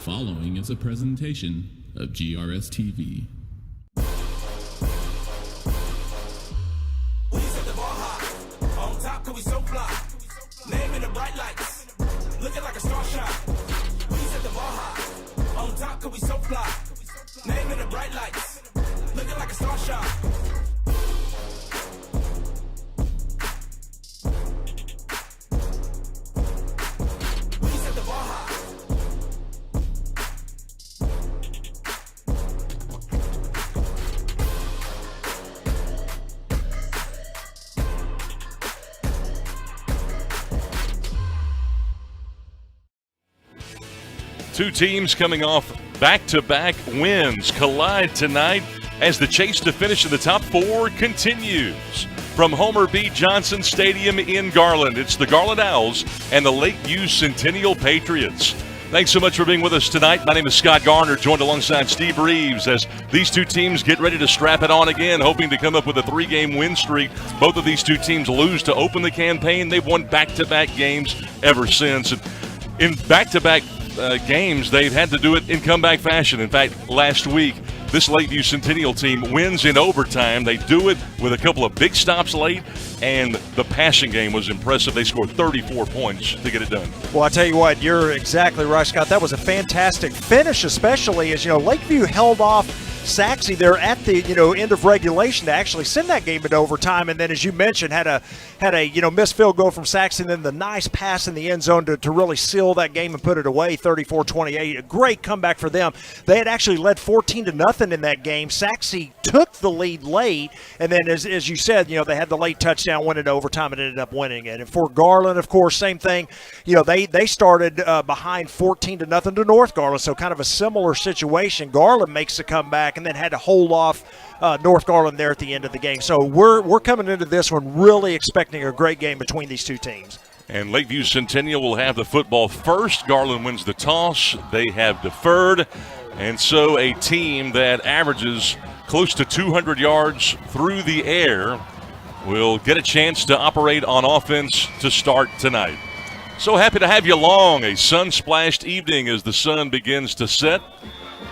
following is a presentation of GRS-TV. We set the bar high. On top, cause we so fly. Name in the bright lights. Looking like a star shine. We set the bar high. On top, cause we so fly. Name in the bright lights. Looking like a star shine. Two teams coming off back-to-back wins collide tonight as the chase to finish in the top four continues. From Homer B. Johnson Stadium in Garland, it's the Garland Owls and the Lakeview Centennial Patriots. Thanks so much for being with us tonight. My name is Scott Garner, joined alongside Steve Reeves as these two teams get ready to strap it on again, hoping to come up with a three-game win streak. Both of these two teams lose to open the campaign. They've won back-to-back games ever since. And in back-to-back games, they've had to do it in comeback fashion. In fact, last week, this Lakeview Centennial team wins in overtime. They do it with a couple of big stops late, and the passing game was impressive. They scored 34 points to get it done. Well, I tell you what, you're exactly right, Scott. That was a fantastic finish, especially as, Lakeview held off Saxe there at the end of regulation to actually send that game into overtime, and then as you mentioned had a missed field goal from Saxe, and then the nice pass in the end zone to really seal that game and put it away 34-28. A great comeback for them. They had actually led 14-0 in that game. Saxe took the lead late, and then as you said, they had the late touchdown, went into overtime and ended up winning it. And for Garland, of course, same thing. They started behind 14-0 to North Garland, so kind of a similar situation. Garland makes the comeback and then had to hold off North Garland there at the end of the game. So we're coming into this one really expecting a great game between these two teams. And Lakeview Centennial will have the football first. Garland wins the toss. They have deferred. And so a team that averages close to 200 yards through the air will get a chance to operate on offense to start tonight. So happy to have you along. A sun-splashed evening as the sun begins to set,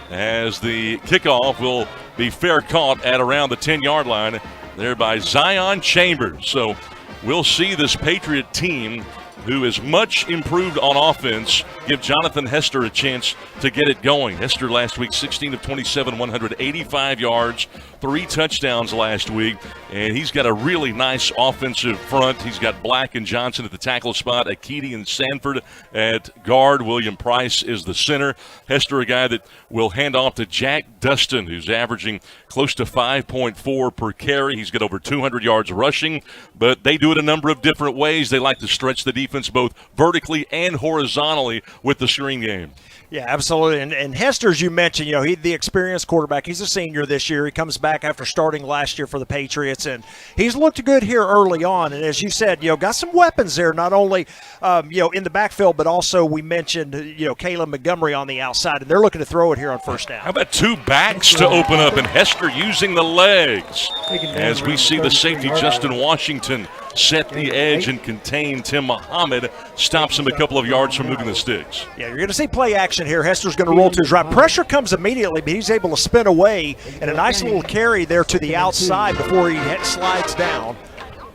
as the kickoff will be fair caught at around the 10-yard line there by Zion Chambers. So we'll see this Patriot team, who is much improved on offense, give Jonathan Hester a chance to get it going. Hester last week, 16 of 27, 185 yards, 3 touchdowns last week, and he's got a really nice offensive front. He's got Black and Johnson at the tackle spot, Akiti and Sanford at guard. William Price is the center. Hester, a guy that will hand off to Jack Dustin, who's averaging close to 5.4 per carry. He's got over 200 yards rushing, but they do it a number of different ways. They like to stretch the defense both vertically and horizontally with the screen game. Yeah, absolutely. And Hester, as you mentioned, he's the experienced quarterback. He's a senior this year. He comes back after starting last year for the Patriots, and he's looked good here early on. And as you said, got some weapons there, not only, in the backfield, but also we mentioned, Caleb Montgomery on the outside, and they're looking to throw it here on first down. How about two backs to open up, and Hester using the legs as we see the safety Justin Washington set the edge and contain Tim Muhammad, stops him a couple of yards from moving the sticks. Yeah, you're going to see play action here. Hester's going to roll to his right. Pressure comes immediately, but he's able to spin away, and a nice little carry there to the outside before he slides down.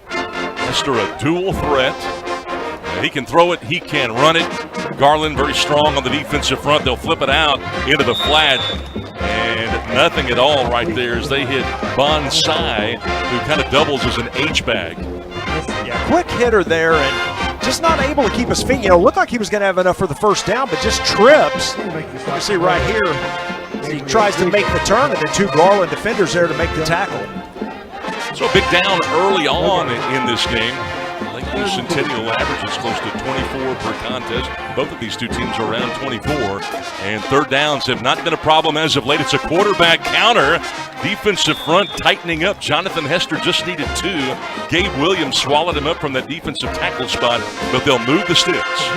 Hester, a dual threat. He can throw it, he can run it. Garland very strong on the defensive front. They'll flip it out into the flat, and nothing at all right there as they hit Bonsai, who kind of doubles as an H-back. Yeah, quick hitter there, and just not able to keep his feet. Looked like he was going to have enough for the first down, but just trips. You see right here, he tries to make the turn, and then 2 Garland defenders there to make the tackle. So a big down early on in this game. Lakeview Centennial averages close to 24 per contest. Both of these two teams are around 24. And third downs have not been a problem as of late. It's a quarterback counter. Defensive front tightening up. Jonathan Hester just needed 2. Gabe Williams swallowed him up from that defensive tackle spot, but they'll move the sticks.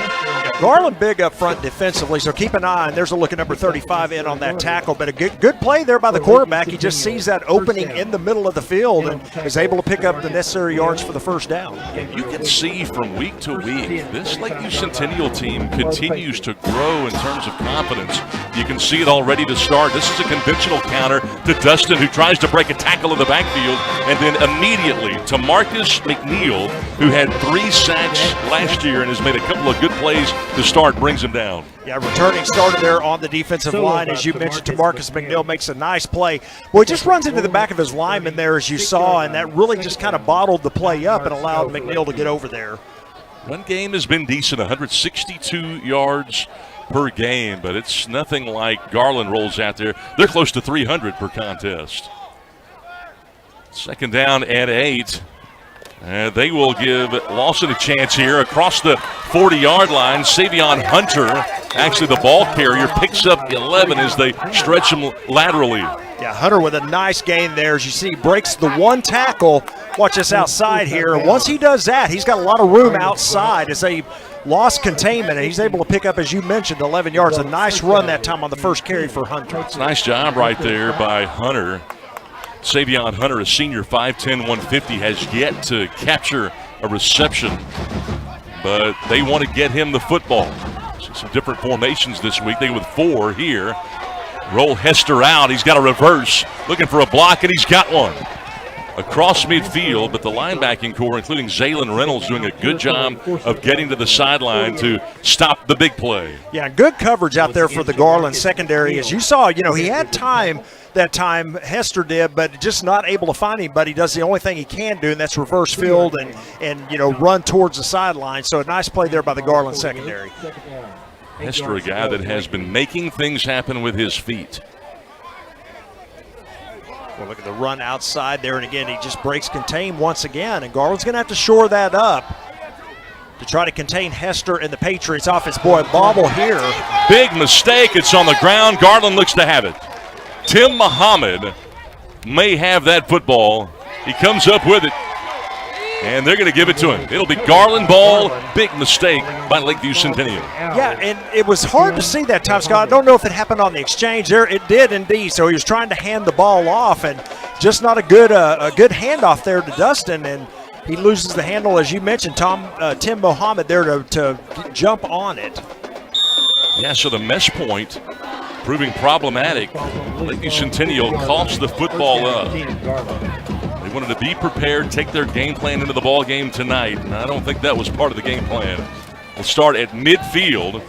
Garland big up front defensively, so keep an eye. And there's a look at number 35 in on that tackle. But a good play there by the quarterback. He just sees that opening in the middle of the field and is able to pick up the necessary yards for the first down. You can see from week to week, this Lakeview Centennial team continues to grow in terms of confidence. You can see it already to start. This is a conventional counter to Dustin, who tries to break a tackle in the backfield, and then immediately to Marcus McNeil, who had 3 sacks last year and has made a couple of good plays to start, brings him down. Yeah, returning starter there on the defensive line, as you mentioned, to Marcus McNeil, makes a nice play. Well, he just runs into the back of his lineman there, as you saw, and that really just kind of bottled the play up and allowed McNeil to get over there. Run game has been decent, 162 yards per game, but it's nothing like Garland rolls out there. They're close to 300 per contest. Second down and 8. They will give Lawson a chance here across the 40-yard line. Savion Hunter, actually the ball carrier, picks up 11 as they stretch him laterally. Yeah, Hunter with a nice gain there. As you see, breaks the one tackle. Watch this outside here. Once he does that, he's got a lot of room outside as they lost containment, and he's able to pick up, as you mentioned, 11 yards. A nice run that time on the first carry for Hunter. It's a nice job right there by Hunter. Savion Hunter, a senior, 5'10", 150, has yet to capture a reception, but they want to get him the football. See some different formations this week. They with 4 here. Roll Hester out. He's got a reverse, looking for a block, and he's got one. Across midfield, but the linebacking core, including Zaylen Reynolds, doing a good job of getting to the sideline to stop the big play. Yeah, good coverage out there for the Garland secondary. As you saw, he had time that time, Hester did, but just not able to find anybody. Does the only thing he can do, and that's reverse field and run towards the sideline. So a nice play there by the Garland secondary. Hester, a guy that has been making things happen with his feet. Well, look at the run outside there, and again, he just breaks contain once again, and Garland's going to have to shore that up to try to contain Hester and the Patriots offense. Boy, bobble here. Big mistake. It's on the ground. Garland looks to have it. Tim Muhammad may have that football. He comes up with it, and they're going to give it to him. It'll be Garland ball. Big mistake by Lakeview Centennial. Yeah, and it was hard to see that time, Scott. I don't know if it happened on the exchange there. It did indeed. So he was trying to hand the ball off, and just not a good handoff there to Dustin, and he loses the handle, as you mentioned, Tim Muhammad there to jump on it. Yeah, so the mesh point proving problematic. Lakeview Centennial coughs the football up. They wanted to be prepared, take their game plan into the ball game tonight, and I don't think that was part of the game plan. We'll start at midfield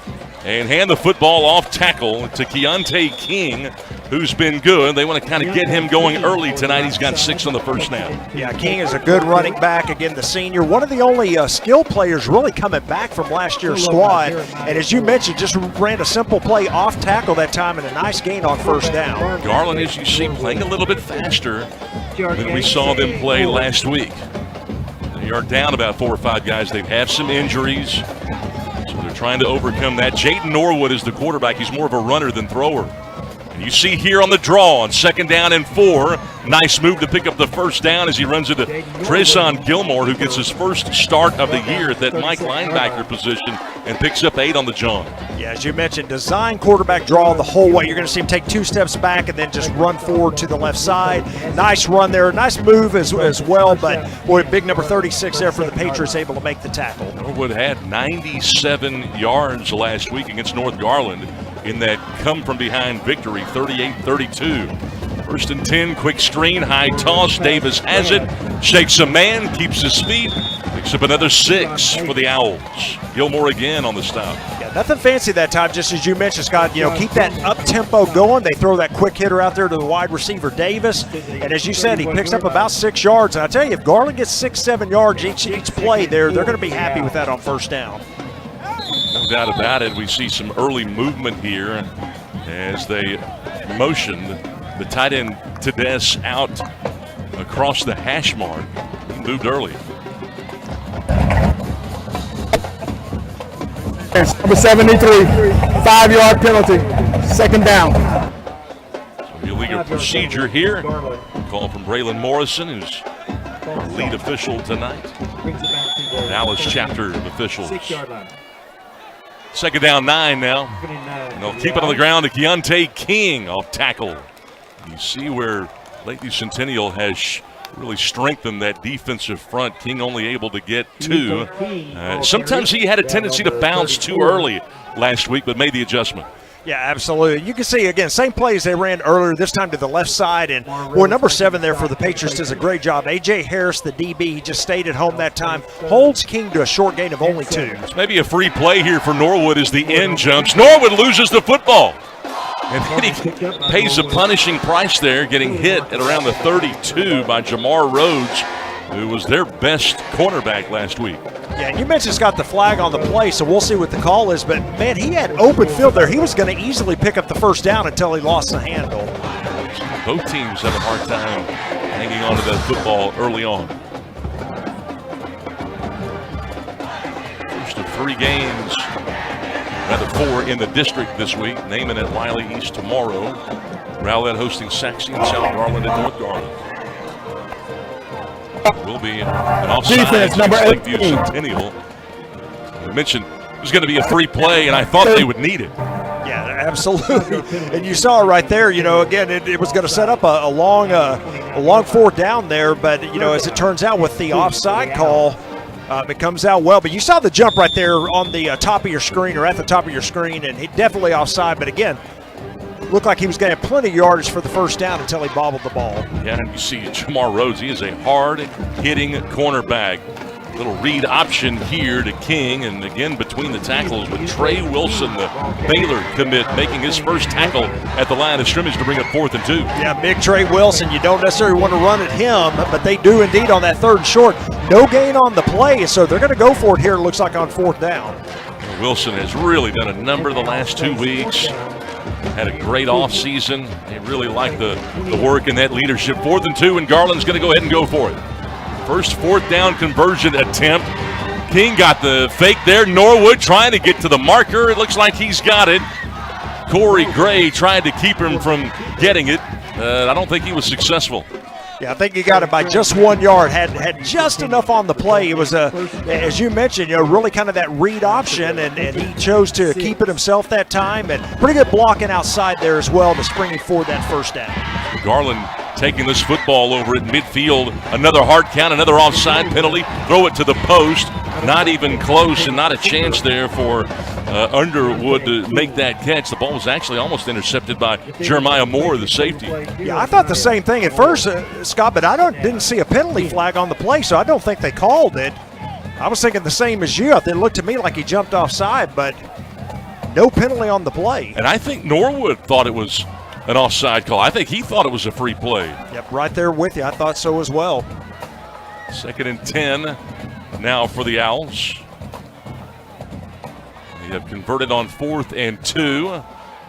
and hand the football off tackle to Keontae King, who's been good. They want to kind of get him going early tonight. He's got 6 on the first snap. Yeah, King is a good running back. Again, the senior, one of the only skill players really coming back from last year's squad. And as you mentioned, just ran a simple play off tackle that time and a nice gain on first down. Garland, as you see, playing a little bit faster than we saw them play last week. They are down about 4 or 5 guys. They've had some injuries, so they're trying to overcome that. Jaden Norwood is the quarterback. He's more of a runner than thrower. You see here on the draw on 2nd down and 4. Nice move to pick up the first down as he runs into Treson Gilmore, who gets his first start of the year at that Mike linebacker position and picks up 8 on the jump. Yeah, as you mentioned, design quarterback draw the whole way. You're going to see him take 2 steps back and then just run forward to the left side. Nice run there. Nice move as well, but boy, big number 36 there for the Patriots, able to make the tackle. Norwood had 97 yards last week against North Garland in that come-from-behind victory, 38-32. 1st and 10, quick screen, high toss. Davis has it, shakes a man, keeps his feet, picks up another 6 for the Owls. Gilmore again on the stop. Yeah, nothing fancy that time, just as you mentioned, Scott. Keep that up-tempo going. They throw that quick hitter out there to the wide receiver, Davis. And as you said, he picks up about 6 yards. And I tell you, if Garland gets 6-7 yards each play there, they're going to be happy with that on first down. No doubt about it. We see some early movement here as they motioned the tight end Tedesco out across the hash mark. He moved early. Number 73, 5-yard penalty, 2nd down. So illegal procedure here. Call from Braylon Morrison, who's our lead official tonight. Dallas chapter of officials. Second down, 9 now. And they'll keep it on the ground to Keontae King off tackle. You see where Lakeview Centennial has really strengthened that defensive front. King only able to get 2. Sometimes he had a tendency to bounce too early last week, but made the adjustment. Yeah, absolutely. You can see, again, same plays they ran earlier, this time to the left side. And, boy, number 7 there for the Patriots does a great job. A.J. Harris, the DB, he just stayed at home that time. Holds King to a short gain of only 2. It's maybe a free play here for Norwood as the end jumps. Norwood loses the football. And then he pays a punishing price there, getting hit at around the 32 by Jamar Rhodes, who was their best cornerback last week. Yeah, and you mentioned Scott the flag on the play, so we'll see what the call is. But, man, he had open field there. He was going to easily pick up the first down until he lost the handle. Both teams have a hard time hanging on to that football early on. First of 3 games, rather 4 in the district this week. Naaman at Wiley East tomorrow. Rowlett hosting Saxon and South Garland and North Garland. Will be an offside. Defense, number 18. Lakeview Centennial. I mentioned it was going to be a free play, and I thought they would need it. Yeah, absolutely. And you saw it right there. You know, again, it was going to set up a long fourth down there. But, you know, as it turns out with the offside call, it comes out well. But you saw the jump right there on the top of your screen or at the top of your screen, and he definitely offside. But, again, looked like he was going to have plenty of yardage for the first down until he bobbled the ball. Yeah, and you see Jamar Rhodes. He is a hard-hitting cornerback. Little read option here to King, and again between the tackles with Trey Wilson, the Baylor commit, making his first tackle at the line of scrimmage to bring up 4th and 2. Yeah, big Trey Wilson. You don't necessarily want to run at him, but they do indeed on that 3rd and short. No gain on the play, so they're going to go for it here, it looks like, on 4th down. Wilson has really done a number the last 2 weeks. Had a great offseason. They really like the work and that leadership. 4th and 2, and Garland's going to go ahead and go for it. First 4th down conversion attempt. King got the fake there. Norwood trying to get to the marker. It looks like he's got it. Corey Gray tried to keep him from getting it. I don't think he was successful. Yeah, I think he got it by just 1 yard. Had just enough on the play. It was, as you mentioned, you know, really kind of that read option, and he chose to keep it himself that time. And pretty good blocking outside there as well to springing forward that first down. Garland taking this football over at midfield. Another hard count, another offside penalty. Throw it to the post. Not even close, and not a chance there for Underwood to make that catch. The ball was actually almost intercepted by Jeremiah Moore, the safety. Yeah, I thought the same thing at first, Scott, but I didn't see a penalty flag on the play, so I don't think they called it. I was thinking the same as you. It looked to me like he jumped offside, but no penalty on the play. And I think Norwood thought it was an offside call. I think he thought it was a free play. Yep, right there with you. I thought so as well. 2nd and 10 now for the Owls. They have converted on 4th and 2.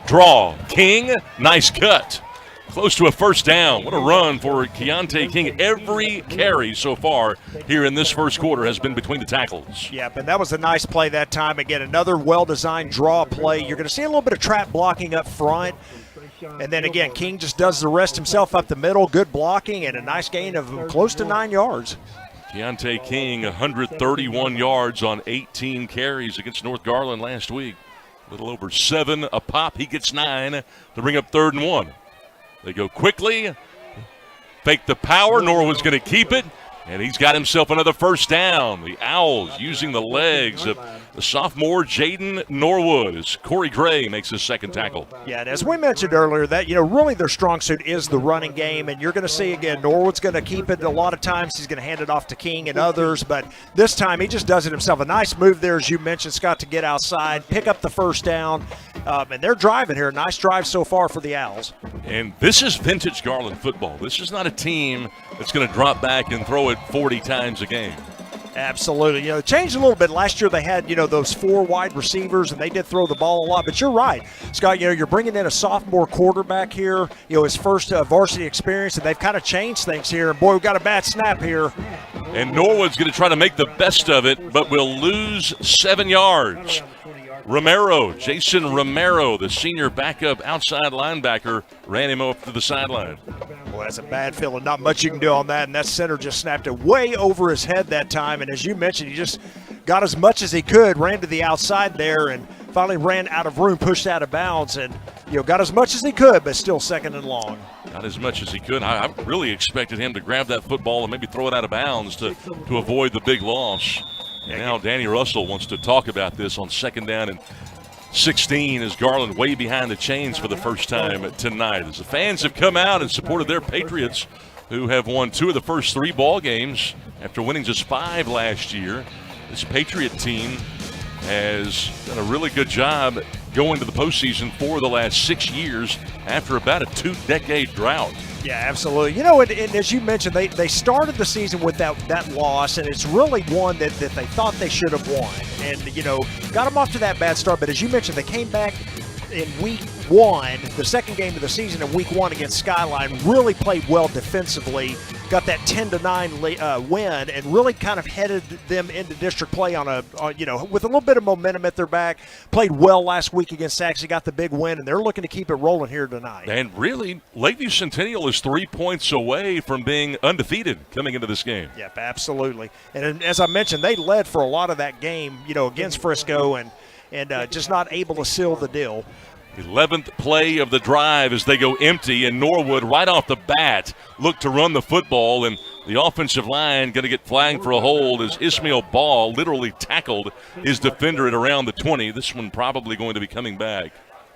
Draw. King, nice cut. Close to a first down. What a run for Keontae King. Every carry so far here in this first quarter has been between the tackles. Yep, and that was a nice play that time. Again, another well-designed draw play. You're going to see a little bit of trap blocking up front. And then again, King just does the rest himself up the middle. Good blocking and a nice gain of close to 9 yards. Keontae King, 131 yards on 18 carries against North Garland last week. A little over 7 a pop. He gets 9 to bring up 3rd and 1. They go quickly, fake the power. Norwood's going to keep it, and he's got himself another first down. The Owls using the legs of the sophomore Jaden Norwood as Corey Gray makes his 2nd tackle. Yeah, and as we mentioned earlier, that, you know, really their strong suit is the running game, and you're going to see, again, Norwood's going to keep it a lot of times. He's going to hand it off to King and others, but this time he just does it himself. A nice move there, as you mentioned, Scott, to get outside, pick up the first down, and they're driving here. Nice drive so far for the Owls. And this is vintage Garland football. This is not a team that's going to drop back and throw it 40 times a game. Absolutely. You know, it changed a little bit. Last year they had, you know, those 4 wide receivers, and they did throw the ball a lot. But you're right, Scott, you know, you're bringing in a sophomore quarterback here, you know, his first varsity experience, and they've kind of changed things here. And, boy, we've got a bad snap here. And Norwood's going to try to make the best of it, but will lose 7 yards. Jason Romero, the senior backup outside linebacker, ran him up to the sideline. Well, that's a bad feeling. Not much you can do on that, and that center just snapped it way over his head that time. And as you mentioned, he just got as much as he could, ran to the outside there, and finally ran out of room, pushed out of bounds, and got as much as he could, but still second and long. Not as much as he could. I really expected him to grab that football and maybe throw it out of bounds to avoid the big loss. And now Danny Russell wants to talk about this on 2nd down and 16 as Garland way behind the chains for the first time tonight. As the fans have come out and supported their Patriots, who have won 2 of the first 3 ball games after winning just 5 last year. This Patriot team has done a really good job going to the postseason for the last 6 years after about a 2-decade drought. Yeah, absolutely. And as you mentioned, they started the season with that loss, and it's really one that they thought they should have won. And, got them off to that bad start. But as you mentioned, they came back in week 1, the second game of the season in week 1 against Skyline, really played well defensively, got that 10-9 win, and really kind of headed them into district play on with a little bit of momentum at their back. Played well last week against Saxey, got the big win, and they're looking to keep it rolling here tonight. And really, Lakeview Centennial is 3 points away from being undefeated coming into this game. Yep, absolutely. And as I mentioned, they led for a lot of that game, against Frisco, and just not able to seal the deal. 11th play of the drive as they go empty, and Norwood right off the bat looked to run the football, and the offensive line going to get flagged for a hold as Ismail Ball literally tackled his defender at around the 20. This one probably going to be coming back.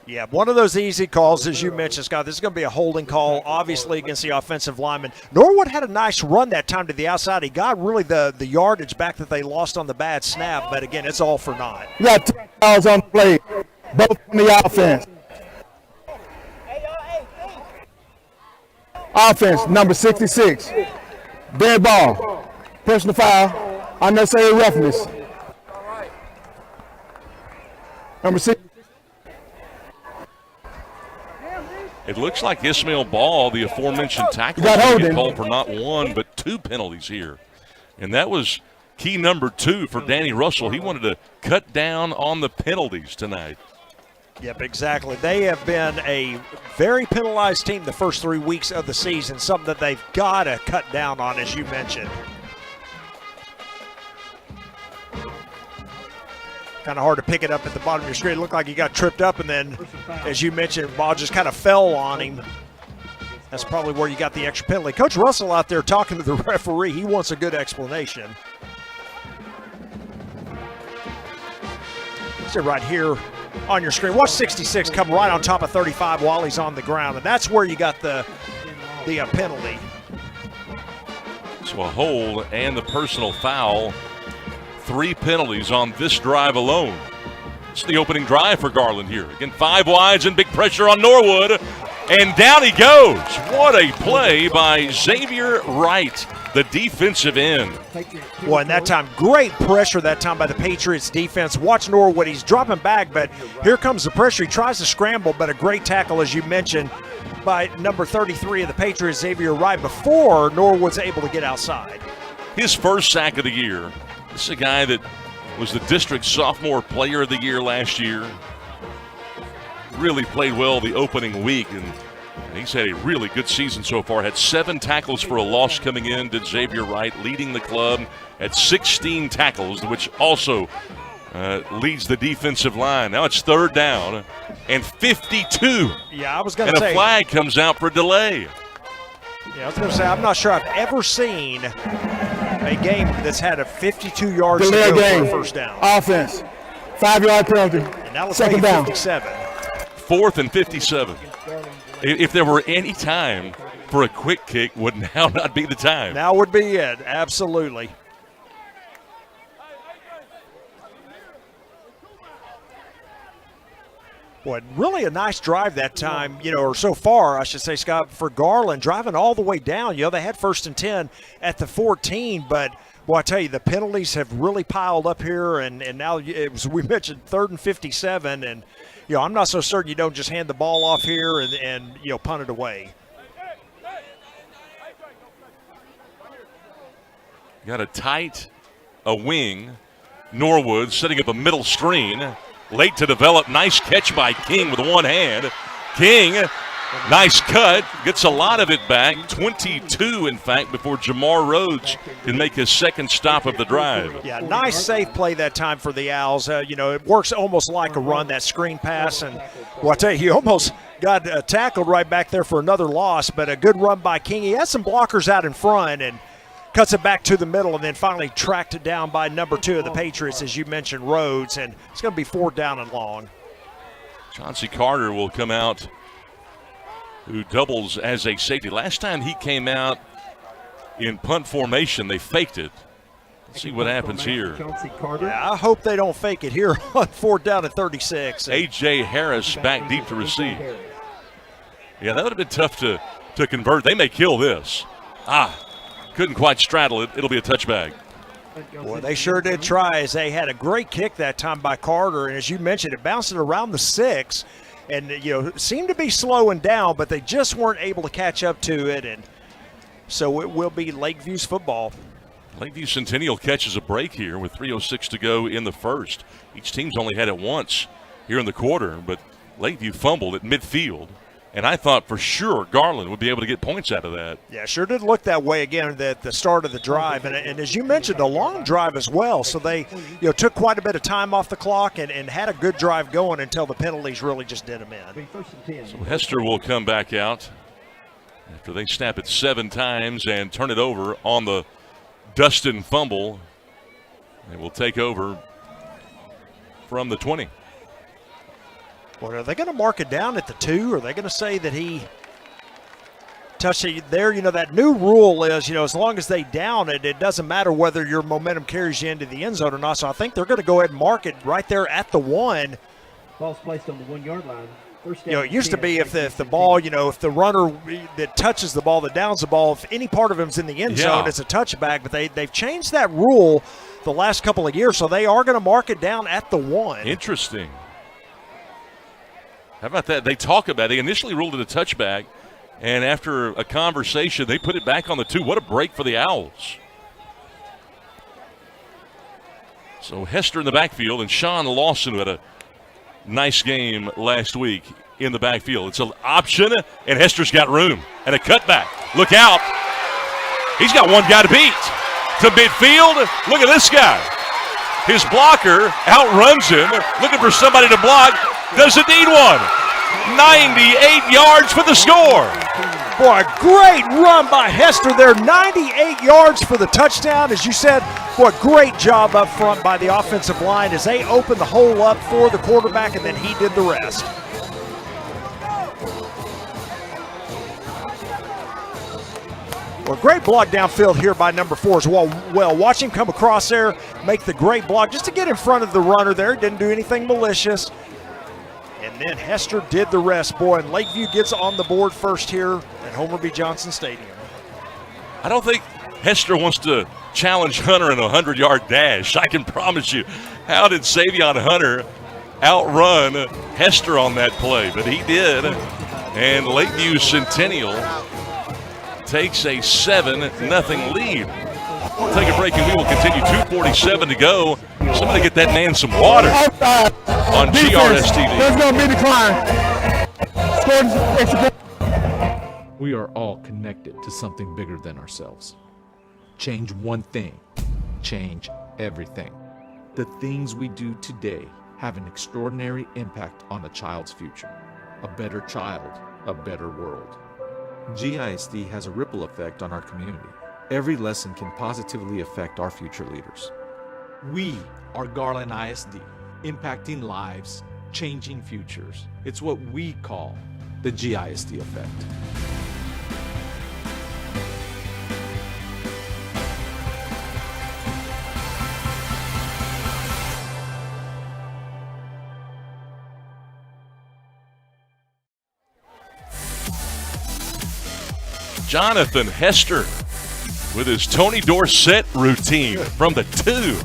Yeah, one of those easy calls, as you mentioned, Scott. This is going to be a holding call, obviously, against the offensive lineman. Norwood had a nice run that time to the outside. He got really the yardage back that they lost on the bad snap, but, again, it's all for naught. You got 2 fouls on the play, both on the offense. Offense, number 66. Dead ball. Personal foul. Unnecessary roughness. Number 6. It looks like Ismail Ball, the aforementioned tackle, called for not 1 but 2 penalties here. And that was key number 2 for Danny Russell. He wanted to cut down on the penalties tonight. Yep, exactly. They have been a very penalized team the first 3 weeks of the season, something that they've got to cut down on, as you mentioned. Kind of hard to pick it up at the bottom of your screen. It looked like he got tripped up, and then, as you mentioned, ball just kind of fell on him. That's probably where you got the extra penalty. Coach Russell out there talking to the referee. He wants a good explanation. So right here on your screen, watch 66 come right on top of 35 while he's on the ground, and that's where you got the penalty. So a hold and the personal foul. 3 penalties on this drive alone. It's the opening drive for Garland here. Again, 5 wides and big pressure on Norwood. And down he goes. What a play by Xavier Wright, the defensive end. Well, and that time, great pressure that time by the Patriots defense. Watch Norwood. He's dropping back, but here comes the pressure. He tries to scramble, but a great tackle, as you mentioned, by number 33 of the Patriots, Xavier Wright, before Norwood's able to get outside. His first sack of the year. This is a guy that was the district sophomore player of the year last year. Really played well the opening week, and he's had a really good season so far. Had 7 tackles for a loss coming in, did Xavier Wright, leading the club at 16 tackles, which also leads the defensive line. Now it's 3rd down and 52. Yeah, I was going to say. And a flag comes out for delay. Yeah, I was going to say, I'm not sure I've ever seen a game that's had a 52 yards delay to go game. for a first down. Offense, 5-yard penalty. And now let's 2nd make it down. 57. 4th and 57. If there were any time for a quick kick, would now not be the time. Now would be it, absolutely. Boy, really a nice drive that time, or so far, I should say, Scott, for Garland, driving all the way down. They had 1st and 10 at the 14, but, well, I tell you, the penalties have really piled up here, and now, we mentioned 3rd and 57, and, I'm not so certain you don't just hand the ball off here and punt it away. Got a tight wing. Norwood setting up a middle screen. Late to develop. Nice catch by King with one hand. King Nice cut. Gets a lot of it back. 22, in fact, before Jamar Rhodes can make his second stop of the drive. Yeah, nice safe play that time for the Owls. It works almost like a run, that screen pass. And, well, I tell you, he almost got tackled right back there for another loss, but a good run by King. He has some blockers out in front and cuts it back to the middle and then finally tracked it down by number 2 of the Patriots, as you mentioned, Rhodes. And it's going to be 4th down and long. Chauncey Carter will come out, who doubles as a safety. Last time he came out in punt formation, they faked it. Let's see what happens here. Yeah, I hope they don't fake it here on 4th down and 36. A.J. Harris back deep to receive. Yeah, that would have been tough to convert. They may kill this. Couldn't quite straddle it. It'll be a touchback. Boy, they sure did try, as they had a great kick that time by Carter. And as you mentioned, it bounced it around the 6 and, seemed to be slowing down, but they just weren't able to catch up to it. And so it will be Lakeview's football. Lakeview Centennial catches a break here with 3:06 to go in the first. Each team's only had it once here in the quarter, but Lakeview fumbled at midfield. And I thought for sure Garland would be able to get points out of that. Yeah, sure did look that way again at the start of the drive. And as you mentioned, a long drive as well. So they took quite a bit of time off the clock and had a good drive going until the penalties really just did them in. So Hester will come back out after they snap it 7 times and turn it over on the Dustin fumble. They will take over from the 20. Well, are they going to mark it down at the 2? Are they going to say that he touched it there? That new rule is, as long as they down it, it doesn't matter whether your momentum carries you into the end zone or not. So I think they're going to go ahead and mark it right there at the 1. Ball's placed on the 1-yard line. It used to be if the ball, if the runner that touches the ball, that downs the ball, if any part of him's in the end zone, it's a touchback. But they've changed that rule the last couple of years, so they are going to mark it down at the 1. Interesting. How about that? They talk about it. They initially ruled it a touchback, and after a conversation, they put it back on the 2. What a break for the Owls. So Hester in the backfield, and Sean Lawson, who had a nice game last week in the backfield. It's an option, and Hester's got room. And a cutback. Look out. He's got one guy to beat. To midfield. Look at this guy. His blocker outruns him, looking for somebody to block. Doesn't need one. 98 yards for the score. Boy, a great run by Hester there. 98 yards for the touchdown. As you said, boy, great job up front by the offensive line as they opened the hole up for the quarterback, and then he did the rest. Well, great block downfield here by number 4 as well. Watch him come across there, make the great block just to get in front of the runner there. Didn't do anything malicious. And then Hester did the rest, boy. And Lakeview gets on the board first here at Homer B. Johnson Stadium. I don't think Hester wants to challenge Hunter in a 100-yard dash. I can promise you. How did Savion Hunter outrun Hester on that play? But he did. And Lakeview Centennial takes a 7-0 lead. We'll take a break and we will continue. 2:47 to go. Somebody get that man some water on GRS TV. There's going to be decline. We are all connected to something bigger than ourselves. Change one thing, change everything. The things we do today have an extraordinary impact on a child's future. A better child, a better world. GISD has a ripple effect on our community. Every lesson can positively affect our future leaders. We are Garland ISD, impacting lives, changing futures. It's what we call the GISD effect. Jonathan Hester with his Tony Dorsett routine from the 2.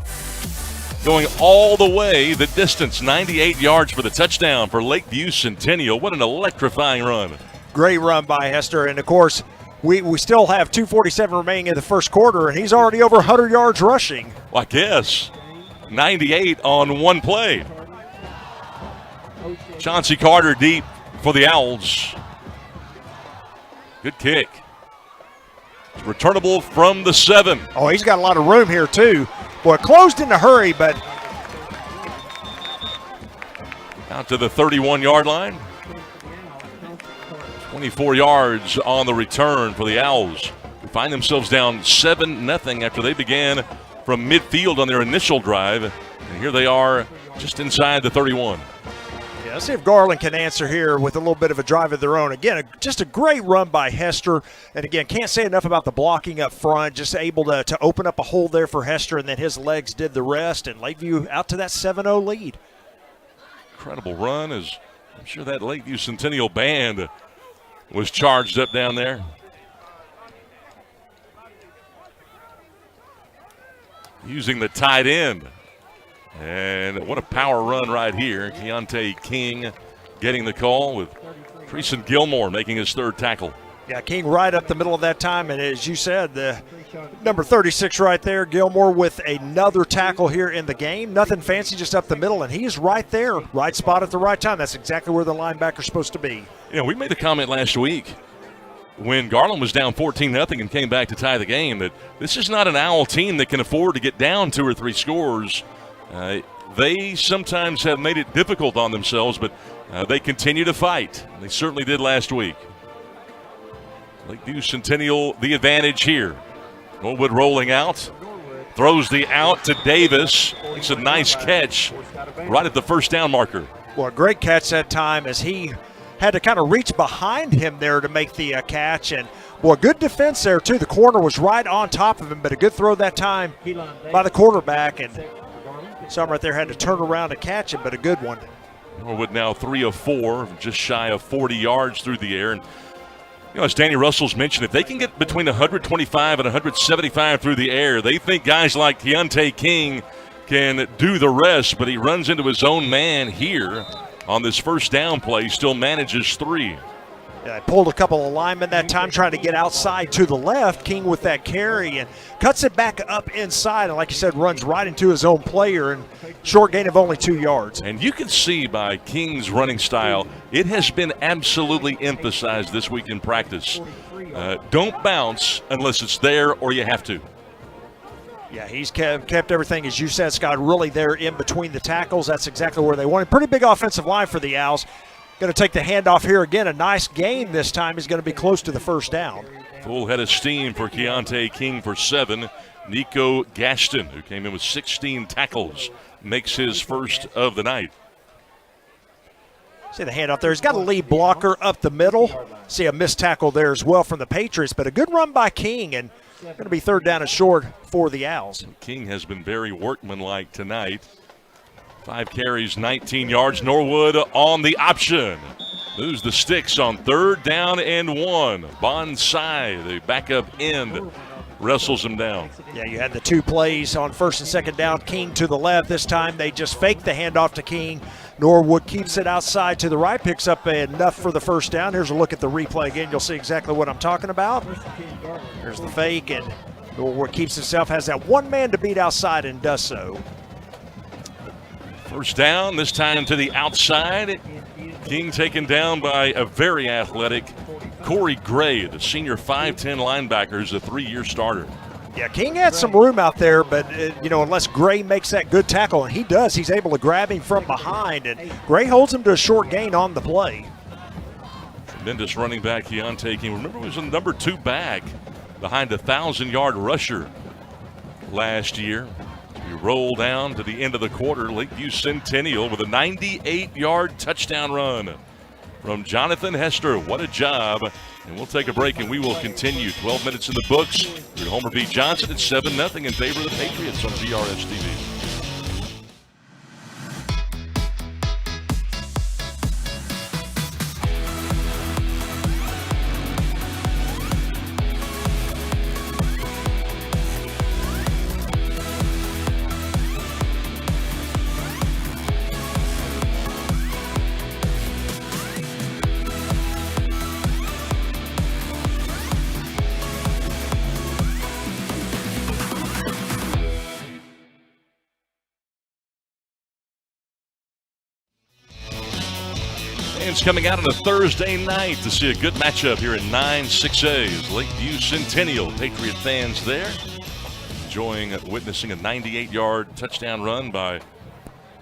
Going all the way the distance, 98 yards for the touchdown for Lakeview Centennial. What an electrifying run. Great run by Hester. And, of course, we still have 2:47 remaining in the first quarter, and he's already over 100 yards rushing. Well, I guess. 98 on one play. Chauncey Carter deep for the Owls. Good kick. It's returnable from the 7. Oh, he's got a lot of room here, too. Boy, closed in a hurry, but Out to the 31-yard line. 24 yards on the return for the Owls, who find themselves down 7-0 after they began from midfield on their initial drive. And here they are just inside the 31. yeah, let's see if Garland can answer here with a little bit of a drive of their own. Again, just a great run by Hester. And again, can't say enough about the blocking up front, just able to open up a hole there for Hester, and then his legs did the rest, and Lakeview out to that 7-0 lead. Incredible run, as I'm sure that Lakeview Centennial band was charged up down there. Using the tight end. And what a power run right here. Keontae King getting the call with Treason Gilmore making his 3rd tackle. Yeah, King right up the middle of that time, and as you said, the number 36 right there, Gilmore with another tackle here in the game. Nothing fancy, just up the middle, and he's right there, right spot at the right time. That's exactly where the linebacker's supposed to be. You know, we made a comment last week when Garland was down 14-0 and came back to tie the game that this is not an Owl team that can afford to get down 2 or 3 scores. They sometimes have made it difficult on themselves, but they continue to fight. They certainly did last week. Lakeview Centennial the advantage here. Norwood rolling out. Throws the out to Davis. It's a nice catch right at the 1st down marker. Well, a great catch that time as he had to kind of reach behind him there to make the catch. And, boy, good defense there, too. The corner was right on top of him, but a good throw that time by the quarterback. And some right there had to turn around to catch him, but a good one. Norwood now 3 of 4, just shy of 40 yards through the air. And, you know, as Danny Russell's mentioned, if they can get between 125 and 175 through the air, they think guys like Keontae King can do the rest, but he runs into his own man here on this 1st down play, still manages 3. Yeah, pulled a couple of linemen that time trying to get outside to the left. King with that carry and cuts it back up inside, and like you said, runs right into his own player, and short gain of only 2 yards. And you can see by King's running style, it has been absolutely emphasized this week in practice. Don't bounce unless it's there or you have to. Yeah, he's kept everything, as you said, Scott, really there in between the tackles. That's exactly where they wanted. Pretty big offensive line for the Owls. Going to take the handoff here again. A nice gain this time. He's going to be close to the 1st down. Full head of steam for Keontae King for 7. Nico Gaston, who came in with 16 tackles, makes his 1st of the night. See the handoff there. He's got a lead blocker up the middle. See a missed tackle there as well from the Patriots, but a good run by King, and going to be 3rd down and short for the Owls. King has been very workmanlike tonight. 5 carries, 19 yards. Norwood on the option. Moves the sticks on 3rd down and 1. Bonsai, the backup end, wrestles him down. Yeah, you had the 2 plays on 1st and 2nd down. King to the left. This time they just fake the handoff to King. Norwood keeps it outside to the right, picks up enough for the 1st down. Here's a look at the replay again. You'll see exactly what I'm talking about. There's the fake, and Norwood keeps himself, has that one man to beat outside and does so. 1st down, this time to the outside. King taken down by a very athletic Corey Gray, the senior 5'10 linebacker, is a 3-year starter. Yeah, King had some room out there, but, unless Gray makes that good tackle, and he does, he's able to grab him from behind, and Gray holds him to a short gain on the play. Tremendous running back, Keontae King. Remember, he was a number 2 back behind a 1,000-yard rusher last year. We roll down to the end of the quarter. Lakeview Centennial with a 98-yard touchdown run from Jonathan Hester. What a job. And we'll take a break, and we will continue. 12 minutes in the books. Homer B. Johnson at 7-0 in favor of the Patriots on GRS TV. Fans coming out on a Thursday night to see a good matchup here in 9-6A. Lakeview Centennial Patriot fans there witnessing a 98-yard touchdown run by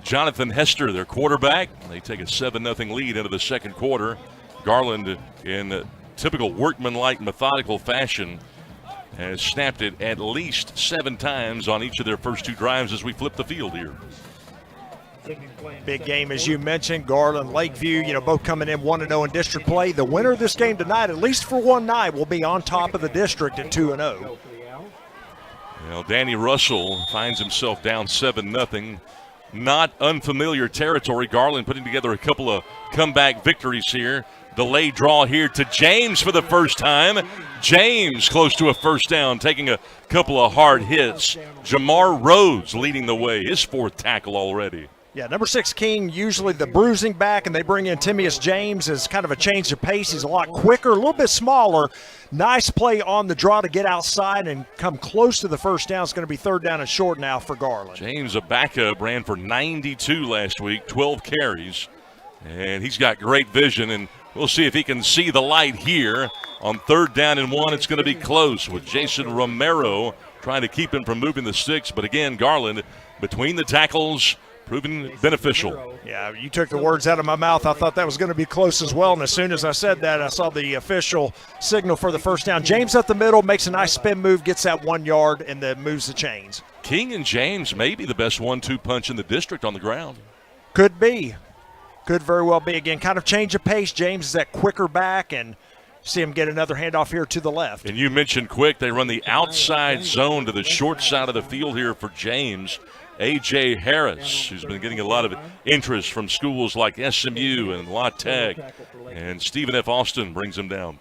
Jonathan Hester, their quarterback. They take a 7-0 lead into the second quarter. Garland, in typical workmanlike, methodical fashion, has snapped it at least 7 times on each of their first 2 drives as we flip the field here. Big game, as you mentioned. Garland, Lakeview, both coming in 1-0 in district play. The winner of this game tonight, at least for one night, will be on top of the district at 2-0. Well, Danny Russell finds himself down 7-0. Not unfamiliar territory. Garland putting together a couple of comeback victories here. Delayed draw here to James for the first time. James close to a first down, taking a couple of hard hits. Jamar Rhodes leading the way, his 4th tackle already. Yeah, number 6 King, usually the bruising back, and they bring in Timius James as kind of a change of pace. He's a lot quicker, a little bit smaller. Nice play on the draw to get outside and come close to the first down. It's going to be 3rd down and short now for Garland. James, a backup, ran for 92 last week, 12 carries, and he's got great vision, and we'll see if he can see the light here. On 3rd down and 1, it's going to be close with Jason Romero trying to keep him from moving the sticks. But again, Garland, between the tackles, proving beneficial. Yeah, you took the words out of my mouth. I thought that was going to be close as well, and as soon as I said that, I saw the official signal for the first down. James up the middle, makes a nice spin move, gets that 1 yard, and then moves the chains. King and James may be the best 1-2 punch in the district on the ground. Could be. Could very well be. Again, kind of change of pace. James is that quicker back, and see him get another handoff here to the left. And you mentioned quick. They run the outside zone to the short side of the field here for James. A.J. Harris, who's been getting a lot of interest from schools like SMU and La Tech, and Stephen F. Austin brings him down.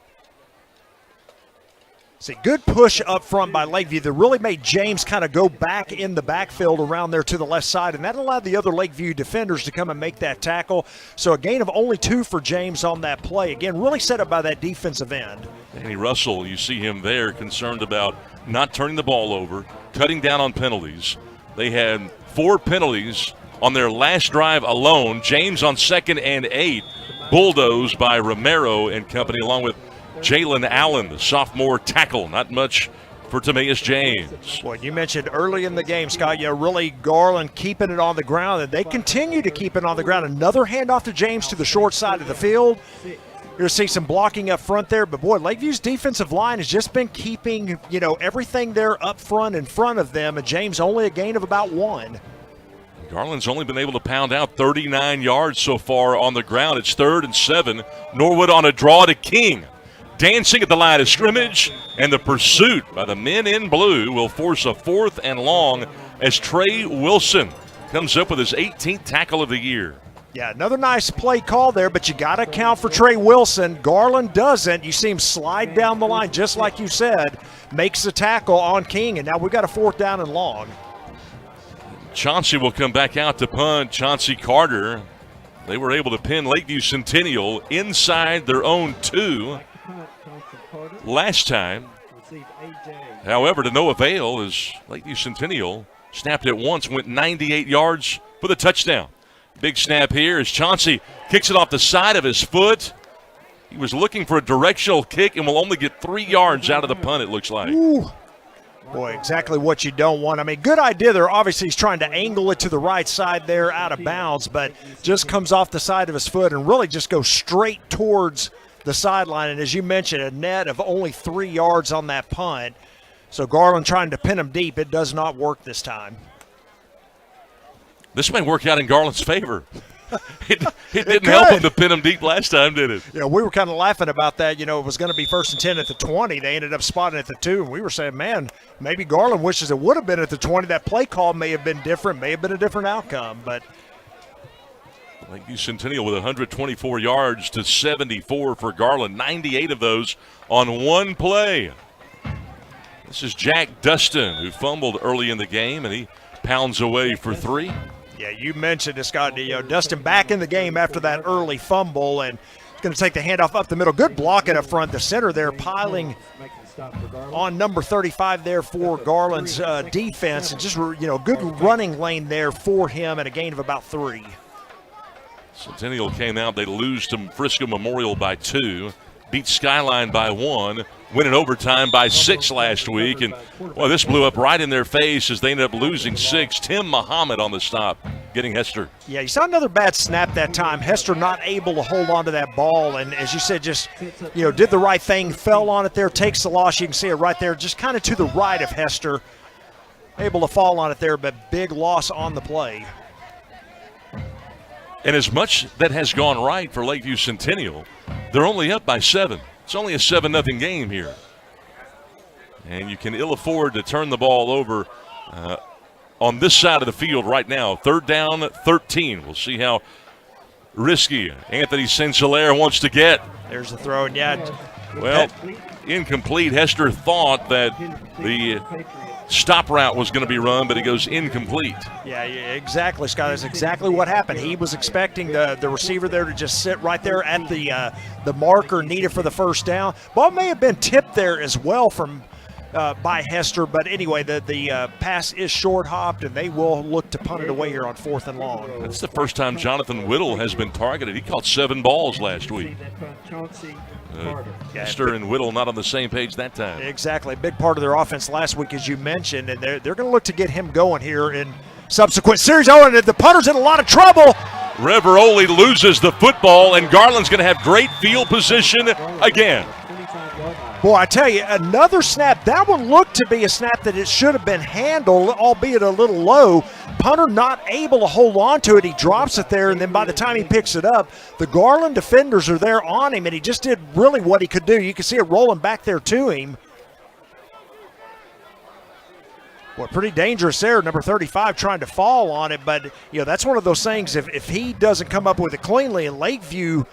See, good push up front by Lakeview that really made James kind of go back in the backfield around there to the left side, and that allowed the other Lakeview defenders to come and make that tackle. So a gain of only 2 for James on that play. Again, really set up by that defensive end. Danny Russell, you see him there, concerned about not turning the ball over, cutting down on penalties. They had 4 penalties on their last drive alone. James on 2nd and 8, bulldozed by Romero and company, along with Jalen Allen, the sophomore tackle. Not much for Timius James. Well, you mentioned early in the game, Scott, really Garland keeping it on the ground, and they continue to keep it on the ground. Another handoff to James to the short side of the field. You're going to see some blocking up front there, but boy, Lakeview's defensive line has just been keeping, everything there up front in front of them, and James only a gain of about 1. Garland's only been able to pound out 39 yards so far on the ground. It's 3rd and 7. Norwood on a draw to King. Dancing at the line of scrimmage, and the pursuit by the men in blue will force a 4th and long as Trey Wilson comes up with his 18th tackle of the year. Yeah, another nice play call there, but you got to account for Trey Wilson. Garland doesn't. You see him slide down the line, just like you said, makes the tackle on King, and now we've got a 4th down and long. Chauncey will come back out to punt. Chauncey Carter, they were able to pin Lakeview Centennial inside their own 2 last time. However, to no avail, as Lakeview Centennial snapped it once, went 98 yards for the touchdown. Big snap here as Chauncey kicks it off the side of his foot. He was looking for a directional kick and will only get 3 yards out of the punt, it looks like. Ooh. Boy, exactly what you don't want. I mean, good idea there. Obviously, he's trying to angle it to the right side there out of bounds, but just comes off the side of his foot and really just goes straight towards the sideline. And as you mentioned, a net of only 3 yards on that punt. So Garland trying to pin him deep. It does not work this time. This may work out in Garland's favor. It didn't help him to pin him deep last time, did it? Yeah, we were kind of laughing about that. It was going to be 1st and 10 at the 20. They ended up spotting at the 2, and we were saying, man, maybe Garland wishes it would have been at the 20. That play call may have been different, may have been a different outcome. But Lakeview Centennial with 124 yards to 74 for Garland, 98 of those on one play. This is Jack Dustin, who fumbled early in the game, and he pounds away for 3. Yeah, you mentioned it, Scott. Dustin back in the game after that early fumble, and he's going to take the handoff up the middle. Good blocking up front. The center there piling on number 35 there for Garland's defense, and just good running lane there for him, and a gain of about 3. Centennial came out. They lose to Frisco Memorial by 2. Beat Skyline by 1, win in overtime by 6 last week. And, well, this blew up right in their face as they ended up losing 6. Tim Muhammad on the stop, getting Hester. Yeah, you saw another bad snap that time. Hester not able to hold on to that ball. And as you said, just, did the right thing, fell on it there, takes the loss. You can see it right there, just kind of to the right of Hester. Able to fall on it there, but big loss on the play. And as much that has gone right for Lakeview Centennial, they're only up by 7. It's only a 7-0 game here. And you can ill afford to turn the ball over on this side of the field right now. 3rd down, 13. We'll see how risky Anthony Saint-Hilaire wants to get. There's the throw, and well, incomplete. Hester thought that the stop route was going to be run, but it goes incomplete. Yeah, exactly, Scott. That's exactly what happened. He was expecting the receiver there to just sit right there at the marker needed for the first down. Ball may have been tipped there as well from by Hester, but anyway, the pass is short hopped, and they will look to punt it away here on 4th and long. That's the first time Jonathan Whittle has been targeted. He caught 7 balls last week. Hester and Whittle not on the same page that time. Exactly. A big part of their offense last week, as you mentioned, and they're going to look to get him going here in subsequent series. Oh, and the punter's in a lot of trouble. Reveroli loses the football, and Garland's going to have great field position again. Boy, I tell you, another snap. That one looked to be a snap that it should have been handled, albeit a little low. Punter not able to hold on to it. He drops it there, and then by the time he picks it up, the Garland defenders are there on him, and he just did really what he could do. You can see it rolling back there to him. Boy, pretty dangerous there. Number 35 trying to fall on it, but that's one of those things. If he doesn't come up with it cleanly and Lakeview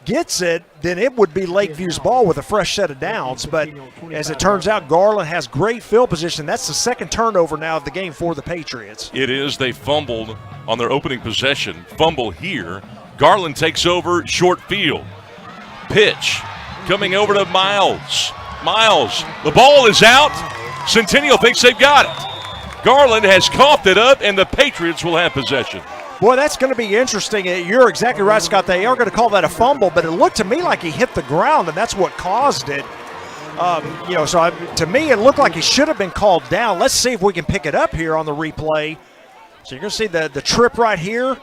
gets it, then it would be Lakeview's ball with a fresh set of downs. But as it turns out, Garland has great field position. That's the 2nd turnover now of the game for the Patriots. It is. They fumbled on their opening possession. Fumble here. Garland takes over short field. Pitch coming over to Miles. Miles, the ball is out. Centennial thinks they've got it. Garland has coughed it up, and the Patriots will have possession. Boy, that's going to be interesting. You're exactly right, Scott. They are going to call that a fumble, but it looked to me like he hit the ground, and that's what caused it. To me, it looked like he should have been called down. Let's see if we can pick it up here on the replay. So you're going to see the trip right here.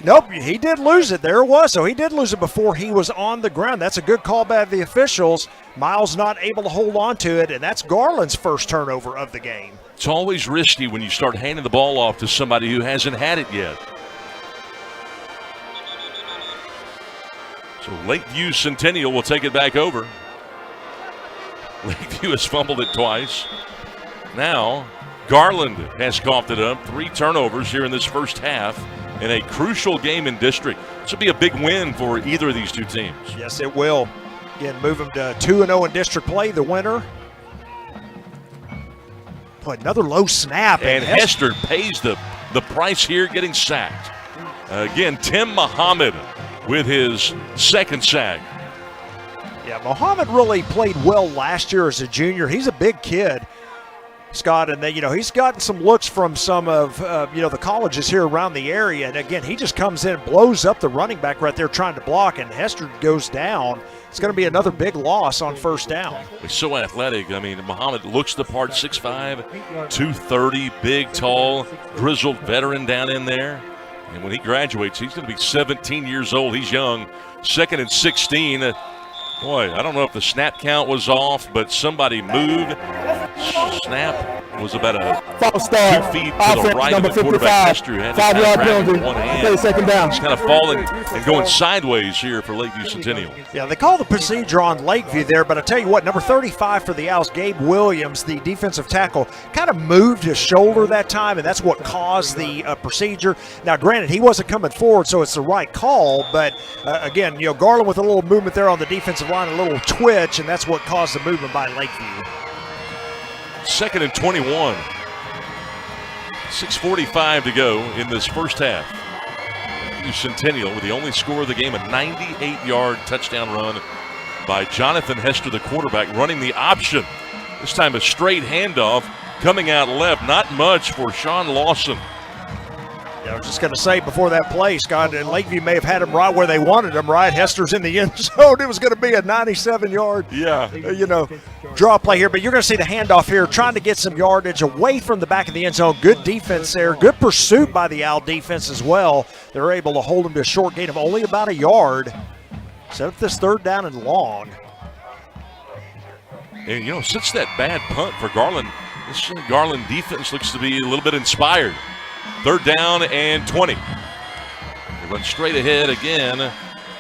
Nope, he did lose it. There it was. So he did lose it before he was on the ground. That's a good call by the officials. Miles not able to hold on to it, and that's Garland's first turnover of the game. It's always risky when you start handing the ball off to somebody who hasn't had it yet. So Lakeview Centennial will take it back over. Lakeview has fumbled it twice. Now Garland has coughed it up. 3 turnovers here in this first half in a crucial game in district. This will be a big win for either of these two teams. Yes, it will. Again, move them to 2-0 in district play, the winner. Boy, another low snap. And Hester pays the price here, getting sacked. Again, Tim Muhammad with his 2nd sack. Yeah, Muhammad really played well last year as a junior. He's a big kid, Scott, and he's gotten some looks from some of the colleges here around the area. And again, he just comes in, blows up the running back right there trying to block, and Hester goes down. It's going to be another big loss on 1st down. He's so athletic. I mean, Muhammad looks the part, 6'5", 230, big, tall, grizzled veteran down in there. And when he graduates, he's going to be 17 years old. He's young. 2nd and 16. Boy, I don't know if the snap count was off, but somebody moved. Snap was about 2 feet to the right of the quarterback. Hester had to grab it with one hand. Second down. He's kind of falling and going sideways here for Lakeview Centennial. Yeah, they call the procedure on Lakeview there, but I tell you what, number 35 for the Owls, Gabe Williams, the defensive tackle, kind of moved his shoulder that time, and that's what caused the procedure. Now, granted, he wasn't coming forward, so it's the right call, but again, Garland with a little movement there on the defensive line, a little twitch, and that's what caused the movement by Lakeview. 2nd and 21. 6:45 to go in this first half. Centennial with the only score of the game, a 98-yard touchdown run by Jonathan Hester, the quarterback, running the option. This time a straight handoff coming out left. Not much for Sean Lawson. Yeah, just going to say before that play, Scott, and Lakeview may have had him right where they wanted him, right? Hester's in the end zone. It was going to be a 97-yard, draw play here. But you're going to see the handoff here, trying to get some yardage away from the back of the end zone. Good defense there. Good pursuit by the Owl defense as well. They're able to hold him to a short gain of only about a yard. Set up this 3rd down and long. And, since that bad punt for Garland, this Garland defense looks to be a little bit inspired. 3rd down and 20. They run straight ahead again.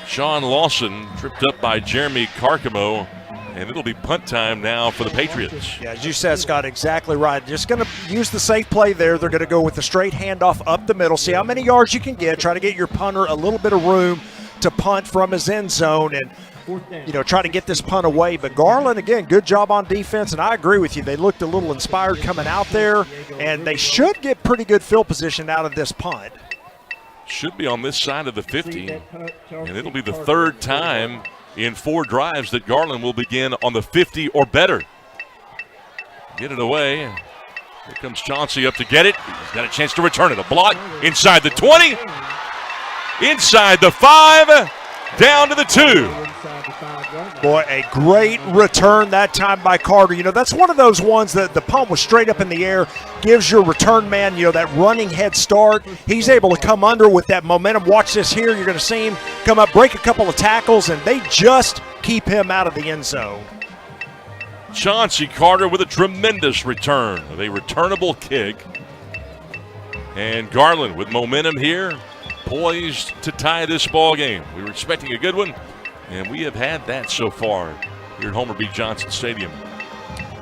Sean Lawson tripped up by Jeremy Carcamo, and it'll be punt time now for the Patriots. Yeah, as you said, Scott, exactly right. Just going to use the safe play there. They're going to go with the straight handoff up the middle. See how many yards you can get. Try to get your punter a little bit of room to punt from his end zone and try to get this punt away. But Garland, again, good job on defense, and I agree with you. They looked a little inspired coming out there, and they should get pretty good field position out of this punt. Should be on this side of the 50, and it'll be the 3rd time in 4 drives that Garland will begin on the 50 or better. Get it away. Here comes Chauncey up to get it. He's got a chance to return it. A block inside the 20, inside the 5, down to the 2. Boy, a great return that time by Carter. That's one of those ones that the punt was straight up in the air, gives your return man, that running head start. He's able to come under with that momentum. Watch this here. You're going to see him come up, break a couple of tackles, and they just keep him out of the end zone. Chauncey Carter with a tremendous return of a returnable kick. And Garland with momentum here, poised to tie this ball game. We were expecting a good one, and we have had that so far here at Homer B. Johnson Stadium.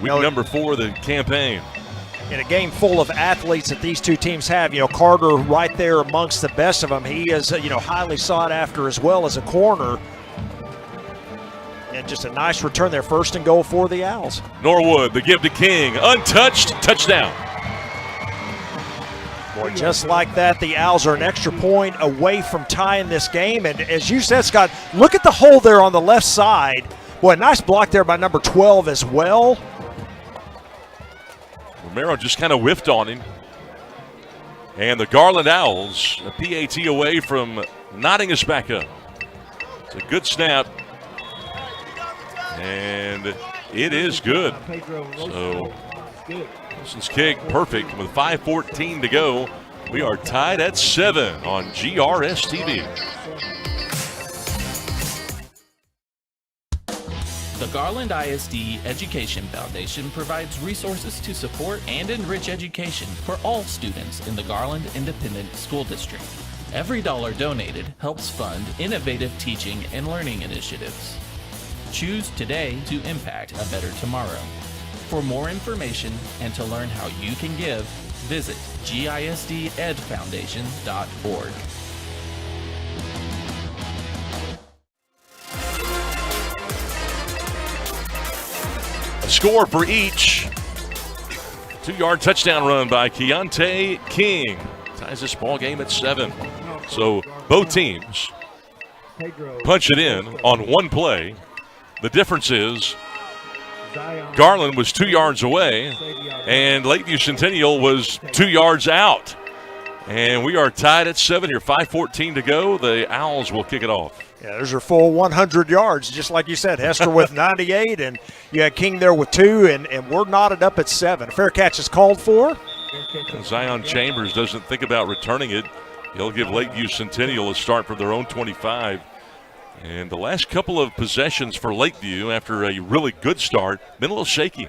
Week number 4 of the campaign. In a game full of athletes that these two teams have, Carter right there amongst the best of them. He is, highly sought after as well as a corner. And just a nice return there, 1st and goal for the Owls. Norwood, the give to King, untouched, touchdown. Boy, just like that, the Owls are an extra point away from tying this game. And as you said, Scott, look at the hole there on the left side. Boy, nice block there by number 12 as well. Romero just kind of whiffed on him. And the Garland Owls, a PAT away from knotting us back up. It's a good snap. And it is good. So Wilson's kick perfect with 5:14 to go. We are tied at 7 on GRS TV. The Garland ISD Education Foundation provides resources to support and enrich education for all students in the Garland Independent School District. Every dollar donated helps fund innovative teaching and learning initiatives. Choose today to impact a better tomorrow. For more information and to learn how you can give, visit gisdedfoundation.org. A score for each. 2-yard touchdown run by Keontae King. Ties this ball game at 7. So both teams punch it in on one play. The difference is Garland was 2 yards away and Lakeview Centennial was 2 yards out. And we are tied at 7 here, 5:14 to go. The Owls will kick it off. Yeah, there's your full 100 yards, just like you said. Hester with 98, and you had King there with 2, and we're knotted up at 7. Fair catch is called for. Zion Chambers doesn't think about returning it. He'll give Lakeview Centennial a start from their own 25. And the last couple of possessions for Lakeview after a really good start, been a little shaky.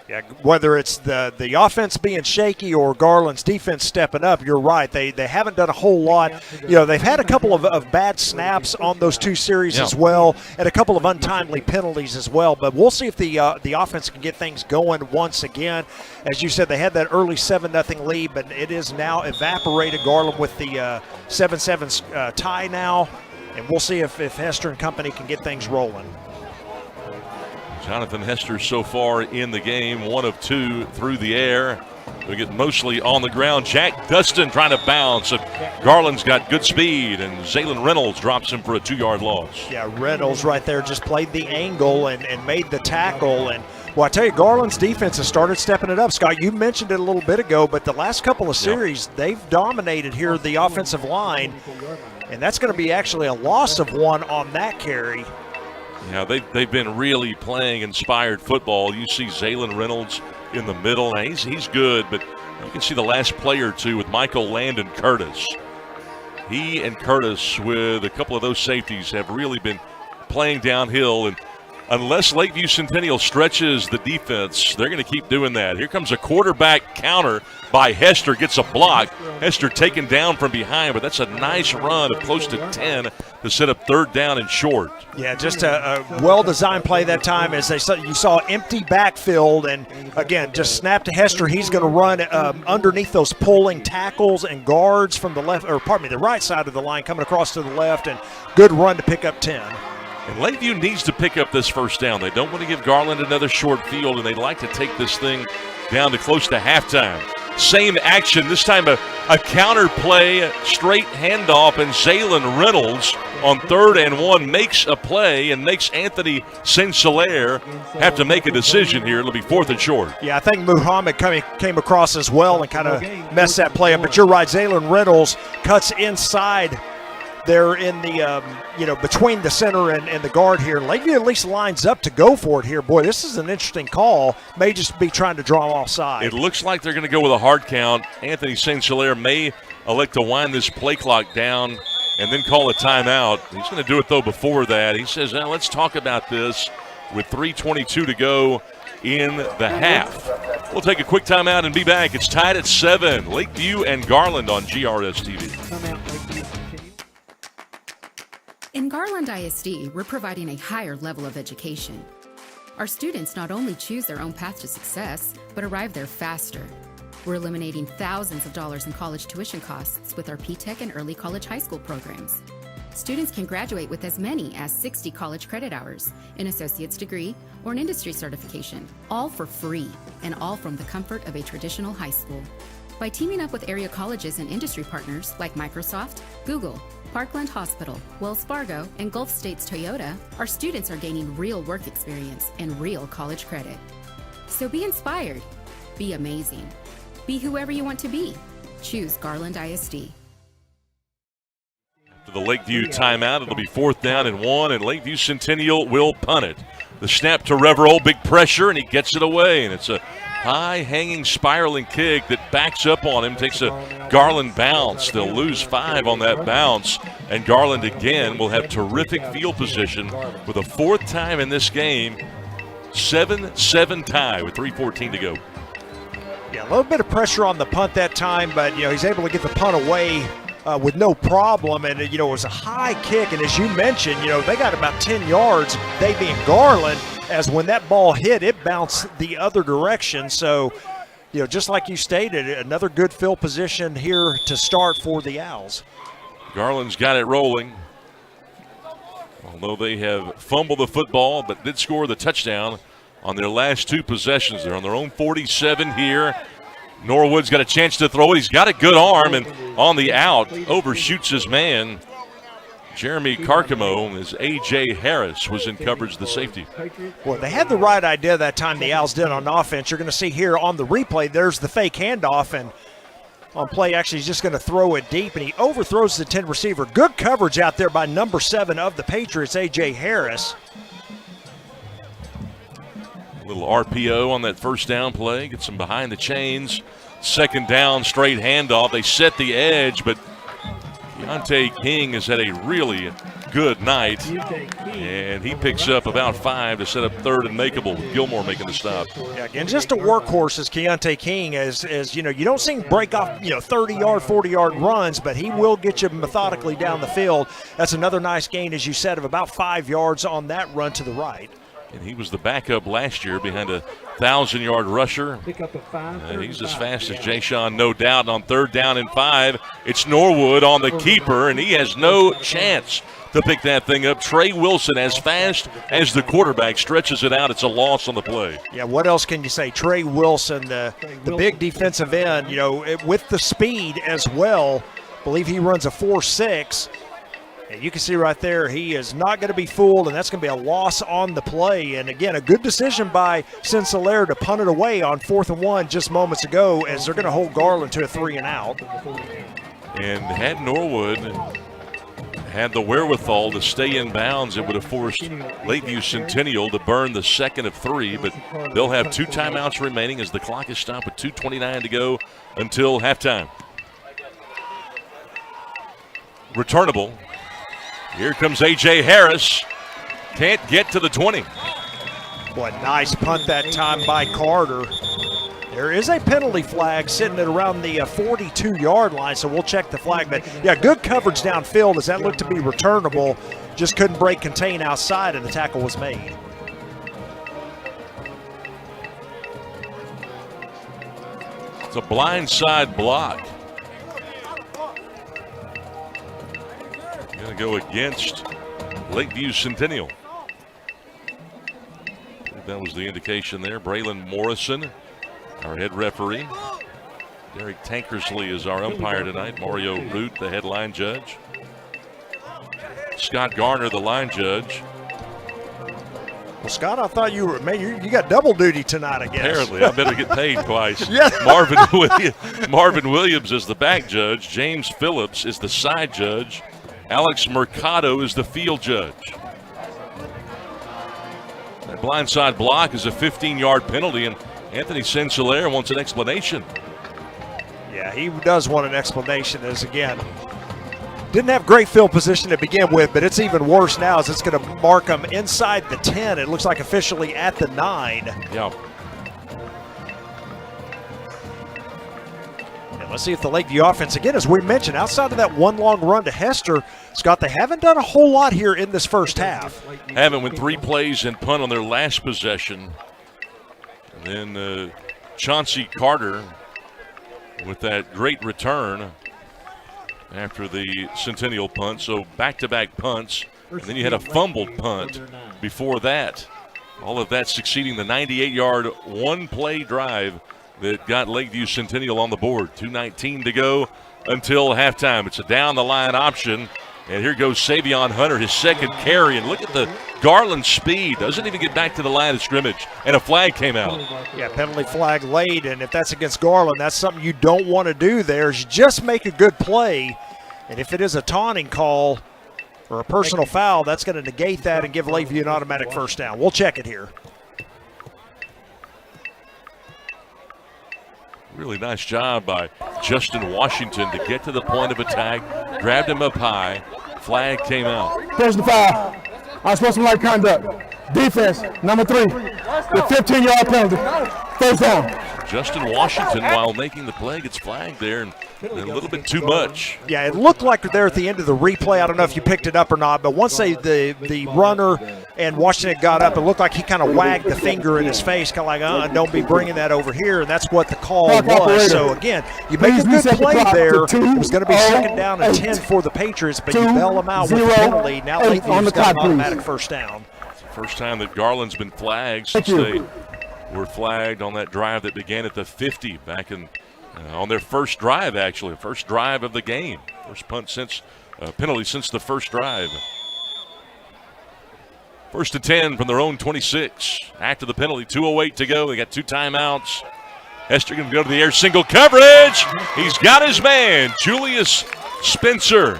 Yeah, whether it's the offense being shaky or Garland's defense stepping up, you're right. They haven't done a whole lot. You know, they've had a couple of bad snaps on those 2 series as well, and a couple of untimely penalties as well. But we'll see if the offense can get things going once again. As you said, they had that early 7-0 lead, but it is now evaporated. Garland with the 7-7 tie now, and we'll see if Hester and company can get things rolling. Jonathan Hester so far in the game, 1 of 2 through the air. We get mostly on the ground. Jack Dustin trying to bounce. Garland's got good speed, and Zaylen Reynolds drops him for a 2-yard loss. Yeah, Reynolds right there just played the angle and made the tackle. And Well, I tell you, Garland's defense has started stepping it up. Scott, you mentioned it a little bit ago, but the last couple of series, they've dominated here the offensive line, and that's going to be actually a loss of 1 on that carry. Yeah, they've been really playing inspired football. You see Zaylen Reynolds in the middle. Now, he's good, but you can see the last play or two with Michael Landon Curtis. He and Curtis, with a couple of those safeties, have really been playing downhill, and unless Lakeview Centennial stretches the defense, they're going to keep doing that. Here comes a quarterback counter by Hester, gets a block. Hester taken down from behind, but that's a nice run of close to 10 to set up 3rd down and short. Yeah, just a well-designed play that time. As you saw empty backfield, and again, just snap to Hester. He's going to run underneath those pulling tackles and guards from the left, or pardon me, the right side of the line, coming across to the left, and good run to pick up 10. And Lakeview needs to pick up this 1st down. They don't want to give Garland another short field, and they'd like to take this thing down to close to halftime. Same action, this time a counter play, straight handoff, and Zaylen Reynolds on 3rd and 1 makes a play and makes Anthony St-Hilaire have to make a decision here. It'll be 4th and short. Yeah, I think Muhammad came across as well and kind of messed that play up. But you're right, Zaylen Reynolds cuts inside there in the, between the center and the guard here. Lakeview at least lines up to go for it here. Boy, this is an interesting call. May just be trying to draw offside. It looks like they're going to go with a hard count. Anthony St-Hilaire may elect to wind this play clock down and then call a timeout. He's going to do it, though, before that. He says, let's talk about this with 3:22 to go in the half. We'll take a quick timeout and be back. It's tied at 7. Lakeview and Garland on GRS TV. In Garland ISD, we're providing a higher level of education. Our students not only choose their own path to success, but arrive there faster. We're eliminating thousands of dollars in college tuition costs with our P-TECH and early college high school programs. Students can graduate with as many as 60 college credit hours, an associate's degree, or an industry certification, all for free, and all from the comfort of a traditional high school. By teaming up with area colleges and industry partners like Microsoft, Google, Parkland Hospital, Wells Fargo, and Gulf States Toyota, our students are gaining real work experience and real college credit. So be inspired, be amazing, be whoever you want to be. Choose Garland ISD. To the Lakeview timeout, it'll be 4th down and 1, and Lakeview Centennial will punt it. The snap to Reverol, big pressure, and he gets it away, and it's a high-hanging, spiraling kick that backs up on him, takes a Garland bounce. They'll lose 5 on that bounce, and Garland again will have terrific field position with a 4th time in this game. 7-7 tie with 3:14 to go. Yeah, a little bit of pressure on the punt that time, but he's able to get the punt away with no problem, and it was a high kick, and as you mentioned, they got about 10 yards, they being Garland, as when that ball hit, it bounced the other direction. So, just like you stated, another good field position here to start for the Owls. Garland's got it rolling. Although they have fumbled the football, but did score the touchdown on their last 2 possessions. They're on their own 47 here. Norwood's got a chance to throw it. He's got a good arm, and on the out, overshoots his man. Jeremy Carcamo, as A.J. Harris was in coverage, the safety. Well, they had the right idea that time, the Owls did on offense. You're going to see here on the replay, there's the fake handoff, and on play, actually, he's just going to throw it deep, and he overthrows the 10 receiver. Good coverage out there by number 7 of the Patriots, A.J. Harris. A little RPO on that 1st down play, gets him behind the chains. 2nd down, straight handoff. They set the edge, but Keontae King has had a really good night, and he picks up about 5 to set up 3rd and makeable, with Gilmore making the stop. Yeah, again, just a workhorse is Keontae King, as you don't see him break off 30-yard, 40-yard runs, but he will get you methodically down the field. That's another nice gain, as you said, of about 5 yards on that run to the right. And he was the backup last year behind a 1,000-yard rusher. He's as fast as Jay-Sean, no doubt. And on 3rd down and 5, it's Norwood on the keeper, and he has no chance to pick that thing up. Trey Wilson, as fast as the quarterback, stretches it out. It's a loss on the play. Yeah, what else can you say? Trey Wilson, the big defensive end, with the speed as well. I believe he runs a 4.6. And you can see right there, he is not going to be fooled, and that's going to be a loss on the play. And again, a good decision by Centennial to punt it away on 4th and 1 just moments ago, as they're going to hold Garland to a 3-and-out. And had Norwood had the wherewithal to stay in bounds, it would have forced Lakeview Centennial to burn the second of 3, but they'll have 2 timeouts remaining as the clock is stopped with 2:29 to go until halftime. Returnable. Here comes A.J. Harris. Can't get to the 20. Boy, nice punt that time by Carter. There is a penalty flag sitting at around the 42-yard line, so we'll check the flag. But, yeah, good coverage downfield as that looked to be returnable. Just couldn't break contain outside, and the tackle was made. It's a blindside block. Going to go against Lakeview Centennial. I think that was the indication there. Braylon Morrison, our head referee. Derek Tankersley is our umpire tonight. Mario Root, the headline judge. Scott Garner, the line judge. Well, Scott, I thought you were, man, you got double duty tonight, I guess. Apparently, I better get paid twice. Yeah. Marvin Williams is the back judge. James Phillips is the side judge. Alex Mercado is the field judge. That blindside block is a 15-yard penalty, and Anthony Centennial wants an explanation. Yeah, he does want an explanation, as again, didn't have great field position to begin with, but it's even worse now as it's going to mark him inside the 10. It looks like officially at the 9. Yeah. Let's see if the Lakeview offense, again, as we mentioned, outside of that one long run to Hester, Scott, they haven't done a whole lot here in this first half. Haven't, with 3 plays and punt on their last possession. And then Chauncey Carter with that great return after the Centennial punt. So back-to-back punts. And then you had a fumbled punt before that. All of that succeeding the 98-yard one-play drive that got Lakeview Centennial on the board. 2:19 to go until halftime. It's a down-the-line option. And here goes Savion Hunter, his second carry. And look at the Garland speed. Doesn't even get back to the line of scrimmage. And a flag came out. Yeah, penalty flag laid. And if that's against Garland, that's something you don't want to do there, is just make a good play. And if it is a taunting call or a personal foul, that's going to negate that and give Lakeview an automatic first down. We'll check it here. Really nice job by Justin Washington to get to the point of attack. Grabbed him up high. Flag came out. Personal foul. Unsportsmanlike conduct. Defense, number 3. The 15-yard penalty. First down. Justin Washington, while making the play, gets flagged there and a little bit too much. Yeah, it looked like there at the end of the replay. I don't know if you picked it up or not, but once the runner and Washington got up, it looked like he kind of wagged the finger in his face, kind of like, don't be bringing that over here, and that's what the call was. So, again, you make a good play there. It was going to be second down and 10 for the Patriots, but you bail them out with the penalty. Now Lakeview's got an automatic first down. It's the first time that Garland's been flagged since they were flagged on that drive that began at the 50 back in on their first drive, actually, first drive of the game. First punt since penalty since the first drive. First and 10 from their own 26 after the penalty. 2:08 to go. They got 2 timeouts. Hester going to go to the air, single coverage. He's got his man, Julius Spencer.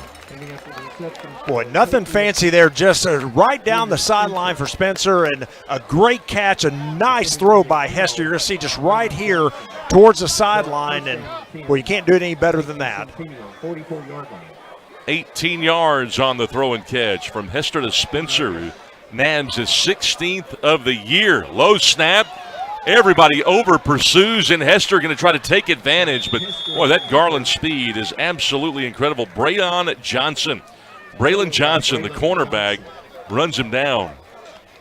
Boy, nothing fancy there, just right down the sideline for Spencer, and a great catch, a nice throw by Hester. You're going to see just right here towards the sideline, and, well, you can't do it any better than that. 18 yards on the throw and catch from Hester to Spencer, who nabs his 16th of the year. Low snap. Everybody over pursues, and Hester going to try to take advantage, but, boy, that Garland speed is absolutely incredible. Braylon Johnson, the cornerback, runs him down.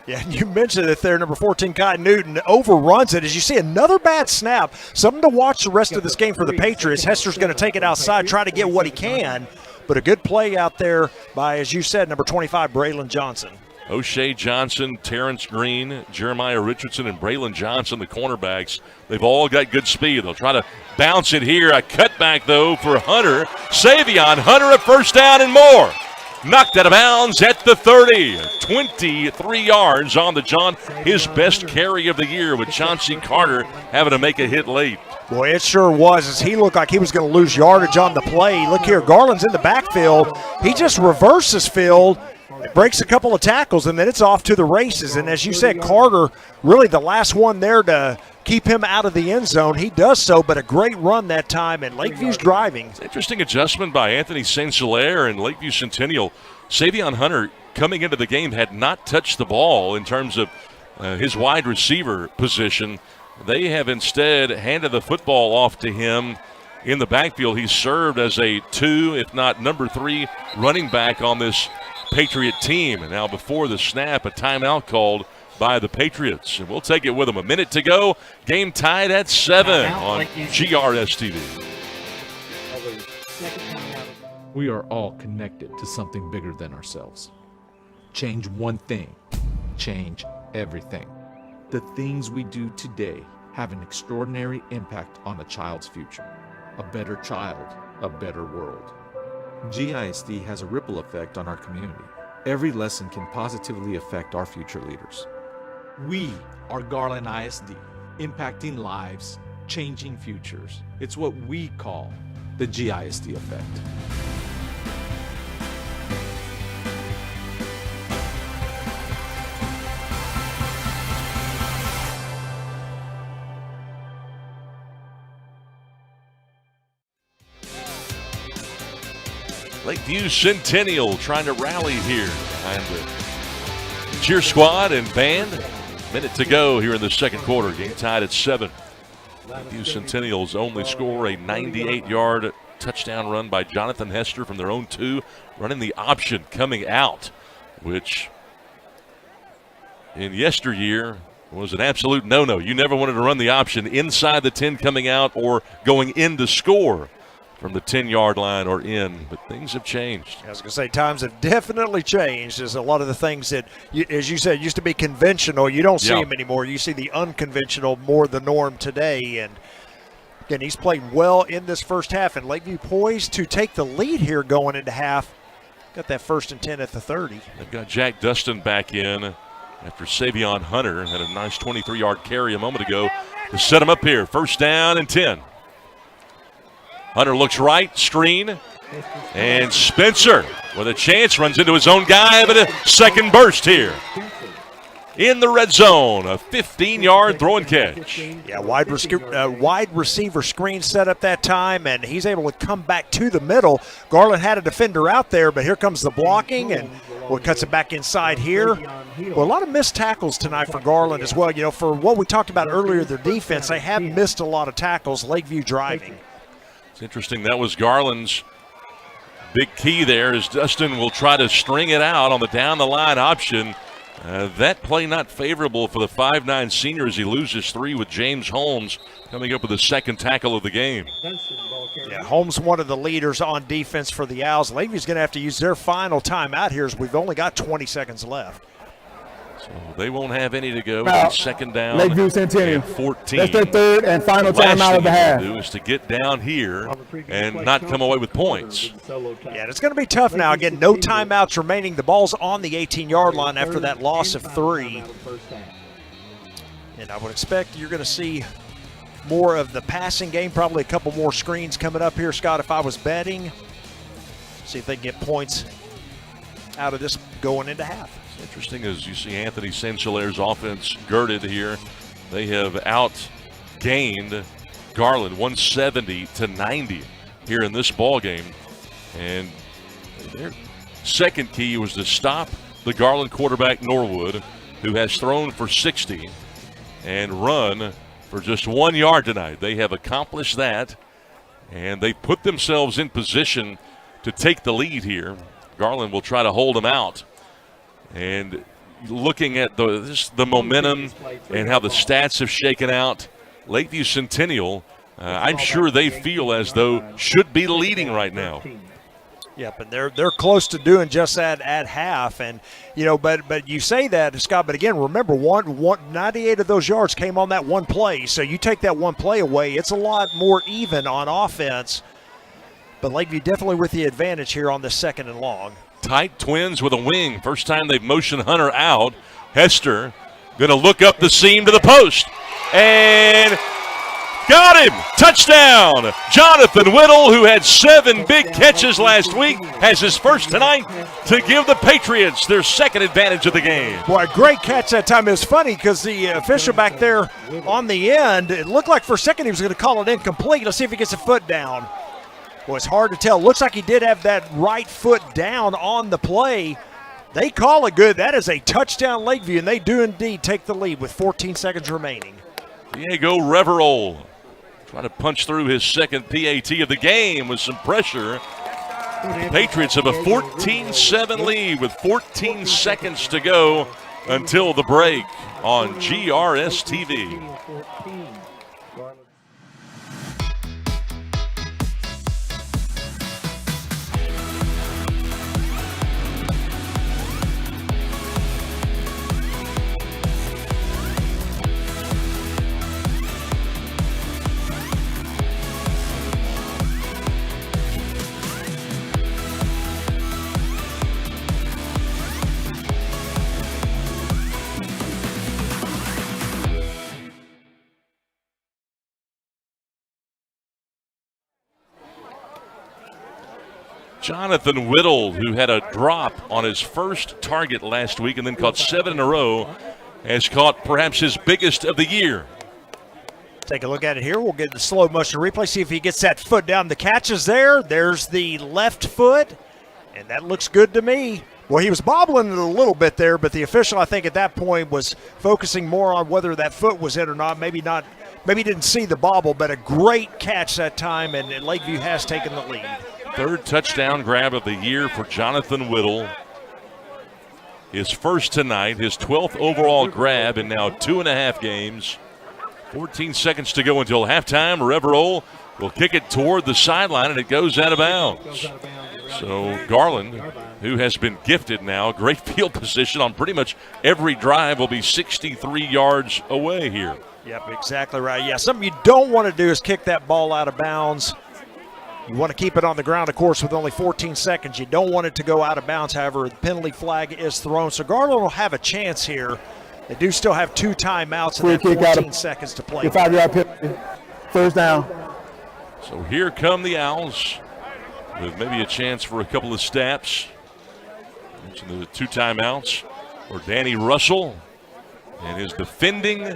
Yeah, you mentioned it there, number 14, Cotton Newton, overruns it. As you see, another bad snap. Something to watch the rest of this game for the Patriots. Hester's going to take it outside, try to get what he can, but a good play out there by, as you said, number 25, Braylon Johnson. O'Shea Johnson, Terrence Green, Jeremiah Richardson, and Braylon Johnson, the cornerbacks. They've all got good speed. They'll try to bounce it here. A cutback, though, for Hunter. Savion Hunter, a first down and more. Knocked out of bounds at the 30. 23 yards on the John. His best carry of the year with Chauncey Carter having to make a hit late. Boy, it sure was, as he looked like he was going to lose yardage on the play. Look here, Garland's in the backfield. He just reverses field, breaks a couple of tackles, and then it's off to the races. And as you said, Carter, really the last one there to keep him out of the end zone. He does so, but a great run that time, and Lakeview's driving. It's an interesting adjustment by Anthony Saint-Hilaire and Lakeview Centennial. Savion Hunter, coming into the game, had not touched the ball in terms of his wide receiver position. They have instead handed the football off to him in the backfield. He served as a 2, if not number 3, running back on this Patriot team. And now before the snap, a timeout called by the Patriots. And we'll take it with them. A minute to go. Game tied at 7 on GRS TV. We are all connected to something bigger than ourselves. Change one thing, change everything. The things we do today have an extraordinary impact on a child's future. A better child, a better world. GISD has a ripple effect on our community. Every lesson can positively affect our future leaders. We are Garland ISD, impacting lives, changing futures. It's what we call the GISD effect. Lakeview Centennial trying to rally here behind the cheer squad and band. Minute to go here in the second quarter. Game tied at 7. Lakeview Centennials only score a 98-yard touchdown run by Jonathan Hester from their own 2, running the option coming out, which in yesteryear was an absolute no-no. You never wanted to run the option inside the 10 coming out or going in to score from the 10-yard line or in, but things have changed. I was going to say, times have definitely changed. There's a lot of the things that, as you said, used to be conventional. You don't see them anymore. You see the unconventional more the norm today. And, again, he's played well in this first half, and Lakeview poised to take the lead here going into half. Got that 1st and 10 at the 30. They've got Jack Dustin back in after Savion Hunter had a nice 23-yard carry a moment ago to set him up here. 1st down and 10. Hunter looks right, screen, and Spencer with a chance runs into his own guy, but a second burst here. In the red zone, a 15-yard throw and catch. Yeah, wide receiver screen set up that time, and he's able to come back to the middle. Garland had a defender out there, but here comes the blocking, and cuts it back inside here. Well, a lot of missed tackles tonight for Garland as well. You know, for what we talked about earlier, their defense, they have missed a lot of tackles. Lakeview driving. It's interesting. That was Garland's big key there, as Dustin will try to string it out on the down-the-line option. That play not favorable for the 5'9 senior as he loses 3 with James Holmes coming up with the second tackle of the game. Yeah, Holmes, one of the leaders on defense for the Owls. Lakeview's going to have to use their final timeout here as we've only got 20 seconds left. So they won't have any to go. Now, 2nd down. Lakeview Centennial. 14. That's their 3rd and final timeout of the half. Do is to get down here and not come away with points. Yeah, it's going to be tough now. Again, no timeouts remaining. The ball's on the 18-yard line after that loss of 3. And I would expect you're going to see more of the passing game, probably a couple more screens coming up here, Scott, if I was betting. See if they can get points out of this going into half. Interesting as you see Anthony Saint-Hilaire's offense girded here. They have outgained Garland 170-90 here in this ball game. And their second key was to stop the Garland quarterback Norwood, who has thrown for 60 and run for just 1 yard tonight. They have accomplished that, and they put themselves in position to take the lead here. Garland will try to hold them out. And looking at the momentum and how the stats have shaken out, Lakeview Centennial, I'm sure they feel as though should be leading right now. Yep, and they're close to doing just that at half. And, you know, but you say that, Scott, but again, remember, 98 of those yards came on that one play. So you take that one play away, it's a lot more even on offense. But Lakeview definitely with the advantage here on the 2nd and long. tight twins with a wing. First time they've motioned Hunter out. Hester going to look up the seam to the post. And got him! Touchdown! Jonathan Whittle, who had 7 big catches last week, has his first tonight to give the Patriots their second advantage of the game. Boy, great catch that time. It was funny because the official back there on the end, it looked like for a second he was going to call it incomplete. Let's see if he gets a foot down. Well, it's hard to tell. Looks like he did have that right foot down on the play. They call it good. That is a touchdown, Lakeview, and they do indeed take the lead with 14 seconds remaining. Diego Reverol trying to punch through his second PAT of the game with some pressure. Patriots have a 14-7 lead with 14 seconds to go until the break on GRS TV. Jonathan Whittle, who had a drop on his first target last week and then caught 7 in a row, has caught perhaps his biggest of the year. Take a look at it here. We'll get the slow motion replay, see if he gets that foot down. The catch is there. There's the left foot, and that looks good to me. Well, he was bobbling it a little bit there, but the official, I think, at that point was focusing more on whether that foot was in or not. Maybe not. Maybe didn't see the bobble, but a great catch that time, and Lakeview has taken the lead. Third touchdown grab of the year for Jonathan Whittle. His first tonight, his 12th overall grab in now 2.5 games. 14 seconds to go until halftime. Reverol will kick it toward the sideline, and it goes out of bounds. So Garland, who has been gifted now great field position on pretty much every drive, will be 63 yards away here. Yep, exactly right. Yeah, something you don't want to do is kick that ball out of bounds. You want to keep it on the ground, of course, with only 14 seconds. You don't want it to go out of bounds. However, the penalty flag is thrown. So Garland will have a chance here. They do still have 2 timeouts and 14 seconds to play. 5-yard penalty. First down. So here come the Owls with maybe a chance for a couple of steps. Mentioned the 2 timeouts for Danny Russell and his defending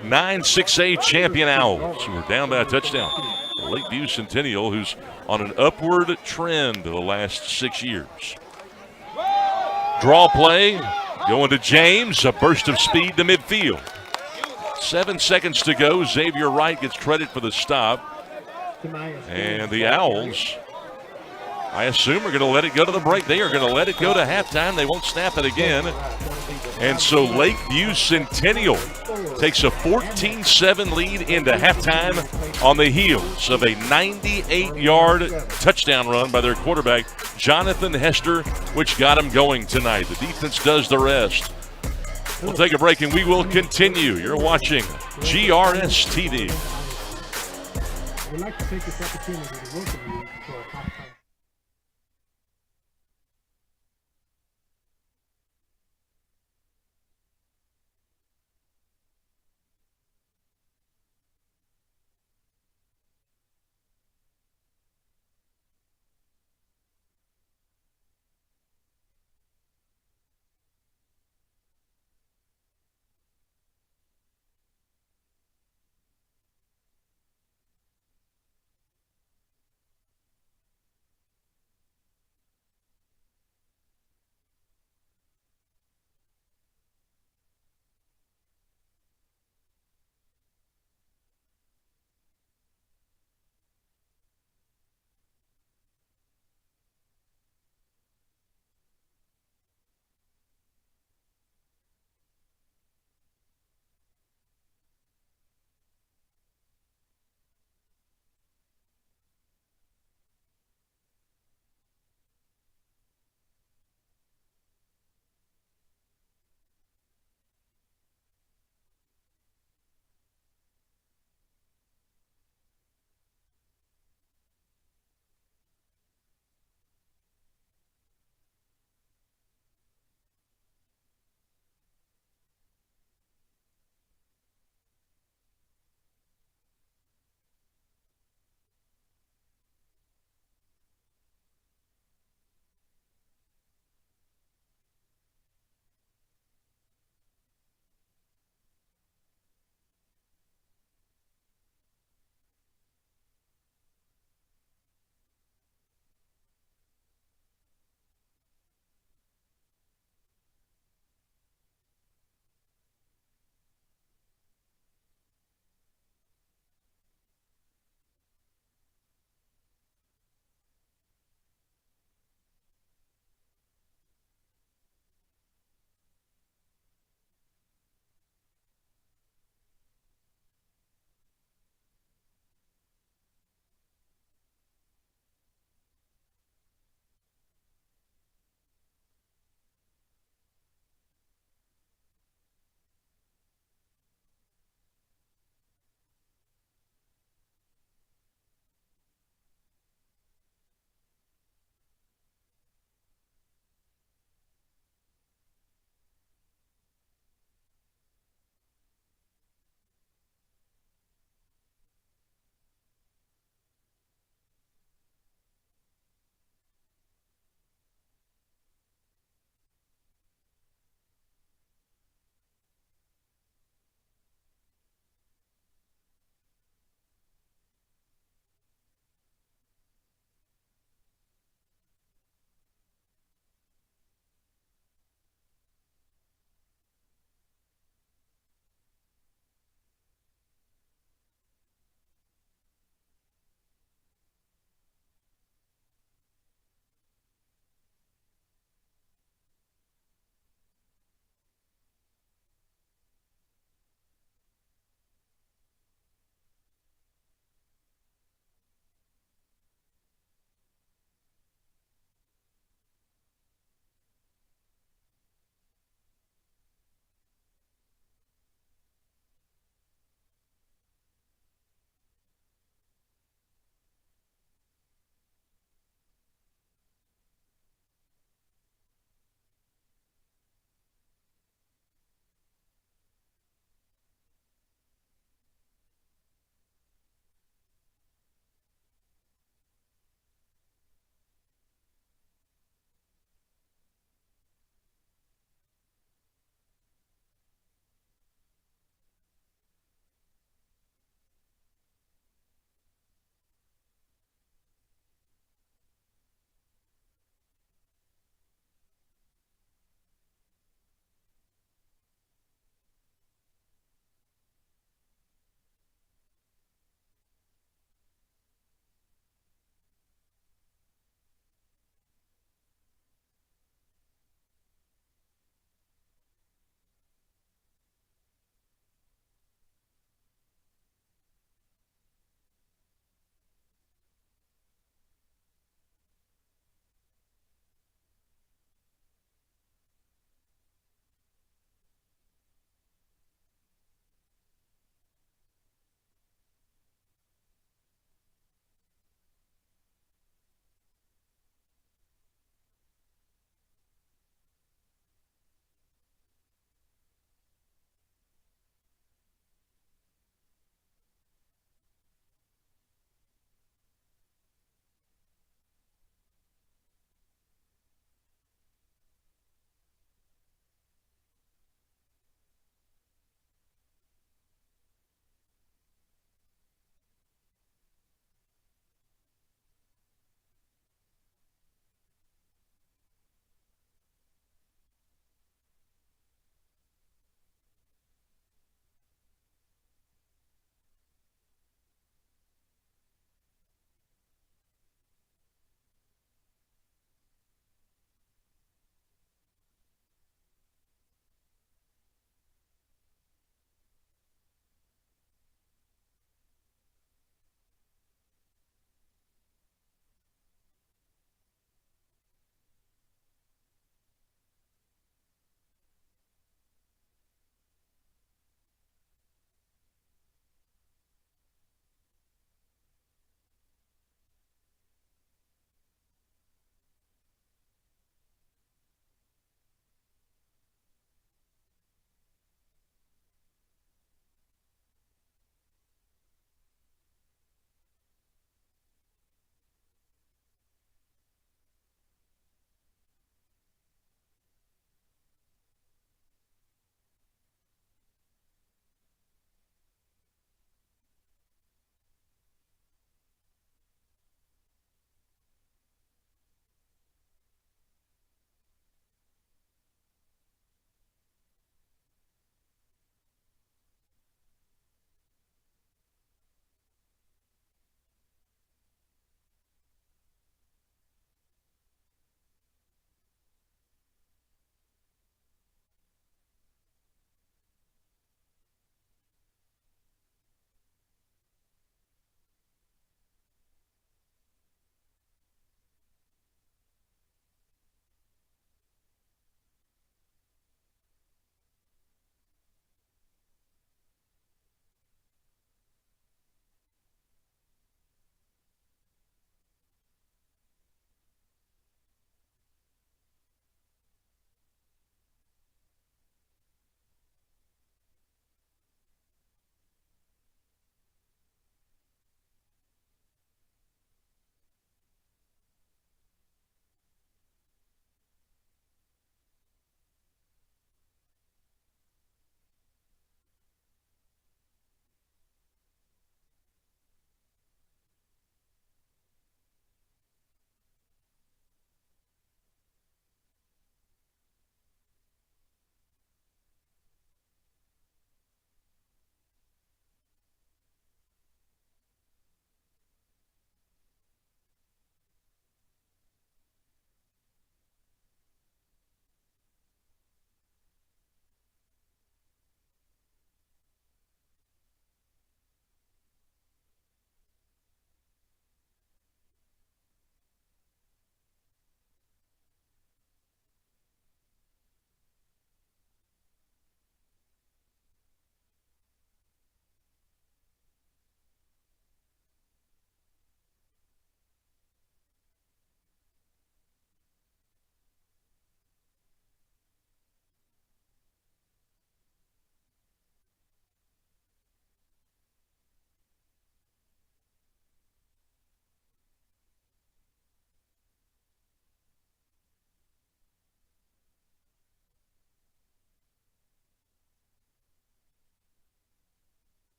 9-6A champion Owls, who are down by a touchdown. Lakeview Centennial, who's on an upward trend the last 6 years. Draw play, going to James, a burst of speed to midfield. 7 seconds to go. Xavier Wright gets credit for the stop. And the Owls, I assume, are going to let it go to the break. They are going to let it go to halftime. They won't snap it again. And so Lakeview Centennial takes a 14-7 lead into halftime on the heels of a 98-yard touchdown run by their quarterback, Jonathan Hester, which got him going tonight. The defense does the rest. We'll take a break and we will continue. You're watching GRS TV. We'd like to take this opportunity to welcome you to our halftime.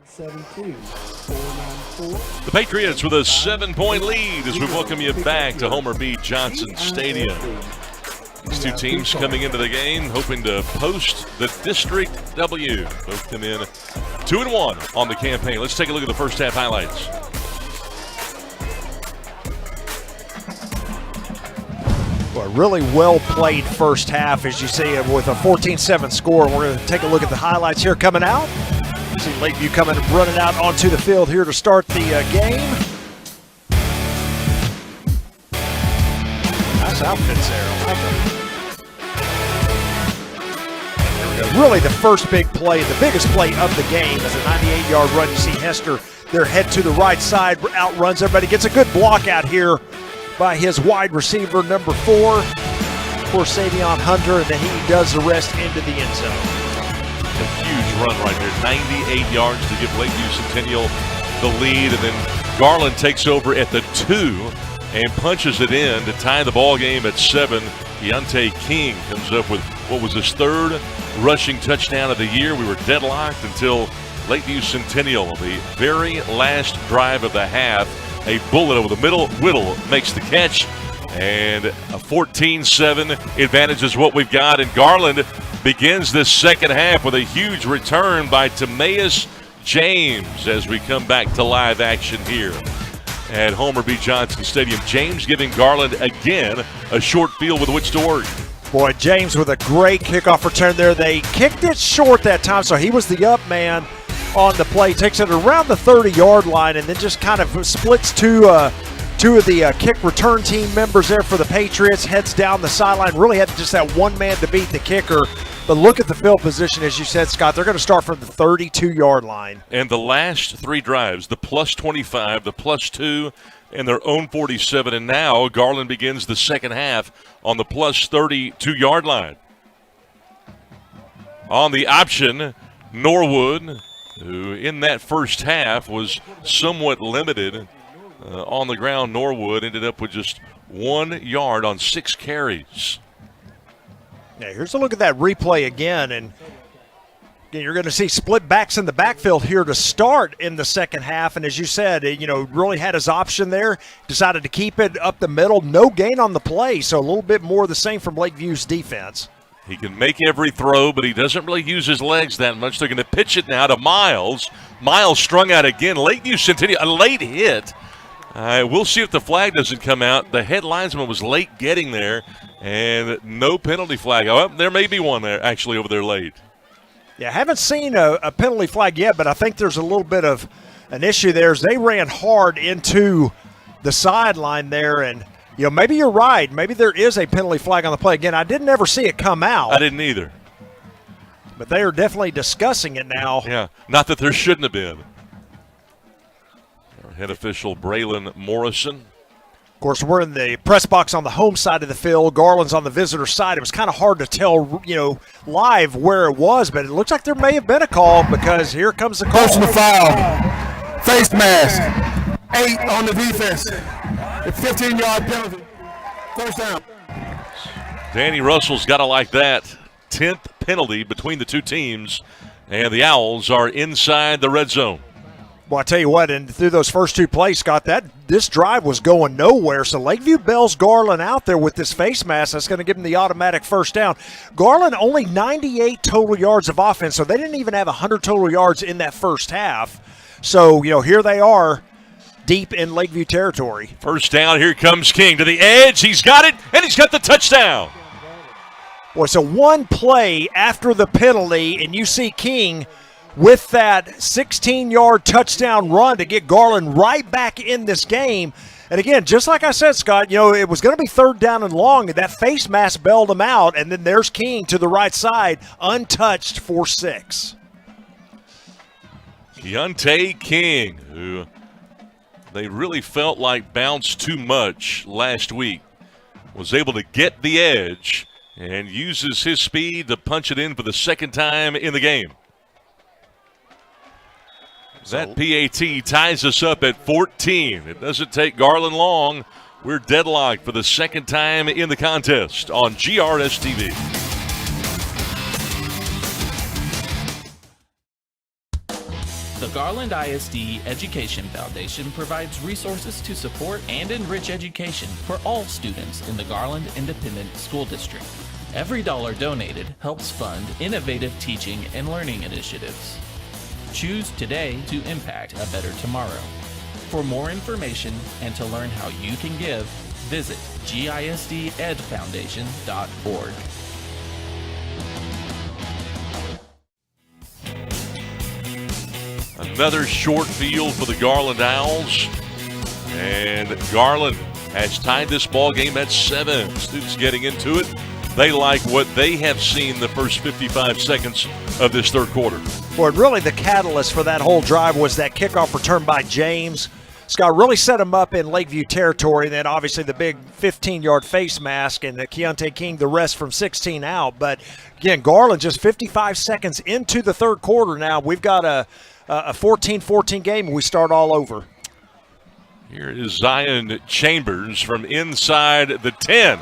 7-2. 4-9-4. The Patriots with a 7-point lead as we welcome you back to Homer B. Johnson Stadium. These two teams coming into the game hoping to post the district W. Both come in 2-1 on the campaign. Let's take a look at the first half highlights. Well, really well played first half, as you see, with a 14-7 score. We're going to take a look at the highlights here coming out. See Lakeview coming running out onto the field here to start the game. Nice outfits there. I like them. Really the first big play, the biggest play of the game is a 98-yard run. You see Hester there head to the right side, outruns everybody, gets a good block out here by his wide receiver, number 4, for Savion Hunter, and then he does the rest into the end zone. A huge run right there, 98 yards to give Lakeview Centennial the lead, and then Garland takes over at the 2 and punches it in to tie the ball game at 7. Deontay King comes up with what was his 3rd rushing touchdown of the year. We were deadlocked until Lakeview Centennial, the very last drive of the half. A bullet over the middle. Whittle makes the catch, and a 14-7 advantage is what we've got. And Garland begins this second half with a huge return by Timaeus James as we come back to live action here at Homer B. Johnson Stadium. James giving Garland again a short field with which to work. Boy, James with a great kickoff return there. They kicked it short that time, so he was the up man on the play. Takes it around the 30-yard line and then just kind of splits two of the kick return team members there for the Patriots. Heads down the sideline. Really had just that one man to beat the kicker. But look at the field position, as you said, Scott. They're going to start from the 32-yard line. And the last 3 drives, the +25, the +2, and their own 47. And now Garland begins the second half on the +32-yard line. On the option, Norwood, who in that first half was somewhat limited on the ground. Norwood ended up with just 1 yard on 6 carries. Yeah, here's a look at that replay again, and you're going to see split backs in the backfield here to start in the second half. And as you said, really had his option there, decided to keep it up the middle. No gain on the play, so a little bit more of the same from Lakeview's defense. He can make every throw, but he doesn't really use his legs that much. They're going to pitch it now to Miles. Miles strung out again. Lakeview Centennial, a late hit. We'll see if the flag doesn't come out. The head linesman was late getting there, and no penalty flag. Oh, there may be one there actually over there late. Yeah, I haven't seen a penalty flag yet, but I think there's a little bit of an issue there as they ran hard into the sideline there, and maybe you're right. Maybe there is a penalty flag on the play. Again, I didn't ever see it come out. I didn't either. But they are definitely discussing it now. Yeah, not that there shouldn't have been. Our head official, Braylon Morrison. Of course, we're in the press box on the home side of the field. Garland's on the visitor side. It was kind of hard to tell, live where it was, but it looks like there may have been a call because here comes the call. Personal foul. Face mask. 8 on the defense. A 15-yard penalty. First down. Danny Russell's got to like that. 10th penalty between the two teams, and the Owls are inside the red zone. Well, I tell you what, and through those first 2 plays, Scott, this drive was going nowhere. So Lakeview bails Garland out there with this face mask. That's going to give him the automatic first down. Garland only 98 total yards of offense, so they didn't even have 100 total yards in that first half. So, here they are deep in Lakeview territory. First down, here comes King to the edge. He's got it, and he's got the touchdown. Boy, so one play after the penalty, and you see King with that 16-yard touchdown run to get Garland right back in this game. And again, just like I said, Scott, it was going to be 3rd down and long, and that face mask bailed him out, and then there's King to the right side, untouched for 6. Deontay King, who they really felt like bounced too much last week, was able to get the edge and uses his speed to punch it in for the second time in the game. That PAT ties us up at 14. It doesn't take Garland long. We're deadlocked for the second time in the contest on GRS TV. The Garland ISD Education Foundation provides resources to support and enrich education for all students in the Garland Independent School District. Every dollar donated helps fund innovative teaching and learning initiatives. Choose today to impact a better tomorrow. For more information and to learn how you can give, visit gisdedfoundation.org. Another short field for the Garland Owls. And Garland has tied this ball game at 7. Students getting into it. They like what they have seen the first 55 seconds of this third quarter. Boy, really the catalyst for that whole drive was that kickoff return by James. Scott really set him up in Lakeview territory, and then obviously the big 15-yard face mask and the Keontae King, the rest from 16 out. But, again, Garland just 55 seconds into the third quarter now. We've got a 14-14 game, and we start all over. Here is Zion Chambers from inside the 10.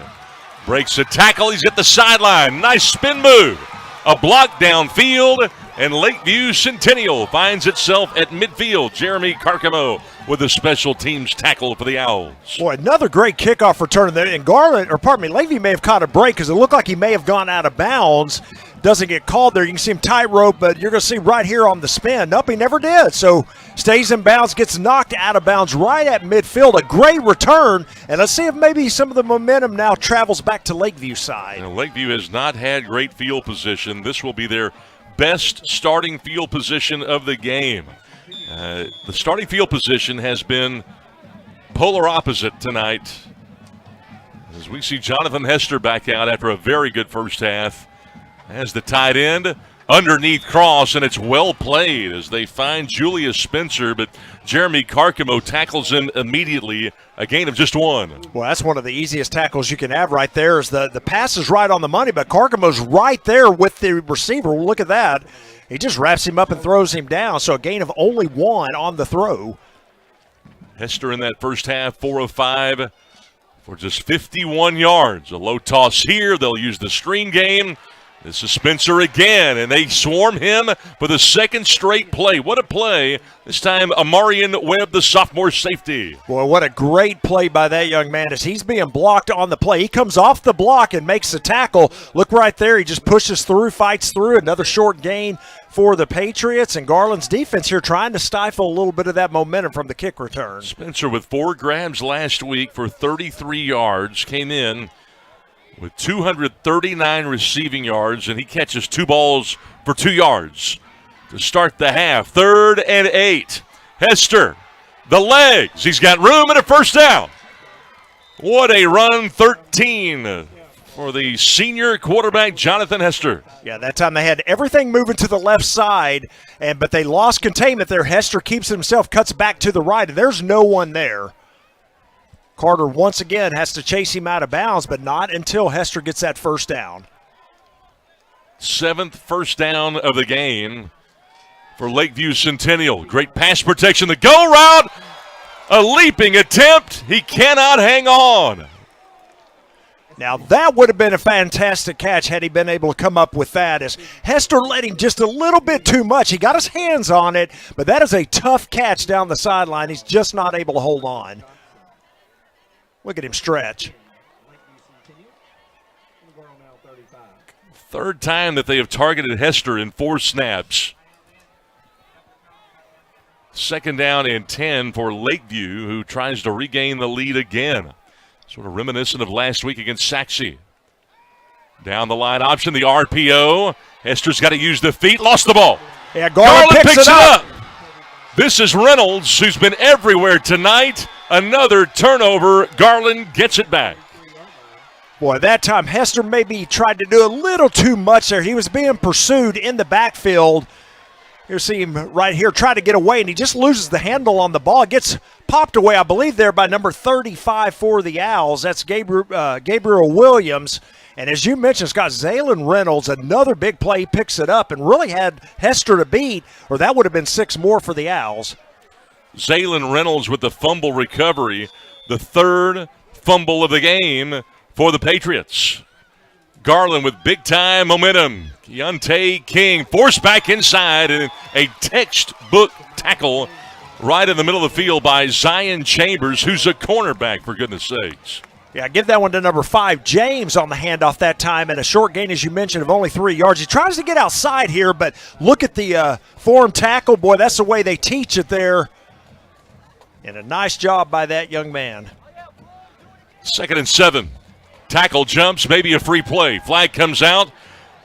Breaks a tackle. He's at the sideline. Nice spin move. A block downfield, and Lakeview Centennial finds itself at midfield. Jeremy Carcamo with a special teams tackle for the Owls. Boy, another great kickoff return there. And Lakeview may have caught a break because it looked like he may have gone out of bounds. Doesn't get called there. You can see him tightrope, but you're going to see right here on the spin. Nope, he never did. So stays in bounds, gets knocked out of bounds right at midfield. A great return. And let's see if maybe some of the momentum now travels back to Lakeview side. Now, Lakeview has not had great field position. This will be their best starting field position of the game. The starting field position has been polar opposite tonight, as we see Jonathan Hester back out after a very good first half. As the tight end, underneath cross, and it's well played as they find Julius Spencer, but Jeremy Carcamo tackles him immediately, a gain of just 1. Well, that's one of the easiest tackles you can have right there. Is the pass is right on the money, but Carcamo's right there with the receiver. Well, look at that. He just wraps him up and throws him down, so a gain of only 1 on the throw. Hester in that first half, 4 of 5 for just 51 yards. A low toss here. They'll use the screen game. This is Spencer again, and they swarm him for the second straight play. What a play. This time, Amarian Webb, the sophomore safety. Boy, what a great play by that young man as he's being blocked on the play. He comes off the block and makes the tackle. Look right there. He just pushes through, fights through. Another short gain for the Patriots, and Garland's defense here trying to stifle a little bit of that momentum from the kick return. Spencer with 4 grabs last week for 33 yards, came in with 239 receiving yards, and he catches 2 balls for 2 yards to start the half. 3rd and 8. Hester, the legs. He's got room and a first down. What a run, 13 for the senior quarterback, Jonathan Hester. Yeah, that time they had everything moving to the left side, but they lost containment there. Hester keeps himself, cuts back to the right, and there's no one there. Carter once again has to chase him out of bounds, but not until Hester gets that first down. 7th first down of the game for Lakeview Centennial. Great pass protection. The go route, a leaping attempt. He cannot hang on. Now that would have been a fantastic catch had he been able to come up with that, as Hester let him just a little bit too much. He got his hands on it, but that is a tough catch down the sideline. He's just not able to hold on. Look at him stretch. 3rd time that they have targeted Hester in 4 snaps. 2nd down and 10 for Lakeview, who tries to regain the lead again. Sort of reminiscent of last week against Saxe. Down the line option, the RPO. Hester's got to use the feet, lost the ball. Yeah, Garland picks it up. This is Reynolds, who's been everywhere tonight. Another turnover. Garland gets it back. Boy, that time Hester maybe tried to do a little too much there. He was being pursued in the backfield. You see him right here try to get away, and he just loses the handle on the ball. It gets popped away, I believe, there by number 35 for the Owls. That's Gabriel Williams. And as you mentioned, Scott, Zaylen Reynolds, another big play, picks it up and really had Hester to beat, or that would have been 6 more for the Owls. Zaylen Reynolds with the fumble recovery, the 3rd fumble of the game for the Patriots. Garland with big-time momentum. Keontae King forced back inside, and a textbook tackle right in the middle of the field by Zion Chambers, who's a cornerback, for goodness sakes. Yeah, give that one to number 5, James, on the handoff that time, and a short gain, as you mentioned, of only 3 yards. He tries to get outside here, but look at the form tackle. Boy, that's the way they teach it there. And a nice job by that young man. 2nd and 7. Tackle jumps, maybe a free play. Flag comes out.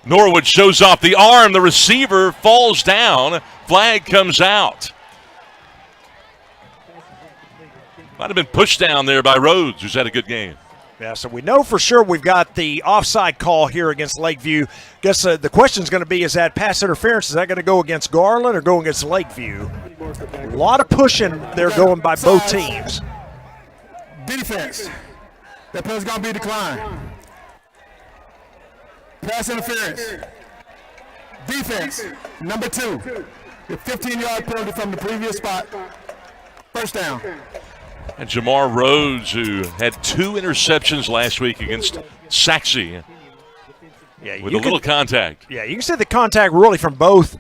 Norwood shows off the arm. The receiver falls down. Flag comes out. Might have been pushed down there by Rhodes, who's had a good game. Yeah, so we know for sure we've got the offside call here against Lakeview. Guess the question is going to be, is that pass interference, is that going to go against Garland or go against Lakeview? A lot of pushing there going by both teams. Defense. That play's going to be declined. Pass interference. Defense, number 2. The 15-yard penalty from the previous spot. First down. And Jamar Rhodes, who had 2 interceptions last week against Saxe, Yeah, with a little contact. Yeah, you can see the contact really from both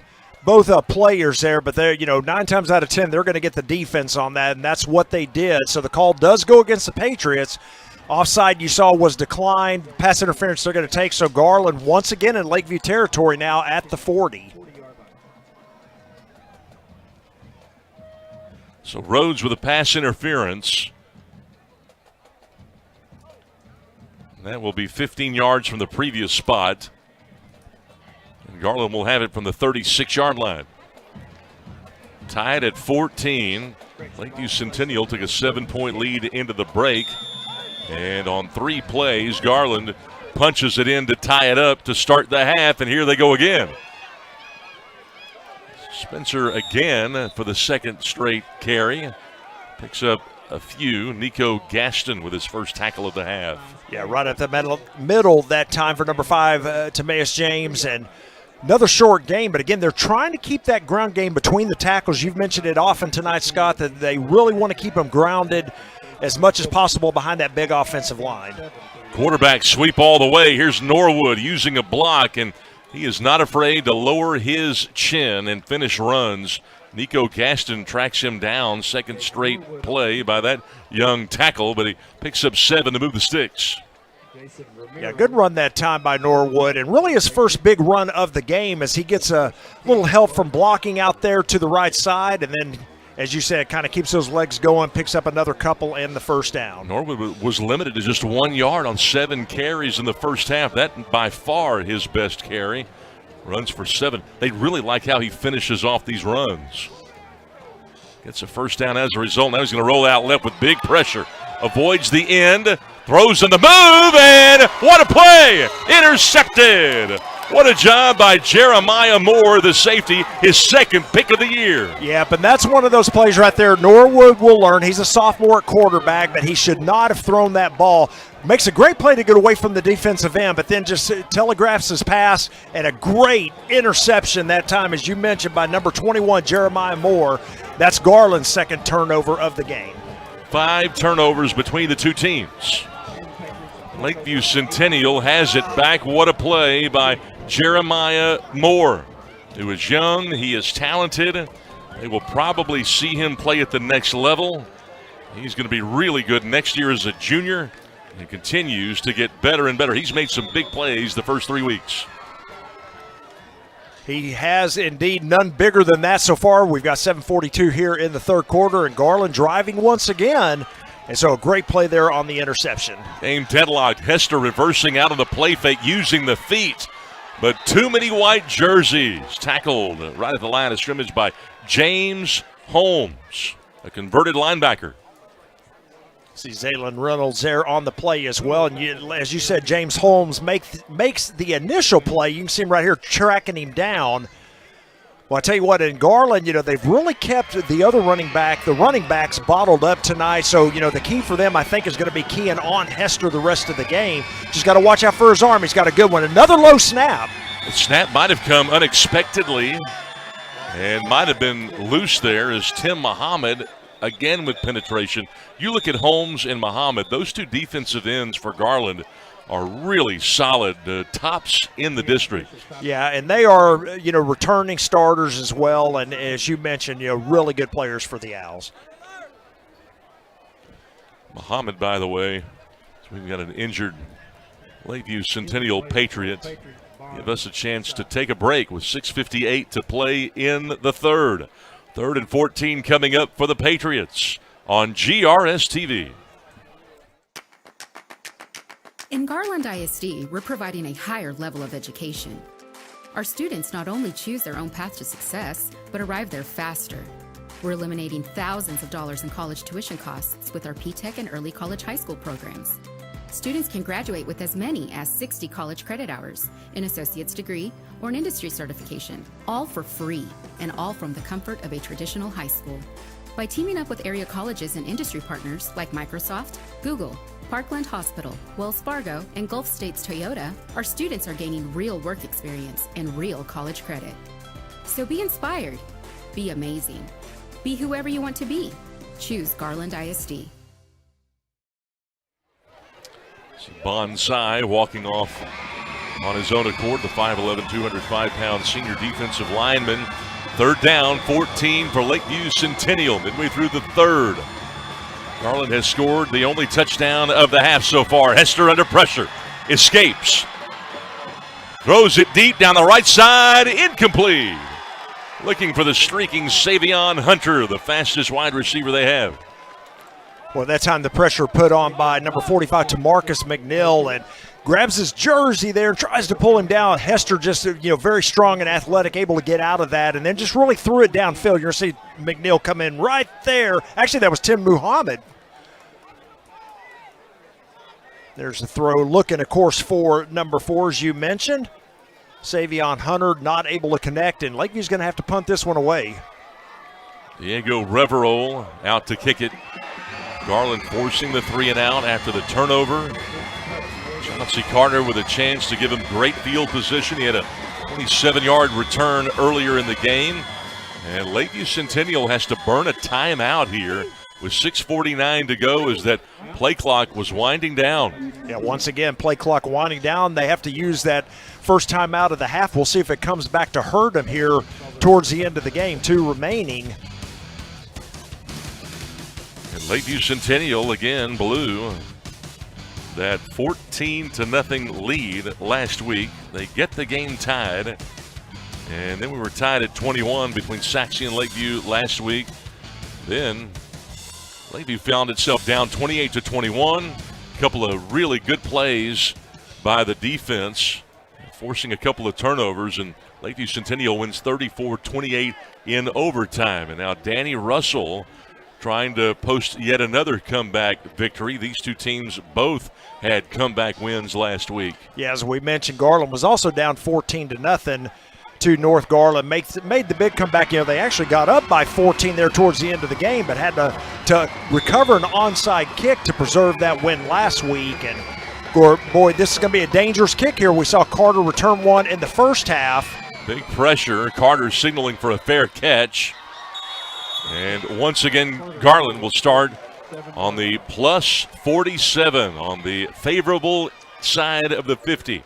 players there, but they're 9 times out of 10 they're going to get the defense on that, and that's what they did. So the call does go against the Patriots. Offside you saw was declined. Pass interference they're going to take. So Garland once again in Lakeview territory now at the 40. So Rhodes with a pass interference. That will be 15 yards from the previous spot. And Garland will have it from the 36-yard line. Tied at 14. Lakeview Centennial took a 7-point lead into the break. And on 3 plays, Garland punches it in to tie it up to start the half, and here they go again. Spencer again for the 2nd straight carry. Picks up a few. Nico Gaston with his first tackle of the half. Yeah, right at the middle that time for number 5, Timaeus James. And another short game, but again, they're trying to keep that ground game between the tackles. You've mentioned it often tonight, Scott, that they really want to keep them grounded as much as possible behind that big offensive line. Quarterback sweep all the way. Here's Norwood using a block, and he is not afraid to lower his chin and finish runs. Nico Gaston tracks him down. 2nd straight play by that young tackle, but he picks up 7 to move the sticks. Yeah, good run that time by Norwood, and really his first big run of the game as he gets a little help from blocking out there to the right side, and then, as you said, kind of keeps those legs going, picks up another couple and the first down. Norwood was limited to just 1 yard on 7 carries in the first half. That by far his best carry. Runs for 7. They really like how he finishes off these runs. Gets a first down as a result. Now he's going to roll out left with big pressure. Avoids the end. Throws in the move, and what a play! Intercepted! What a job by Jeremiah Moore, the safety, his 2nd pick of the year. Yeah, but that's one of those plays right there. Norwood will learn. He's a sophomore at quarterback, but he should not have thrown that ball. Makes a great play to get away from the defensive end, but then just telegraphs his pass, and a great interception that time, as you mentioned, by number 21, Jeremiah Moore. That's Garland's 2nd turnover of the game. 5 turnovers between the 2 teams. Lakeview Centennial has it back. What a play by Jeremiah Moore, who is young. He is talented. They will probably see him play at the next level. He's going to be really good next year as a junior. He continues to get better and better. He's made some big plays the first 3 weeks. He has indeed, none bigger than that so far. We've got 7:42 here in the 3rd quarter, and Garland driving once again. And so a great play there on the interception. Game deadlocked. Hester reversing out of the play fake using the feet. But too many white jerseys. Tackled right at the line of scrimmage by James Holmes, a converted linebacker. See Zaylon Reynolds there on the play as well. And as you said, James Holmes makes the initial play. You can see him right here tracking him down. Well, I tell you what, in Garland, they've really kept the other running backs bottled up tonight. So, the key for them, I think, is going to be keying on Hester the rest of the game. Just got to watch out for his arm. He's got a good one. Another low snap. The snap might have come unexpectedly and might have been loose there as Tim Muhammad, again with penetration. You look at Holmes and Muhammad, those 2 defensive ends for Garland are really solid, tops in the district. Yeah, and they are, returning starters as well, and as you mentioned, really good players for the Owls. Muhammad, by the way, so we've got an injured Lakeview Centennial Patriot. Give us a chance to take a break with 6:58 to play in the third. 3rd and 14 coming up for the Patriots on GRS TV. In Garland ISD, we're providing a higher level of education. Our students not only choose their own path to success, but arrive there faster. We're eliminating thousands of dollars in college tuition costs with our P-TECH and early college high school programs. Students can graduate with as many as 60 college credit hours, an associate's degree, or an industry certification, all for free, and all from the comfort of a traditional high school. By teaming up with area colleges and industry partners like Microsoft, Google, Parkland Hospital, Wells Fargo, and Gulf States Toyota, our students are gaining real work experience and real college credit. So be inspired, be amazing, be whoever you want to be. Choose Garland ISD. Bonsai walking off on his own accord, the 5'11", 205-pound senior defensive lineman. 3rd down, 14 for Lakeview Centennial, midway through the 3rd. Garland has scored the only touchdown of the half so far. Hester under pressure, escapes. Throws it deep down the right side, incomplete. Looking for the streaking Savion Hunter, the fastest wide receiver they have. Well, that time the pressure put on by number 45 to Marcus McNeil, and grabs his jersey there and tries to pull him down. Hester just, very strong and athletic, able to get out of that, and then just really threw it downfield. You're going to see McNeil come in right there. Actually, that was Tim Muhammad. There's the throw, looking, of course, for number 4, as you mentioned. Savion Hunter not able to connect, and Lakeview's going to have to punt this one away. Diego Reverol out to kick it. Garland forcing the 3 and out after the turnover. Chauncey Carter with a chance to give him great field position. He had a 27-yard return earlier in the game. And Lakeview Centennial has to burn a timeout here with 6:49 to go as that play clock was winding down. Yeah, once again, play clock winding down. They have to use that first timeout of the half. We'll see if it comes back to hurt them here towards the end of the game. 2 remaining. And Lakeview Centennial again blew that 14-0 lead last week. They get the game tied. And then we were tied at 21 between Saxe and Lakeview last week. Then Lakeview found itself down 28-21. A couple of really good plays by the defense, forcing a couple of turnovers, and Lakeview Centennial wins 34-28 in overtime. And now Danny Russell trying to post yet another comeback victory. These two teams both had comeback wins last week. Yeah, as we mentioned, Garland was also down 14-0 to North Garland. Made the big comeback. They actually got up by 14 there towards the end of the game, but had to recover an onside kick to preserve that win last week. And boy, this is going to be a dangerous kick here. We saw Carter return one in the first half. Big pressure. Carter signaling for a fair catch. And once again, Garland will start on the plus 47 on the favorable side of the 50.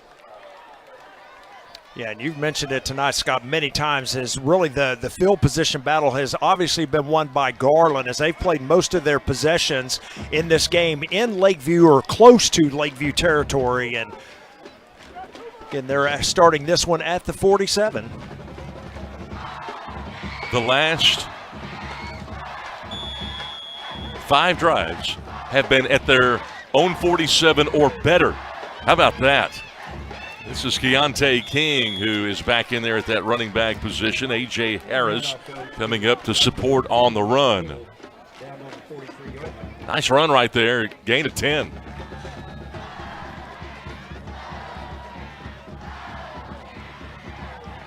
Yeah, and you've mentioned it tonight, Scott, many times, is really the field position battle has obviously been won by Garland as they've played most of their possessions in this game in Lakeview or close to Lakeview territory. And again, they're starting this one at the 47. The last 5 drives have been at their own 47 or better. How about that? This is Keontae King, who is back in there at that running back position. A.J. Harris coming up to support on the run. Nice run right there. Gain of 10.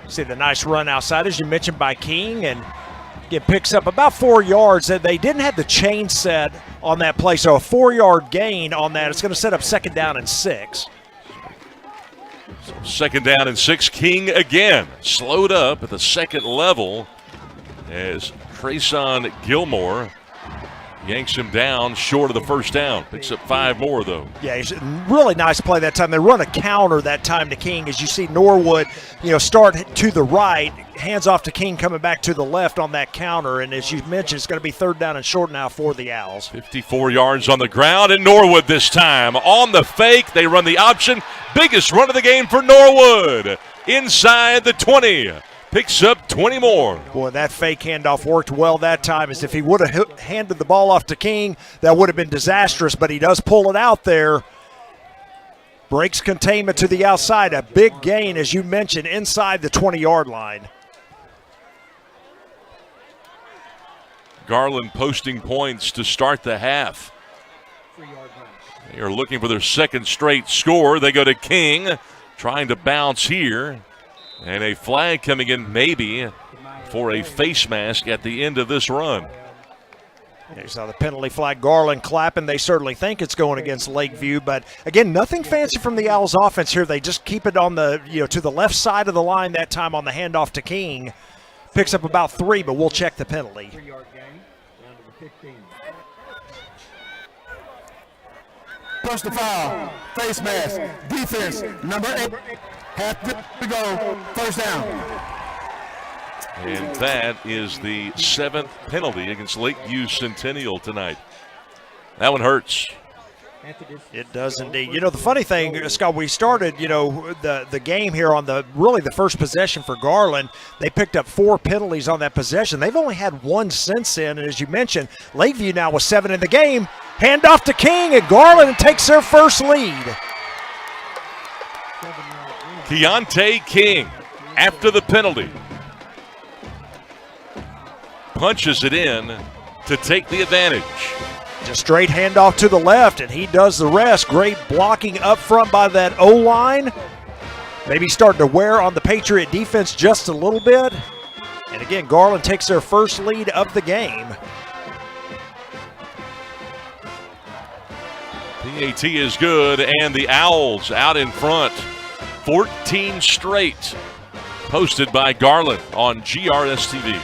See the nice run outside, as you mentioned, by King, and it picks up about 4 yards. They didn't have the chain set on that play, so a 4-yard gain on that. It's going to set up 2nd down and 6. So 2nd down and 6. King again slowed up at the second level as Trayson Gilmore. yanks him down short of the first down. Picks up 5 more, though. Yeah, it's a really nice play that time. They run a counter that time to King as you see Norwood, start to the right, hands off to King coming back to the left on that counter. And as you mentioned, it's going to be 3rd down and short now for the Owls. 54 yards on the ground, and Norwood this time. On the fake, they run the option. Biggest run of the game for Norwood. Inside the 20. Picks up 20 more. Boy, that fake handoff worked well that time, as if he would have handed the ball off to King, that would have been disastrous, but he does pull it out there. Breaks containment to the outside. A big gain, as you mentioned, inside the 20-yard line. Garland posting points to start the half. They are looking for their 2nd straight score. They go to King, trying to bounce here. And a flag coming in maybe for a face mask at the end of this run. You saw the penalty flag, Garland clapping. They certainly think it's going against Lakeview, but again, nothing fancy from the Owls offense here. They just keep it on the, to the left side of the line that time on the handoff to King. Picks up about 3, but we'll check the penalty. 3-yard gain, down to the 15. Push the foul. Face mask. Defense. Number 8. Have to go. 1st down. And that is the 7th penalty against Lakeview Centennial tonight. That one hurts. It does indeed. The funny thing, Scott, we started, the game here on the first possession for Garland. They picked up 4 penalties on that possession. They've only had 1 since then, and as you mentioned, Lakeview now with 7 in the game. Hand off to King, and Garland takes their first lead. Keontae King, after the penalty, punches it in to take the advantage. Just straight handoff to the left, and he does the rest. Great blocking up front by that O-line. Maybe starting to wear on the Patriot defense just a little bit. And again, Garland takes their first lead of the game. PAT is good, and the Owls out in front. 14 straight. Posted by Garland on GRS TV.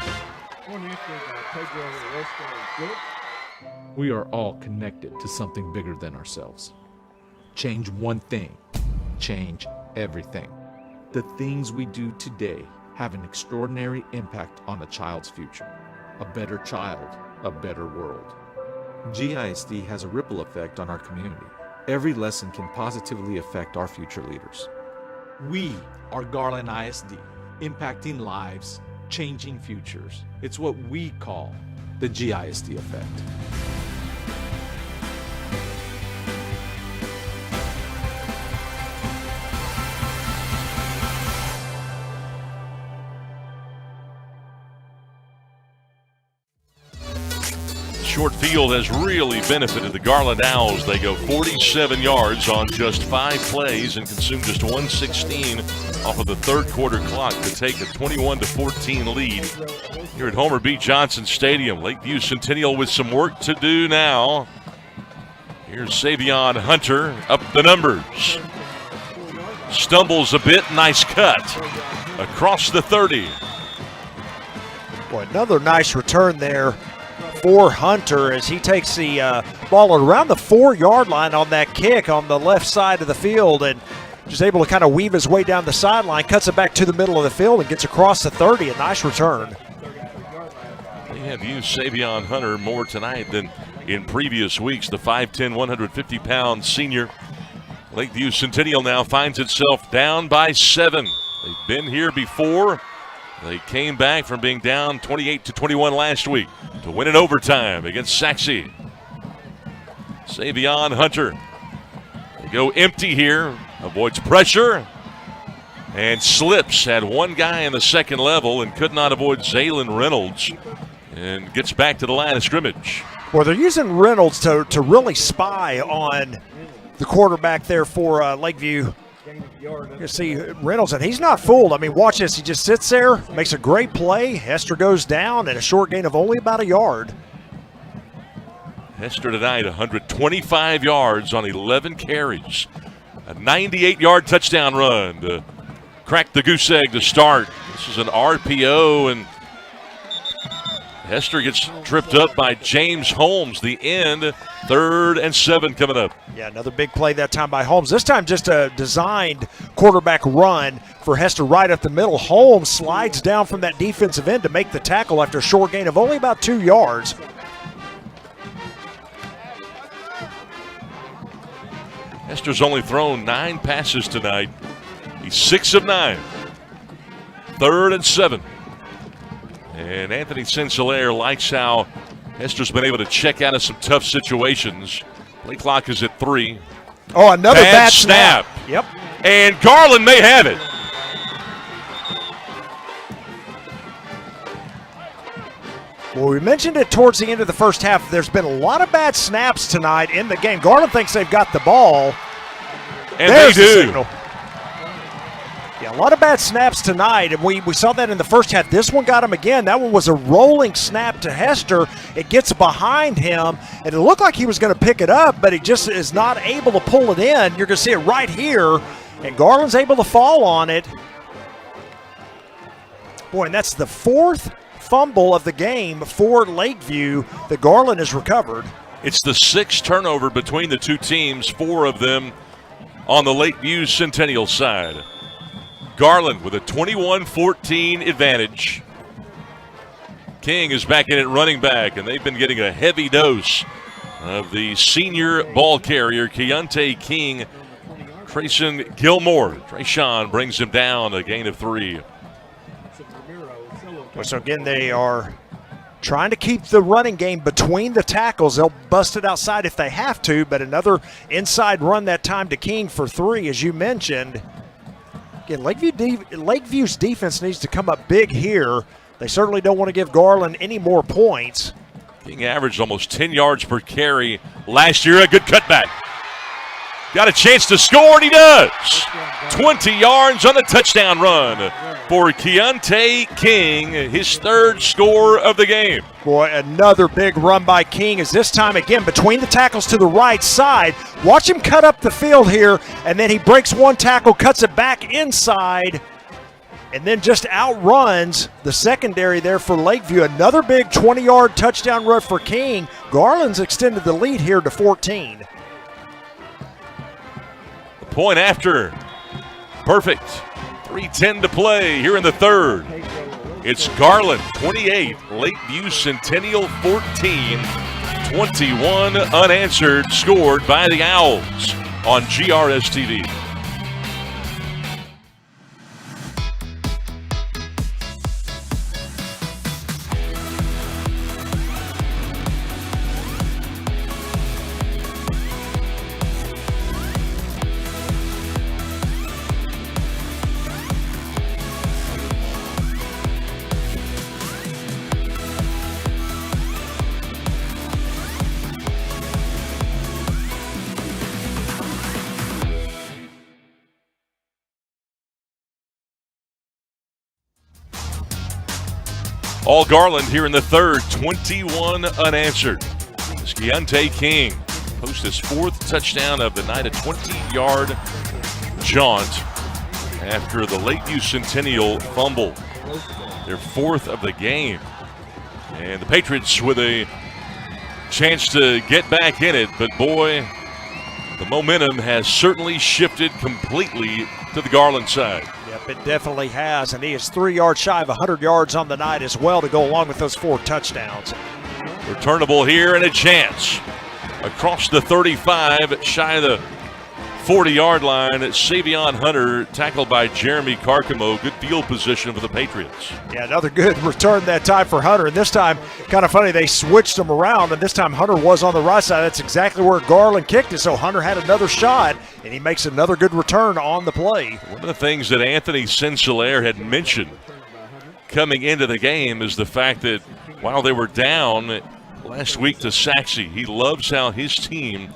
We are all connected to something bigger than ourselves. Change one thing, change everything. The things we do today have an extraordinary impact on a child's future. A better child, a better world. GISD has a ripple effect on our community. Every lesson can positively affect our future leaders. We are Garland ISD, impacting lives, changing futures. It's what we call the GISD effect. Short field has really benefited the Garland Owls. They go 47 yards on just 5 plays and consume just 1:16 off of the 3rd quarter clock to take a 21-14 lead here at Homer B. Johnson Stadium. Lakeview Centennial with some work to do now. Here's Savion Hunter up the numbers. Stumbles a bit, nice cut across the 30. Boy, another nice return there for Hunter as he takes the ball around the 4-yard line on that kick on the left side of the field and just able to kind of weave his way down the sideline, cuts it back to the middle of the field and gets across the 30. A nice return. They have used Savion Hunter more tonight than in previous weeks. The 5'10", 150-pound senior. Lakeview Centennial now finds itself down by 7. They've been here before. They came back from being down 28-21 last week to win in overtime against Saxe. Savion Hunter. They go empty here, avoids pressure, and slips. Had one guy in the second level and could not avoid Zaylen Reynolds, and gets back to the line of scrimmage. Well, they're using Reynolds to really spy on the quarterback there for Lakeview. You see Reynolds, and he's not fooled. I mean, watch this. He just sits there, makes a great play. Hester goes down, and a short gain of only about a yard. Hester tonight, 125 yards on 11 carries. A 98-yard touchdown run to crack the goose egg to start. This is an RPO, and Hester gets tripped up by James Holmes. The end, 3rd and 7 coming up. Yeah, another big play that time by Holmes. This time just a designed quarterback run for Hester right up the middle. Holmes slides down from that defensive end to make the tackle after a short gain of only about 2 yards. Hester's only thrown 9 passes tonight. He's 6 of 9. 3rd and 7. And Anthony Sinclair likes how Hester's been able to check out of some tough situations. Play clock is at 3. Oh, another bad snap. Yep. And Garland may have it. Well, we mentioned it towards the end of the first half. There's been a lot of bad snaps tonight in the game. Garland thinks they've got the ball. And There's they do. The signal. Yeah, a lot of bad snaps tonight, and we saw that in the first half. This one got him again. That one was a rolling snap to Hester. It gets behind him, and it looked like he was going to pick it up, but he just is not able to pull it in. You're going to see it right here, and Garland's able to fall on it. Boy, and that's the 4th fumble of the game for Lakeview that Garland has recovered. It's the 6th turnover between the two teams, 4 of them on the Lakeview Centennial side. Garland with a 21-14 advantage. King is back in at running back, and they've been getting a heavy dose of the senior ball carrier, Keontae King. Trayson Gilmore. Trayshawn brings him down, a gain of 3. So again, they are trying to keep the running game between the tackles. They'll bust it outside if they have to, but another inside run that time to King for 3, as you mentioned. Again, Lakeview's defense needs to come up big here. They certainly don't want to give Garland any more points. King averaged almost 10 yards per carry last year. A good cutback. Got a chance to score, and he does. 20 yards on the touchdown run for Keontae King, his 3rd score of the game. Boy, another big run by King is this time, again, between the tackles to the right side. Watch him cut up the field here, and then he breaks one tackle, cuts it back inside, and then just outruns the secondary there for Lakeview. Another big 20-yard touchdown run for King. Garland's extended the lead here to 14. The point after. Perfect. 3:10 to play here in the 3rd. It's Garland 28, Lakeview Centennial 14, 21 unanswered, scored by the Owls on GRS TV. All Garland here in the 3rd, 21 unanswered. Keontae King posts his 4th touchdown of the night, a 20-yard jaunt after the Lakeview Centennial fumble. Their 4th of the game. And the Patriots with a chance to get back in it, but boy, the momentum has certainly shifted completely to the Garland side. Yep, it definitely has, and he is 3 yards shy of 100 yards on the night as well to go along with those 4 touchdowns. Returnable here and a chance. Across the 35, shy of the 40-yard line, Savion Hunter tackled by Jeremy Carcamo. Good field position for the Patriots. Yeah, another good return that time for Hunter. And this time, kind of funny, they switched them around, and this time Hunter was on the right side. That's exactly where Garland kicked it, so Hunter had another shot, and he makes another good return on the play. One of the things that Anthony Sinclair had mentioned coming into the game is the fact that while they were down last week to Saxe, he loves how his team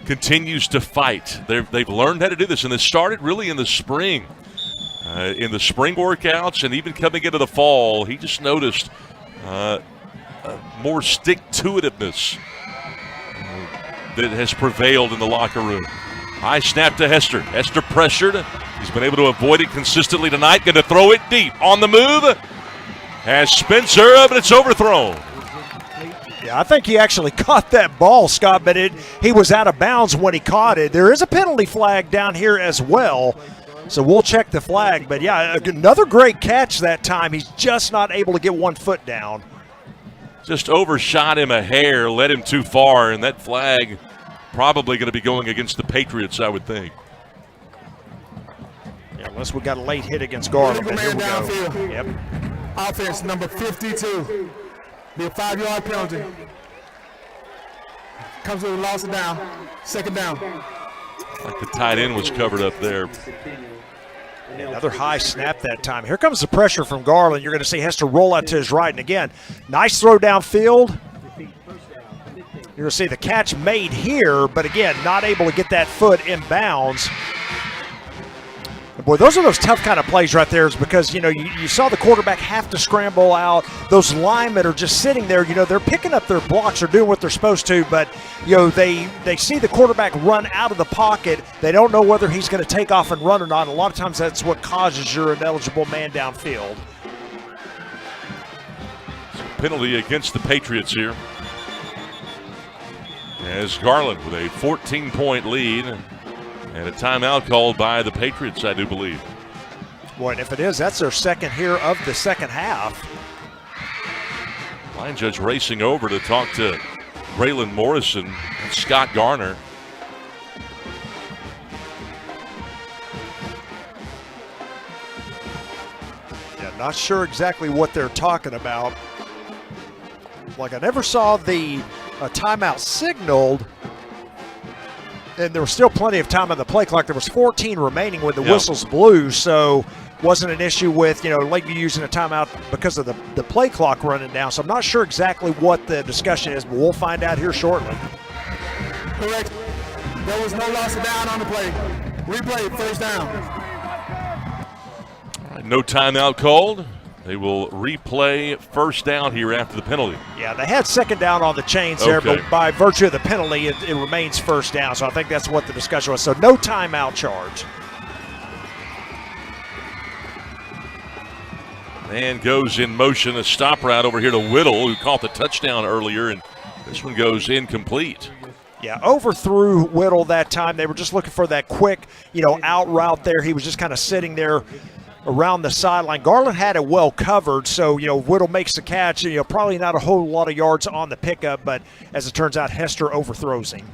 continues to fight. They've learned how to do this, and it started really in the spring. In the spring workouts and even coming into the fall, he just noticed more stick-to-itiveness that has prevailed in the locker room. High snap to Hester. Hester pressured. He's been able to avoid it consistently tonight. Going to throw it deep. On the move. has Spencer, but it's overthrown. Yeah, I think he actually caught that ball, Scott, but he was out of bounds when he caught it. There is a penalty flag down here as well, so we'll check the flag. But, yeah, another great catch that time. He's just not able to get 1 foot down. Just overshot him a hair, led him too far, and that flag probably going to be going against the Patriots, I would think. Yeah, unless we got a late hit against Garland, but here we go. Yep. Offense number 52. Be a 5-yard penalty. Comes with a loss of down. Second down. Like the tight end was covered up there. Another high snap that time. Here comes the pressure from Garland. You're going to see Hester roll out to his right. And again, nice throw downfield. You're going to see the catch made here, but again, not able to get that foot in bounds. Boy, those are those tough kind of plays right there, is because, you saw the quarterback have to scramble out. Those linemen are just sitting there. They're picking up their blocks or doing what they're supposed to, but, they see the quarterback run out of the pocket. They don't know whether he's going to take off and run or not. A lot of times that's what causes your ineligible man downfield. Penalty against the Patriots here, as Garland with a 14-point lead. And a timeout called by the Patriots, I do believe. Boy, and if it is, that's their second here of the second half. Line judge racing over to talk to Braylon Morrison and Scott Garner. Yeah, not sure exactly what they're talking about. Like, I never saw the timeout signaled. And there was still plenty of time on the play clock. There was 14 remaining when the whistles blew, so wasn't an issue with, Lakeview using a timeout because of the play clock running down. So I'm not sure exactly what the discussion is, but we'll find out here shortly. Correct. There was no loss of down on the play. Replay, first down. All right, no timeout called. They will replay first down here after the penalty. Yeah, they had second down on the chains there, but by virtue of the penalty, it remains first down. So I think that's what the discussion was. So no timeout charge. And goes in motion, a stop route over here to Whittle, who caught the touchdown earlier, and this one goes incomplete. Yeah, overthrew Whittle that time. They were just looking for that quick, out route there. He was just kind of sitting there around the sideline. Garland had it well covered, so, Whittle makes the catch. Probably not a whole lot of yards on the pickup, but as it turns out, Hester overthrows him.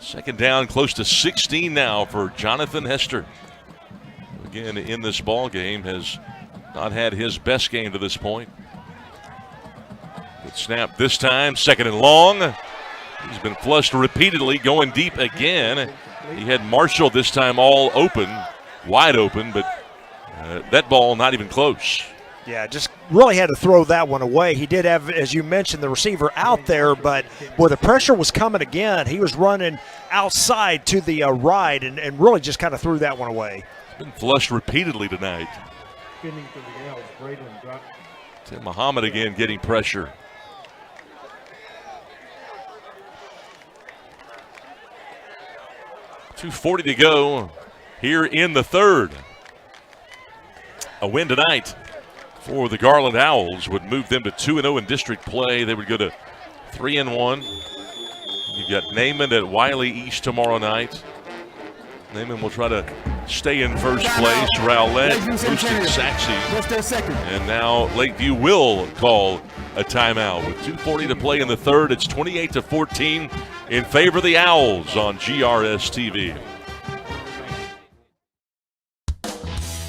Second down, close to 16 now for Jonathan Hester. Again, in this ball game, has not had his best game to this point. Good snap this time, second and long. He's been flushed repeatedly, going deep again. He had Marshall this time all open, wide open, but that ball not even close. Yeah, just really had to throw that one away. He did have, as you mentioned, the receiver out there, but boy, the pressure was coming again. He was running outside to the right and really just kind of threw that one away. He's been flushed repeatedly tonight. Spinning for the Owls, Braden dropped. Tim Muhammad again getting pressure. .240 to go here in the third. A win tonight for the Garland Owls would move them to 2-0 in district play. They would go to 3-1. You've got Naaman at Wiley East tomorrow night. Naaman will try to stay in first place. Rowlett hosting Saxe. And now Lakeview will call a timeout. With 2:40 to play in the third, it's 28-14 in favor of the Owls on GRS TV.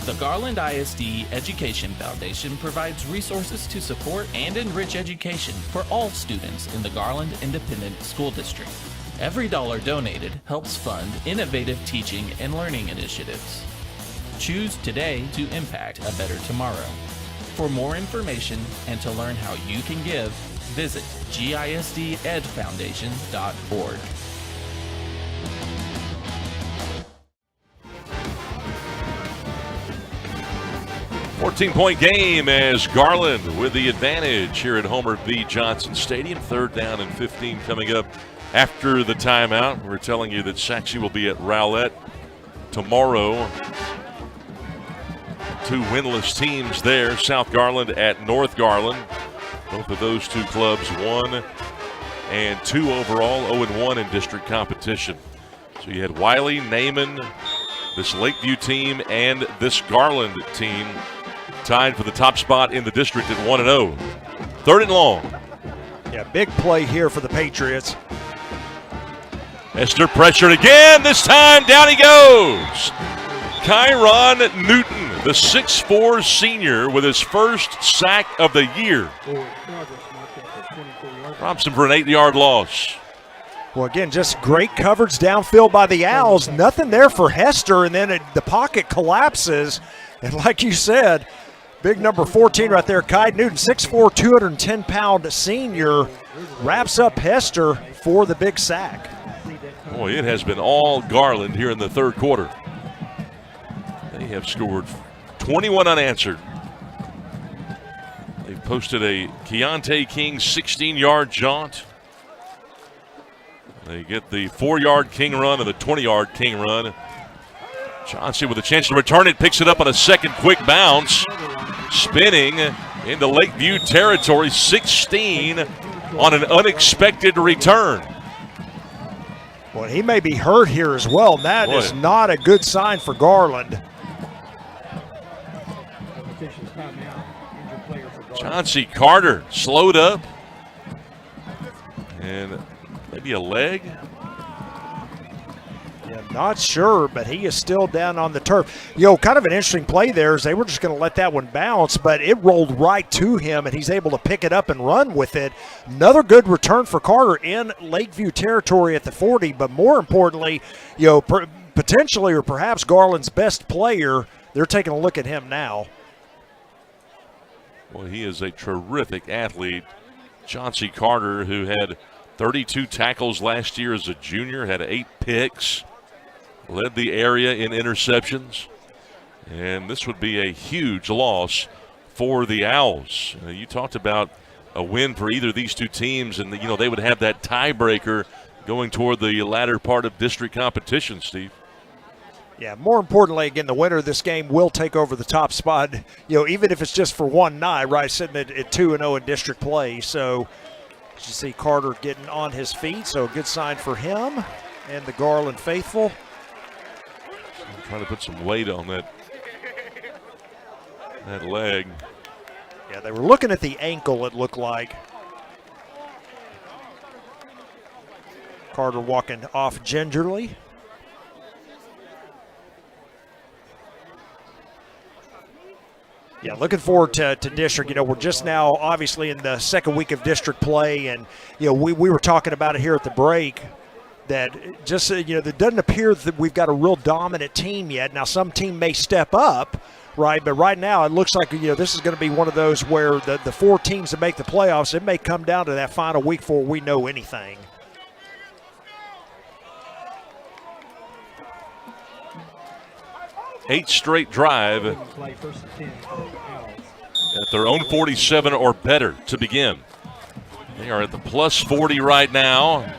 The Garland ISD Education Foundation provides resources to support and enrich education for all students in the Garland Independent School District. Every dollar donated helps fund innovative teaching and learning initiatives. Choose today to impact a better tomorrow. For more information and to learn how you can give, visit gisdedfoundation.org. $14-point game as Garland with the advantage here at Homer B. Johnson Stadium. Third down and 15 coming up after the timeout. We're telling you that Saxe will be at Rowlett tomorrow two winless teams there, South Garland at North Garland. Both of those two clubs 1 and 2 overall, 0-1 in district competition. So you had Wiley, Naaman, this Lakeview team, and this Garland team tied for the top spot in the district at 1-0. 3rd and long. Yeah, big play here for the Patriots. Hester pressured again. This time down he goes. Kyron Newton, the 6'4 senior, with his first sack of the year. Prompts him for an 8-yard loss. Well, again, just great coverage downfield by the Owls. Nothing there for Hester, and then the pocket collapses. And like you said, big number 14 right there, Kai Newton, 6'4", 210-pound senior, wraps up Hester for the big sack. Boy, it has been all Garland here in the 3rd quarter. They have scored 21 unanswered. They've posted a Keontae King 16-yard jaunt. They get the 4-yard King run and the 20-yard King run. Johnson with a chance to return it, picks it up on a second quick bounce. Spinning into Lakeview territory, 16 on an unexpected return. Well, he may be hurt here as well, and that is not a good sign for Garland. Chauncey Carter slowed up. And maybe a leg? Yeah, not sure, but he is still down on the turf. You know, kind of an interesting play there is they were just going to let that one bounce, but it rolled right to him, and he's able to pick it up and run with it. Another good return for Carter in Lakeview territory at the 40, but more importantly, you know, potentially or perhaps Garland's best player. They're taking a look at him now. Well, he is a terrific athlete. Chauncey Carter, who had 32 tackles last year as a junior, had 8 picks, led the area in interceptions. And this would be a huge loss for the Owls. You talked about a win for either of these two teams, and you know they would have that tiebreaker going toward the latter part of district competition, Steve. Yeah, more importantly, again, the winner of this game will take over the top spot, you know, even if it's just for one night, right, sitting at 2-0 in district play. So you see Carter getting on his feet, so a good sign for him and the Garland faithful. I'm trying to put some weight on that leg. Yeah, they were looking at the ankle, it looked like. Carter walking off gingerly. Yeah, looking forward to district. You know, we're just now obviously in the second week of district play, and, you know, we were talking about it here at the break that just, you know, it doesn't appear that we've got a real dominant team yet. Now, some team may step up, right, but right now it looks like, you know, this is going to be one of those where the 4 teams that make the playoffs, it may come down to that final week before we know anything. Eight straight drive at their own 47 or better to begin. They are at the plus 40 right now.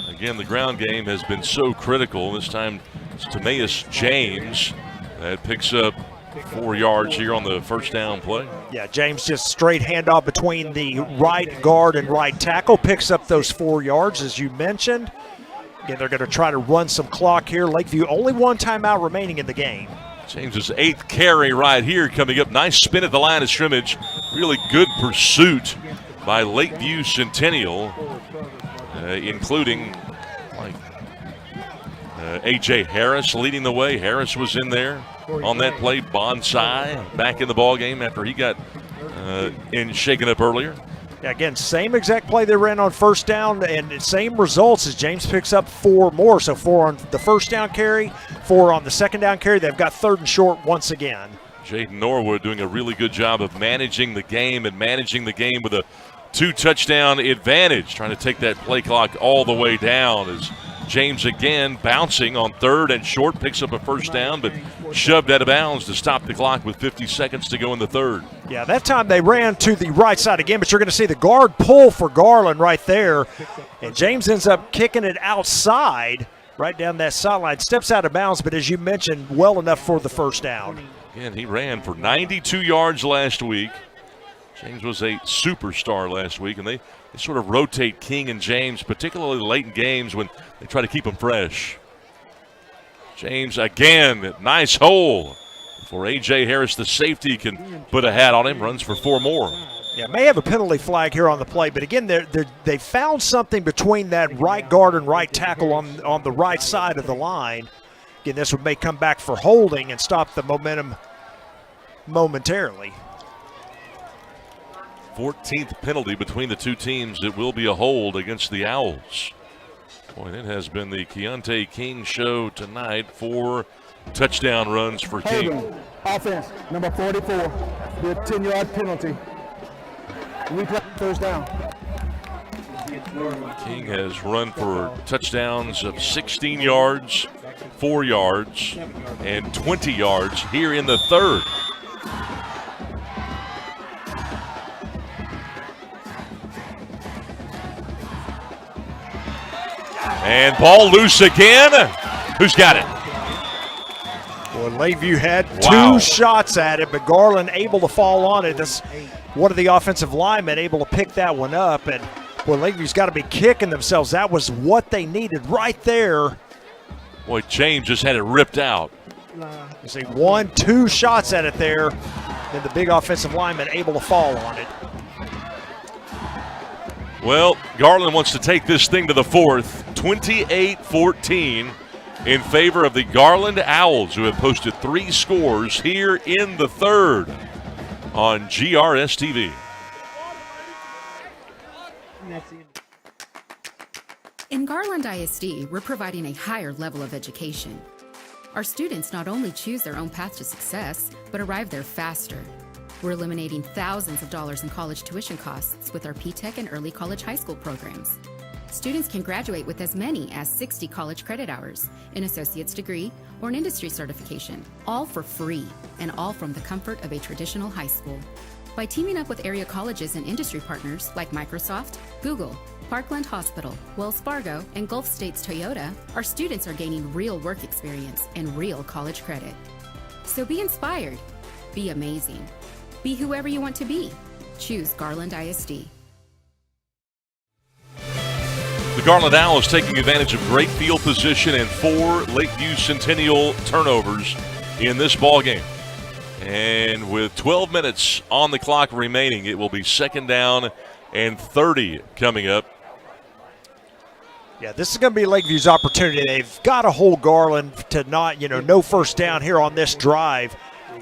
Again, the ground game has been so critical. This time it's Timaeus James that picks up 4 yards here on the first down play. Yeah, James just straight handoff between the right guard and right tackle, picks up those 4 yards as you mentioned. Again, they're going to try to run some clock here. Lakeview only 1 timeout remaining in the game. James's 8th carry right here coming up. Nice spin at the line of scrimmage. Really good pursuit by Lakeview Centennial, including A.J. Harris leading the way. Harris was in there on that play. Bonsai back in the ball game after he got shaken up earlier. Yeah, again, same exact play they ran on first down and same results as James picks up 4 more. So 4 on the first down carry, 4 on the second down carry. They've got 3rd and short once again. Jaden Norwood doing a really good job of managing the game and managing the game with a 2-touchdown advantage, trying to take that play clock all the way down as James again bouncing on 3rd and short, picks up a first down, but shoved out of bounds to stop the clock with 50 seconds to go in the 3rd. Yeah, that time they ran to the right side again, but you're going to see the guard pull for Garland right there. And James ends up kicking it outside, right down that sideline. Steps out of bounds, but as you mentioned, well enough for the first down. Again, he ran for 92 yards last week. James was a superstar last week, and they sort of rotate King and James, particularly late in games when they try to keep them fresh. James again, nice hole for A.J. Harris, the safety, can put a hat on him, runs for 4 more. Yeah, may have a penalty flag here on the play, but again, they found something between that right guard and right tackle on the right side of the line. Again, this may come back for holding and stop the momentum momentarily. 14th penalty between the two teams. It will be a hold against the Owls. Boy, it has been the Keontae King show tonight. 4 touchdown runs for King. Holding, offense, number 44, with 10-yard penalty. Replay first down. King has run for touchdowns of 16 yards, 4 yards, and 20 yards here in the third. And ball loose again. Who's got it? Well, Lakeview had 2 shots at it, but Garland able to fall on it. That's one of the offensive linemen able to pick that one up. And, boy, Lakeview's got to be kicking themselves. That was what they needed right there. Boy, James just had it ripped out. You see 1, 2 shots at it there, then the big offensive lineman able to fall on it. Well, Garland wants to take this thing to the fourth, 28-14 in favor of the Garland Owls, who have posted 3 scores here in the third on GRS TV. In Garland ISD, we're providing a higher level of education. Our students not only choose their own path to success, but arrive there faster. We're eliminating thousands of dollars in college tuition costs with our P-Tech and early college high school programs. Students can graduate with as many as 60 college credit hours, an associate's degree, or an industry certification, all for free, and all from the comfort of a traditional high school. By teaming up with area colleges and industry partners like Microsoft, Google, Parkland Hospital, Wells Fargo, and Gulf States Toyota, our students are gaining real work experience and real college credit. So be inspired, be amazing, be whoever you want to be. Choose Garland ISD. The Garland Owls taking advantage of great field position and 4 Lakeview Centennial turnovers in this ball game. And with 12 minutes on the clock remaining, it will be 2nd down and 30 coming up. Yeah, this is going to be Lakeview's opportunity. They've got to hold Garland to not, no first down here on this drive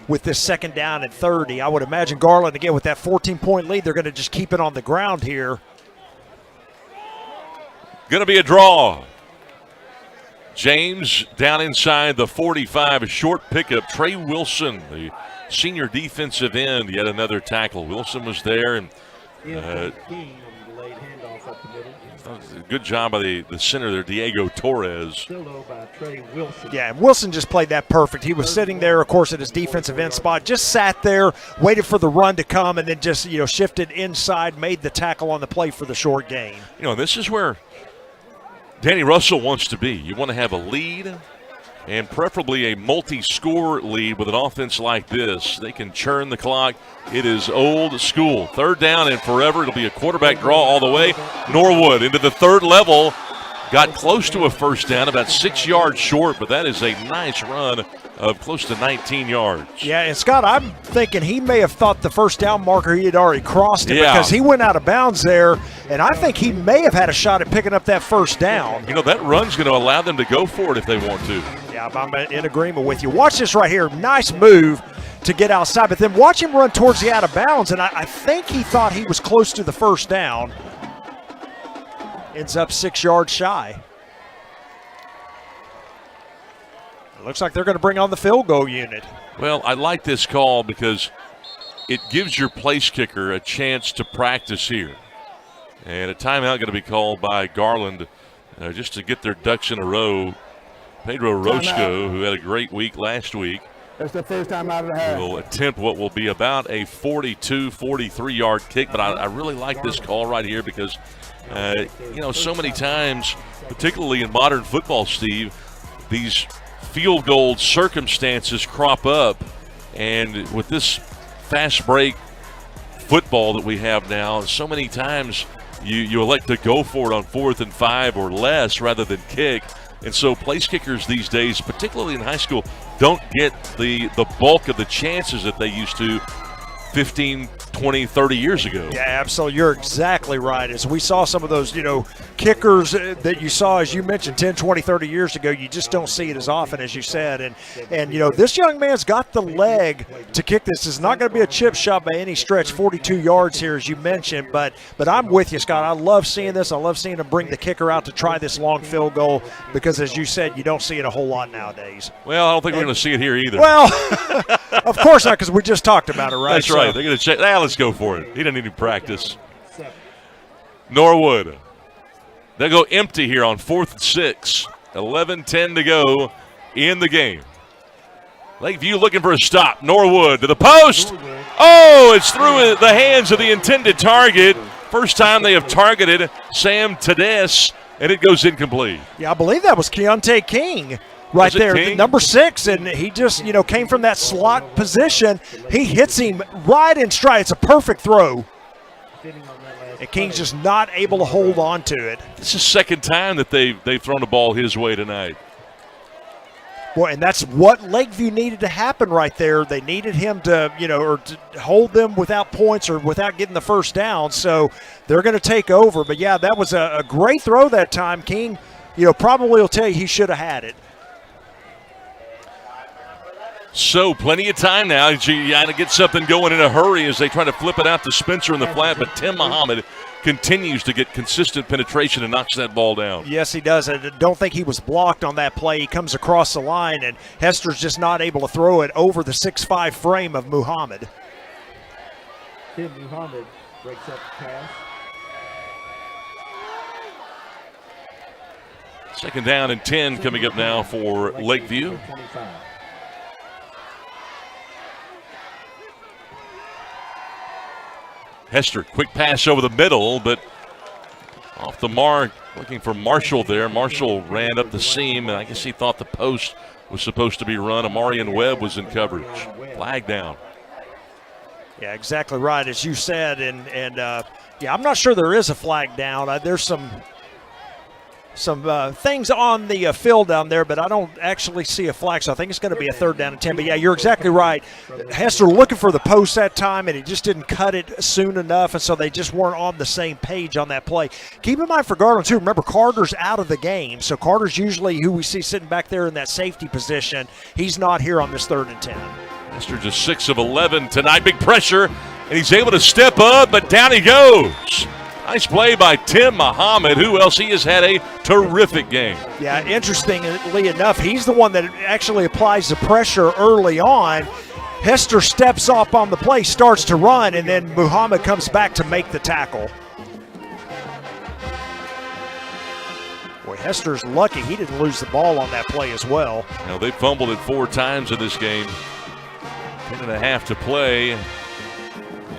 with this 2nd down and 30. I would imagine Garland, again, with that 14-point lead, they're going to just keep it on the ground here. Going to be a draw. James down inside the 45, a short pickup. Trey Wilson, the senior defensive end, yet another tackle. Wilson was there, and good job by the center there, Diego Torres. Yeah, and Wilson just played that perfect. He was sitting there, of course, at his defensive end spot, just sat there, waited for the run to come, and then just, shifted inside, made the tackle on the play for the short gain. This is where Danny Russell wants to be. You want to have a lead, and preferably a multi-score lead with an offense like this. They can churn the clock. It is old school. 3rd down and forever. It'll be a quarterback draw all the way. Norwood into the 3rd level. Got close to a first down, about 6 yards short, but that is a nice run of close to 19 yards. Yeah, and Scott, I'm thinking he may have thought the first down marker he had already crossed it because he went out of bounds there, and I think he may have had a shot at picking up that first down. That run's going to allow them to go for it if they want to. Yeah, I'm in agreement with you. Watch this right here. Nice move to get outside, but then watch him run towards the out of bounds, and I think he thought he was close to the first down. Ends up 6 yards shy. It looks like they're going to bring on the field goal unit. Well, I like this call because it gives your place kicker a chance to practice here. And a timeout going to be called by Garland just to get their ducks in a row. Pedro Roscoe, who had a great week last week, That's the first time out of the half. will attempt what will be about a 42, 43-yard kick. But I really like this call right here because, so many times, particularly in modern football, Steve, these field goal circumstances crop up, And with this fast break football that we have now, so many times you elect to go for it on 4th and 5 or less rather than kick. And so place kickers these days, particularly in high school, don't get the bulk of the chances that they used to 15, 20, 30 years ago. Yeah, absolutely. You're exactly right. As we saw some of those, kickers that you saw, as you mentioned, 10, 20, 30 years ago, you just don't see it as often, as you said. And this young man's got the leg to kick this. It's not going to be a chip shot by any stretch, 42 yards here, as you mentioned. But I'm with you, Scott. I love seeing this. I love seeing him bring the kicker out to try this long field goal because, as you said, you don't see it a whole lot nowadays. Well, I don't think we're going to see it here either. Well, of course not, because we just talked about it, right? That's right. They're going to check. Let's go for it. He doesn't need to practice. Norwood. They'll go empty here on 4th and 6. 11-10 to go in the game. Lakeview looking for a stop. Norwood to the post. Oh, it's through the hands of the intended target. First time they have targeted Sam Tedeschi, and it goes incomplete. Yeah, I believe that was Keontae King. Right there, King? Number 6, and he just, came from that slot position. He hits him right in stride. It's a perfect throw. And King's just not able to hold on to it. This is the second time that they've thrown the ball his way tonight. Boy, and that's what Lakeview needed to happen right there. They needed him to, or to hold them without points or without getting the first down. So they're going to take over. But, yeah, that was a great throw that time. King, probably will tell you he should have had it. So plenty of time now. You got to get something going in a hurry as they try to flip it out to Spencer in the flat. But Tim Muhammad continues to get consistent penetration and knocks that ball down. Yes, he does. I don't think he was blocked on that play. He comes across the line, and Hester's just not able to throw it over the 6'5" frame of Muhammad. Tim Muhammad breaks up the pass. Second down and 10 coming up now for Lakeview. Hester, quick pass over the middle, but off the mark, looking for Marshall there. Marshall ran up the seam, and I guess he thought the post was supposed to be run. Amarian Webb was in coverage. Flag down. Yeah, exactly right, as you said. And I'm not sure there is a flag down. There's some things on the field down there, but I don't actually see a flag, so I think it's going to be a 3rd down and 10. But, yeah, you're exactly right. Hester looking for the post that time, and he just didn't cut it soon enough, and so they just weren't on the same page on that play. Keep in mind for Garland, too, remember Carter's out of the game, so Carter's usually who we see sitting back there in that safety position. He's not here on this 3rd and 10. Hester just 6 of 11 tonight. Big pressure, and he's able to step up, but down he goes. Nice play by Tim Muhammad. Who else? He has had a terrific game. Yeah, interestingly enough, he's the one that actually applies the pressure early on. Hester steps up on the play, starts to run, and then Muhammad comes back to make the tackle. Boy, Hester's lucky he didn't lose the ball on that play as well. Now, they fumbled it 4 times in this game. 10.5 to play.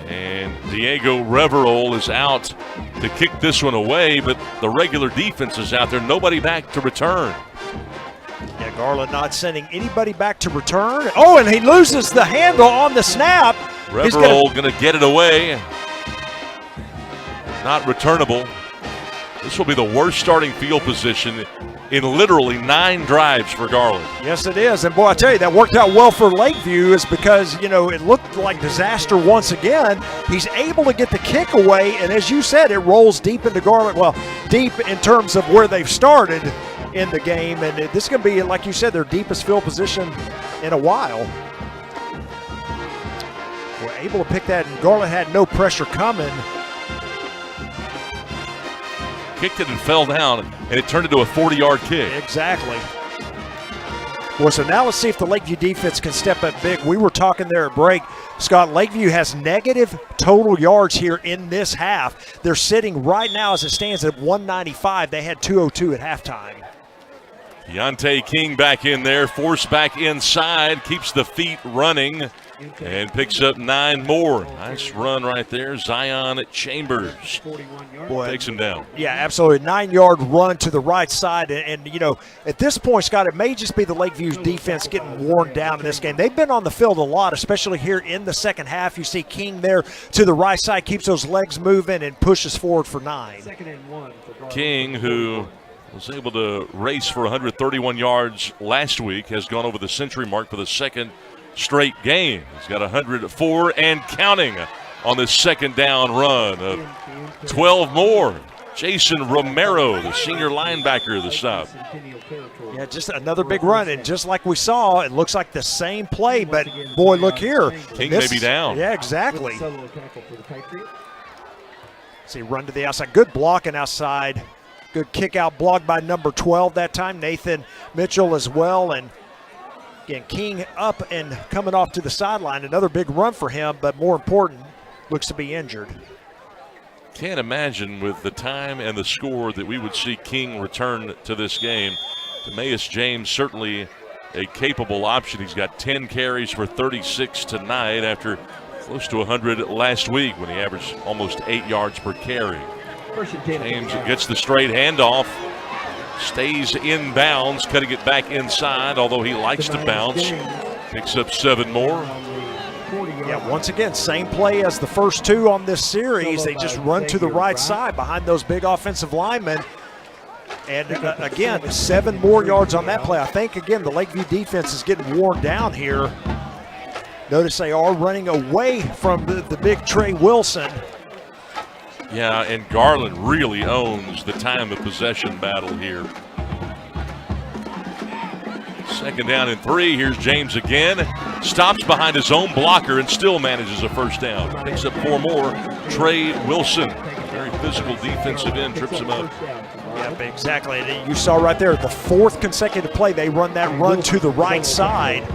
And Diego Reverol is out to kick this one away, but the regular defense is out there. Nobody back to return. Yeah, Garland not sending anybody back to return. Oh, and he loses the handle on the snap. Reverol going to get it away. Not returnable. This will be the worst starting field position in literally 9 drives for Garland. Yes, it is. And, boy, I tell you, that worked out well for Lakeview is because, it looked like disaster once again. He's able to get the kick away, and as you said, it rolls deep into Garland. Well, deep in terms of where they've started in the game. And this is going to be, like you said, their deepest field position in a while. We're able to pick that, and Garland had no pressure coming. Kicked it and fell down, and it turned into a 40-yard kick. Exactly. Well, so now let's see if the Lakeview defense can step up big. We were talking there at break. Scott, Lakeview has negative total yards here in this half. They're sitting right now as it stands at 195. They had 202 at halftime. Keontae King back in there, forced back inside, keeps the feet running. and picks up 9 more. Nice run right there. Zion Chambers takes him down. Yeah, absolutely. 9-yard run to the right side. And, you know, at this point, Scott, it may just be the Lakeview's defense getting worn down in this game. They've been on the field a lot, especially here in the second half. You see King there to the right side, keeps those legs moving and pushes forward for 9. King, who was able to race for 131 yards last week, has gone over the century mark for the second straight game. He's got 104 and counting on this second down run of 12 more. Jason Romero, the senior linebacker, the stop. Yeah, just another big run, and just like we saw, it looks like the same play, but boy, look here. King may be down. Yeah, exactly. See, run to the outside. Good blocking outside. Good kick out block by number 12 that time. Nathan Mitchell as well. And again, King up and coming off to the sideline. Another big run for him, but more important, looks to be injured. Can't imagine with the time and the score that we would see King return to this game. Demeus James certainly a capable option. He's got 10 carries for 36 tonight after close to 100 last week when he averaged almost 8 yards per carry. James gets the straight handoff, stays in bounds, cutting it back inside, although he likes to bounce. Picks up 7 more. Yeah, once again, same play as the first 2 on this series. They just run to the right side behind those big offensive linemen. And again, 7 more yards on that play. I think, again, the Lakeview defense is getting worn down here. Notice they are running away from the big Trey Wilson. Yeah, and Garland really owns the time of possession battle here. Second down and 3. Here's James again. Stops behind his own blocker and still manages a first down. Picks up 4 more. Trey Wilson, very physical defensive end, trips him up. Yep, exactly. You saw right there, the 4th consecutive play, they run that run to the right side.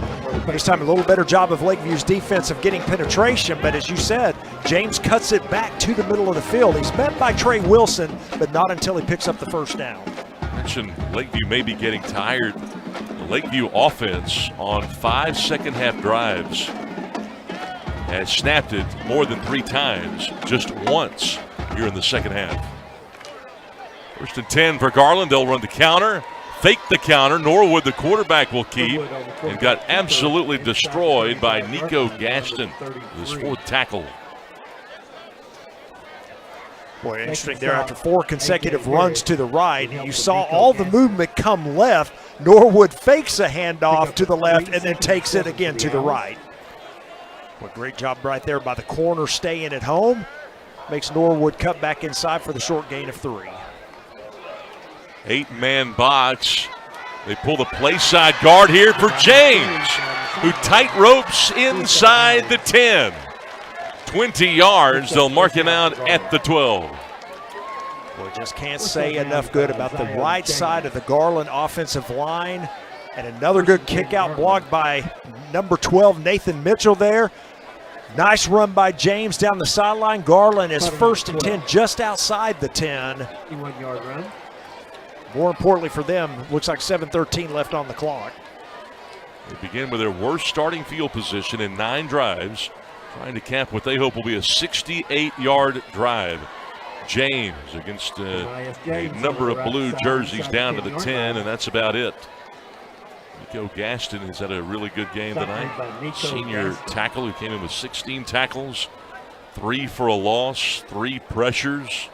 This time a little better job of Lakeview's defense of getting penetration, but as you said, James cuts it back to the middle of the field. He's met by Trey Wilson, but not until he picks up the first down. I mentioned Lakeview may be getting tired. The Lakeview offense on 5 second-half drives has snapped it more than 3 times, just once here in the second half. First and 10 for Garland. They'll run the counter. Fake the counter. Norwood, the quarterback, will keep, and got absolutely destroyed by Nico Gaston, his 4th tackle. Boy, interesting there. After 4 consecutive runs to the right, you saw all the movement come left. Norwood fakes a handoff to the left and then takes it again to the right. Boy, great job right there by the corner staying at home. Makes Norwood cut back inside for the short gain of 3. 8-man box. They pull the play side guard here for James, who tight ropes inside the 10. 20 yards. They'll mark him out at the 12. Boy, just can't say enough good about the right side of the Garland offensive line. And another good kick out block by number 12, Nathan Mitchell there. Nice run by James down the sideline. Garland is 1st and 10 just outside the 10. 51-yard run. More importantly for them, looks like 7:13 left on the clock. They begin with their worst starting field position in 9 drives, trying to cap what they hope will be a 68-yard drive. James against a number of blue jerseys down to the 10, and that's about it. Nico Gaston has had a really good game tonight. Senior tackle who came in with 16 tackles, 3 for a loss, 3 pressures.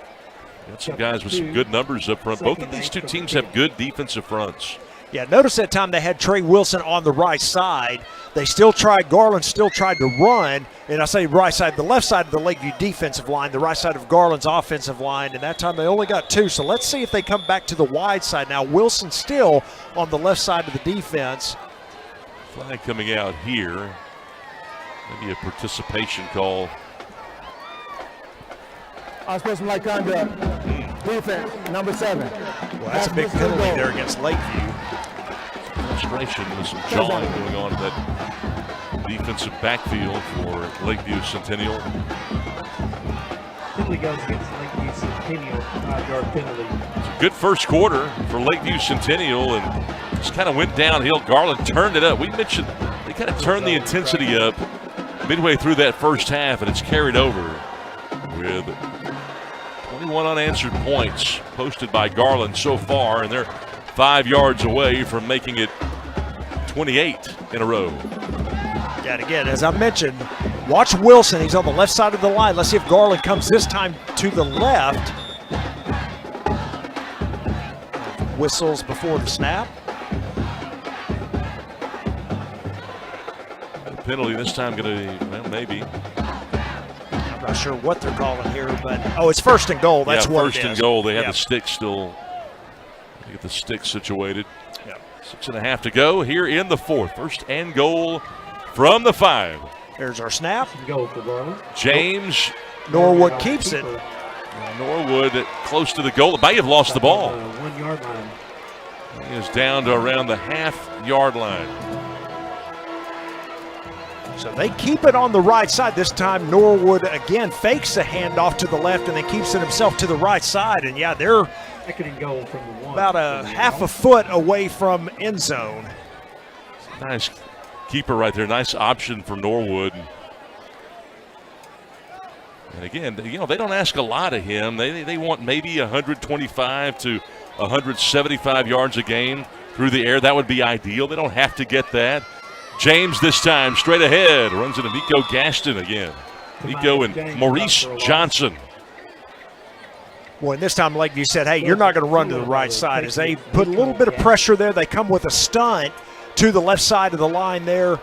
Got some guys with some good numbers up front. Both of these 2 teams have good defensive fronts. Yeah, notice that time they had Trey Wilson on the right side. They still tried, Garland still tried to run. And I say right side, the left side of the Lakeview defensive line, the right side of Garland's offensive line. And that time they only got 2. So let's see if they come back to the wide side. Now Wilson still on the left side of the defense. Flag coming out here. Maybe a participation call. Unsportsmanlike conduct. Defense, number 7. Well, that's a big penalty there against Lakeview. Frustration with some jawing going on in that defensive backfield for Lakeview Centennial. Typically goes against Lakeview Centennial, 5-yard penalty. It's a good first quarter for Lakeview Centennial, and just kind of went downhill. Garland turned it up. We mentioned they kind of turned the intensity up midway through that first half, and it's carried over with 21 unanswered points posted by Garland so far, and they're 5 yards away from making it 28 in a row. Yeah, and again, as I mentioned, watch Wilson. He's on the left side of the line. Let's see if Garland comes this time to the left. Whistles before the snap. The penalty this time going to, well, maybe. I'm not sure what they're calling here, but it's first and goal. That's what it is. First and goal. They have the stick still. They get the stick situated. 6.5 to go here in the fourth. First and goal from the 5. There's our snap. Goal for Garland. James Norwood keeps it. Norwood close to the goal. May have lost the ball. 1 yard line. He is down to around the half-yard line. So they keep it on the right side. This time Norwood again fakes the handoff to the left and then keeps it himself to the right side. And yeah, they're Second goal from the 1. about a half a foot away from end zone. Nice keeper right there. Nice option for Norwood. And again, you know, they don't ask a lot of him. They want maybe 125 to 175 yards a game through the air. That would be ideal. They don't have to get that. James this time straight ahead. Runs into Nico Gaston again. Nico and Maurice Johnson. Boy, and this time Lakeview said, hey, you're not going to run to the right side. As they put a little bit of pressure there, they come with a stunt to the left side of the line there.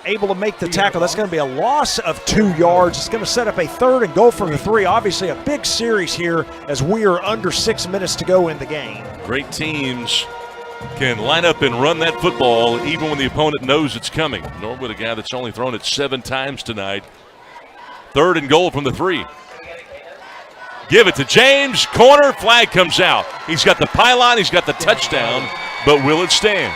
Able to make the tackle. That's going to be a loss of 2 yards. It's going to set up a third and goal from the 3. Obviously a big series here as we are under 6 minutes to go in the game. Great teams can line up and run that football even when the opponent knows it's coming. Norwood, a guy that's only thrown it 7 times tonight. Third and goal from the 3. Give it to James. Corner. Flag comes out. He's got the pylon. He's got the touchdown. But will it stand?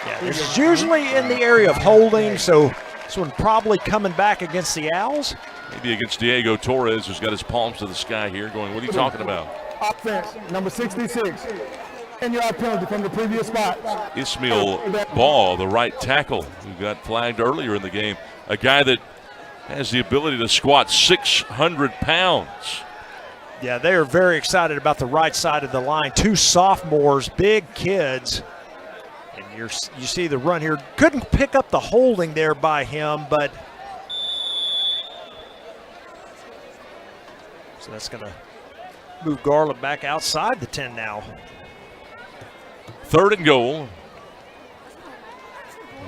Yeah, this is usually in the area of holding, so this one probably coming back against the Owls. Maybe against Diego Torres, who's got his palms to the sky here going, what are you talking about? Offense, number 66. 10-yard penalty from the previous spot. Ismail Ball, the right tackle, who got flagged earlier in the game. A guy that has the ability to squat 600 pounds. Yeah, they are very excited about the right side of the line. 2 sophomores, big kids. And you see the run here. Couldn't pick up the holding there by him, but so that's going to move Garland back outside the 10 now. Third and goal.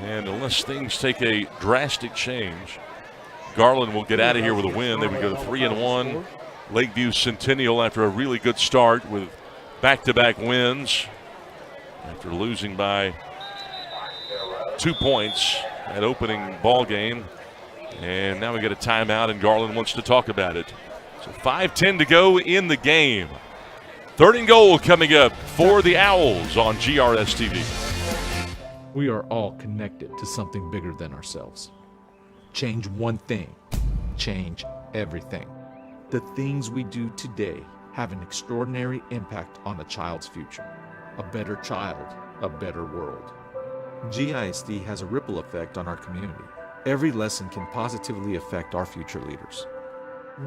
And unless things take a drastic change, Garland will get out of here with a win. They would go 3-1. Lakeview Centennial after a really good start with back-to-back wins after losing by 2 points at opening ball game. And now we get a timeout and Garland wants to talk about it. So 5:10 to go in the game. Third and goal coming up for the Owls on GRS TV. We are all connected to something bigger than ourselves. Change one thing, change everything. The things we do today have an extraordinary impact on a child's future. A better child, a better world. GISD has a ripple effect on our community. Every lesson can positively affect our future leaders.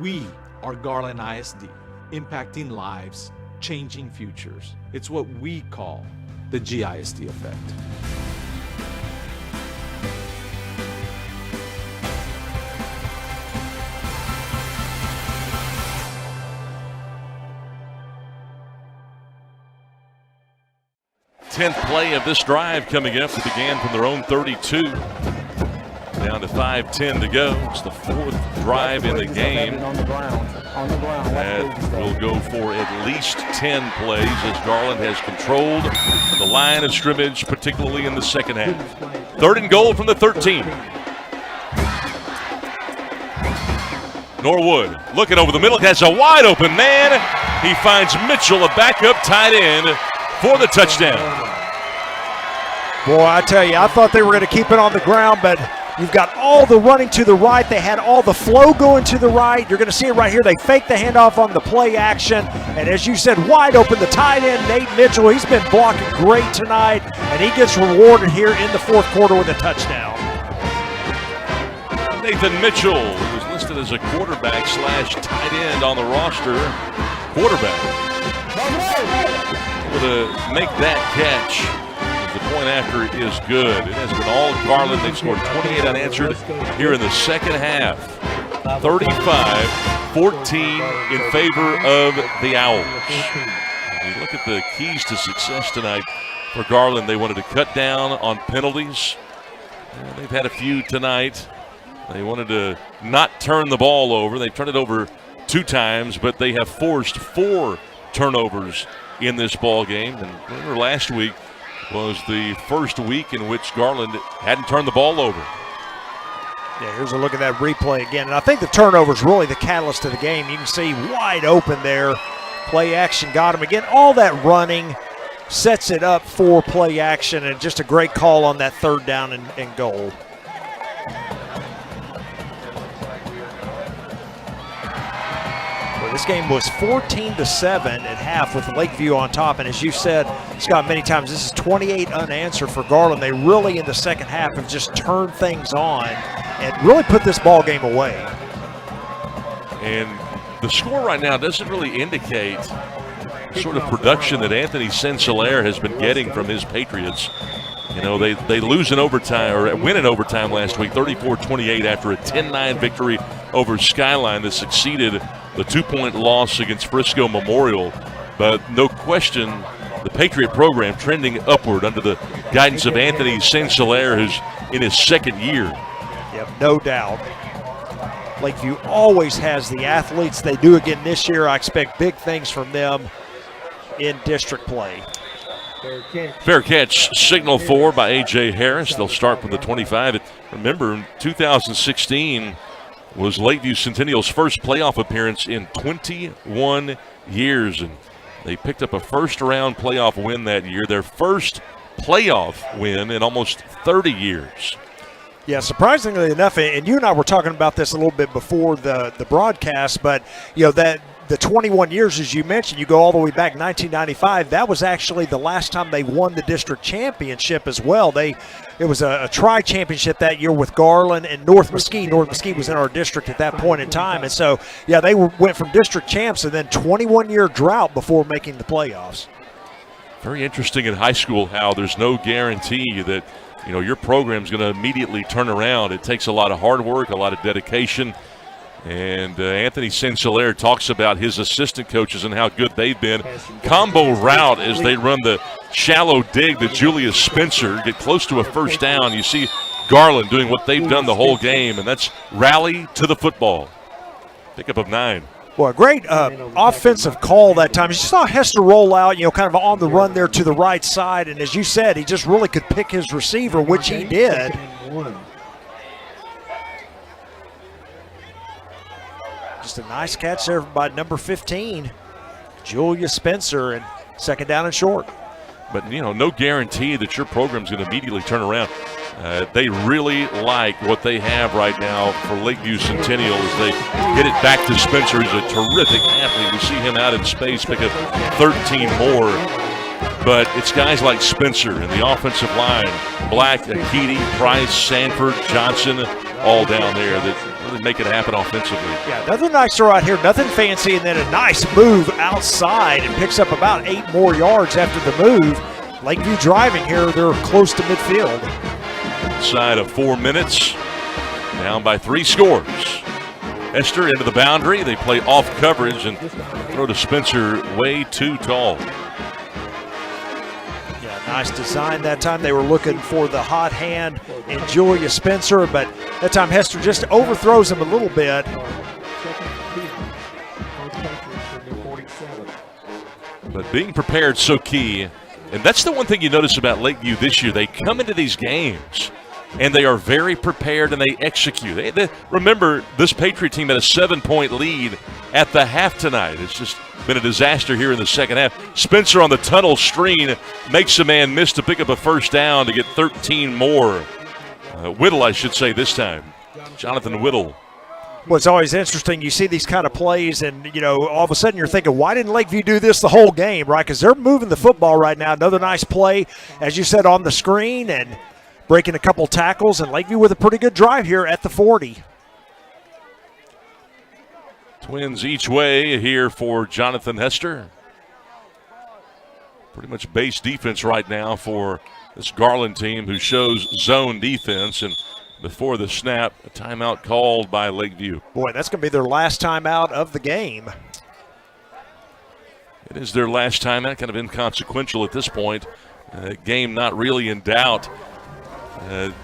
We are Garland ISD, impacting lives, changing futures. It's what we call the GISD effect. Tenth play of this drive coming up. It began from their own 32. Down to 5:10 to go. It's the 4th drive in the game. That will go for at least 10 plays as Garland has controlled the line of scrimmage, particularly in the second half. Third and goal from the 13. Norwood looking over the middle, has a wide open man. He finds Mitchell, a backup tight end, for the touchdown. Boy, I tell you, I thought they were going to keep it on the ground, but you've got all the running to the right. They had all the flow going to the right. You're going to see it right here. They fake the handoff on the play action. And as you said, wide open, the tight end, Nate Mitchell. He's been blocking great tonight, and he gets rewarded here in the 4th quarter with a touchdown. Nathan Mitchell, who's listed as a quarterback / tight end on the roster. Quarterback. Able to make that catch. The point after is good. It has been all Garland. They've scored 28 unanswered here in the second half. 35-14 in favor of the Owls. You look at the keys to success tonight for Garland. They wanted to cut down on penalties. They've had a few tonight. They wanted to not turn the ball over. They've turned it over 2 times, but they have forced 4 turnovers in this ball game. And remember, last week was the first week in which Garland hadn't turned the ball over. Yeah, here's a look at that replay again. And I think the turnover is really the catalyst of the game. You can see wide open there. Play action got him again. All that running sets it up for play action, and just a great call on that 3rd down and goal. This game was 14-7 at half with Lakeview on top. And as you said, Scott, many times, this is 28 unanswered for Garland. They really, in the second half, have just turned things on and really put this ball game away. And the score right now doesn't really indicate sort of production that Anthony Saint-Hilaire has been getting from his Patriots. You know, they lose in overtime, or win in overtime last week, 34-28 after a 10-9 victory over Skyline that succeeded the 2-point loss against Frisco Memorial. But no question, the Patriot program trending upward under the guidance of Anthony Saint-Hilaire, who's in his 2nd year. Yep, no doubt. Lakeview always has the athletes. They do again this year. I expect big things from them in district play. Fair catch signal for by A.J. Harris. They'll start from the 25. Remember, in 2016 was Lakeview Centennial's first playoff appearance in 21 years. And they picked up a first-round playoff win that year, their first playoff win in almost 30 years. Yeah, surprisingly enough, and you and I were talking about this a little bit before the broadcast, but, you know, that the 21 years, as you mentioned, you go all the way back 1995, that was actually the last time they won the district championship as well. It was a tri-championship that year with Garland and North Mesquite. North Mesquite was in our district at that point in time. And so, yeah, they went from district champs and then 21-year drought before making the playoffs. Very interesting in high school how there's no guarantee that, you know, your program's going to immediately turn around. It takes a lot of hard work, a lot of dedication. And Anthony Saint-Hilaire talks about his assistant coaches and how good they've been. Combo route as they run the shallow dig to Julius Spencer, get close to a first down. You see Garland doing what they've done the whole game, and that's rally to the football. Pickup of 9. Well, a great offensive call that time. You saw Hester roll out, you know, kind of on the run there to the right side. And as you said, he just really could pick his receiver, which he did. Just a nice catch there by number 15, Julius Spencer, and 2nd down and short. But, you know, no guarantee that your program's going to immediately turn around. They really like what they have right now for Lakeview Centennial as they get it back to Spencer. He's a terrific athlete. We see him out in space, pick up 13 more. But it's guys like Spencer and the offensive line, Black, Akiti, Price, Sanford, Johnson, all down there that really make it happen offensively. Yeah, nothing nice right here, nothing fancy, and then a nice move outside and picks up about 8 more yards after the move. Lakeview driving here, they're close to midfield. Inside of 4 minutes, down by 3 scores. Hester into the boundary. They play off coverage and throw to Spencer way too tall. Yeah, nice design that time. They were looking for the hot hand in Julius Spencer, but that time Hester just overthrows him a little bit. But being prepared so key. And that's the one thing you notice about Lakeview this year. They come into these games and they are very prepared and they execute. Remember, this Patriot team had a 7-point lead at the half tonight. It's just been a disaster here in the second half. Spencer on the tunnel screen makes a man miss to pick up a first down to get 13 more. Whittle, I should say, this time. Jonathan Whittle. Well, it's always interesting. You see these kind of plays, and, you know, all of a sudden you're thinking, why didn't Lakeview do this the whole game, right? Because they're moving the football right now. Another nice play, as you said, on the screen and breaking a couple tackles, and Lakeview with a pretty good drive here at the 40. Twins each way here for Jonathan Hester. Pretty much base defense right now for this Garland team, who shows zone defense. And before the snap, a timeout called by Lakeview. Boy, that's going to be their last timeout of the game. It is their last timeout, kind of inconsequential at this point. Game not really in doubt. And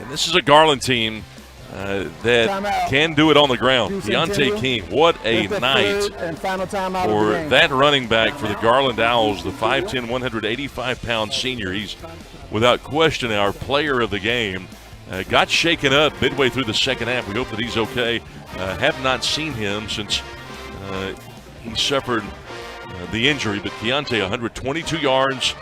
this is a Garland team that can do it on the ground. Deontay King, what a night for that running back for the Garland Owls, the 5'10", 185-pound senior. He's, without question, our player of the game. Got shaken up midway through the second half. We hope that he's okay. Have not seen him since he suffered the injury, but Deontay, 122 yards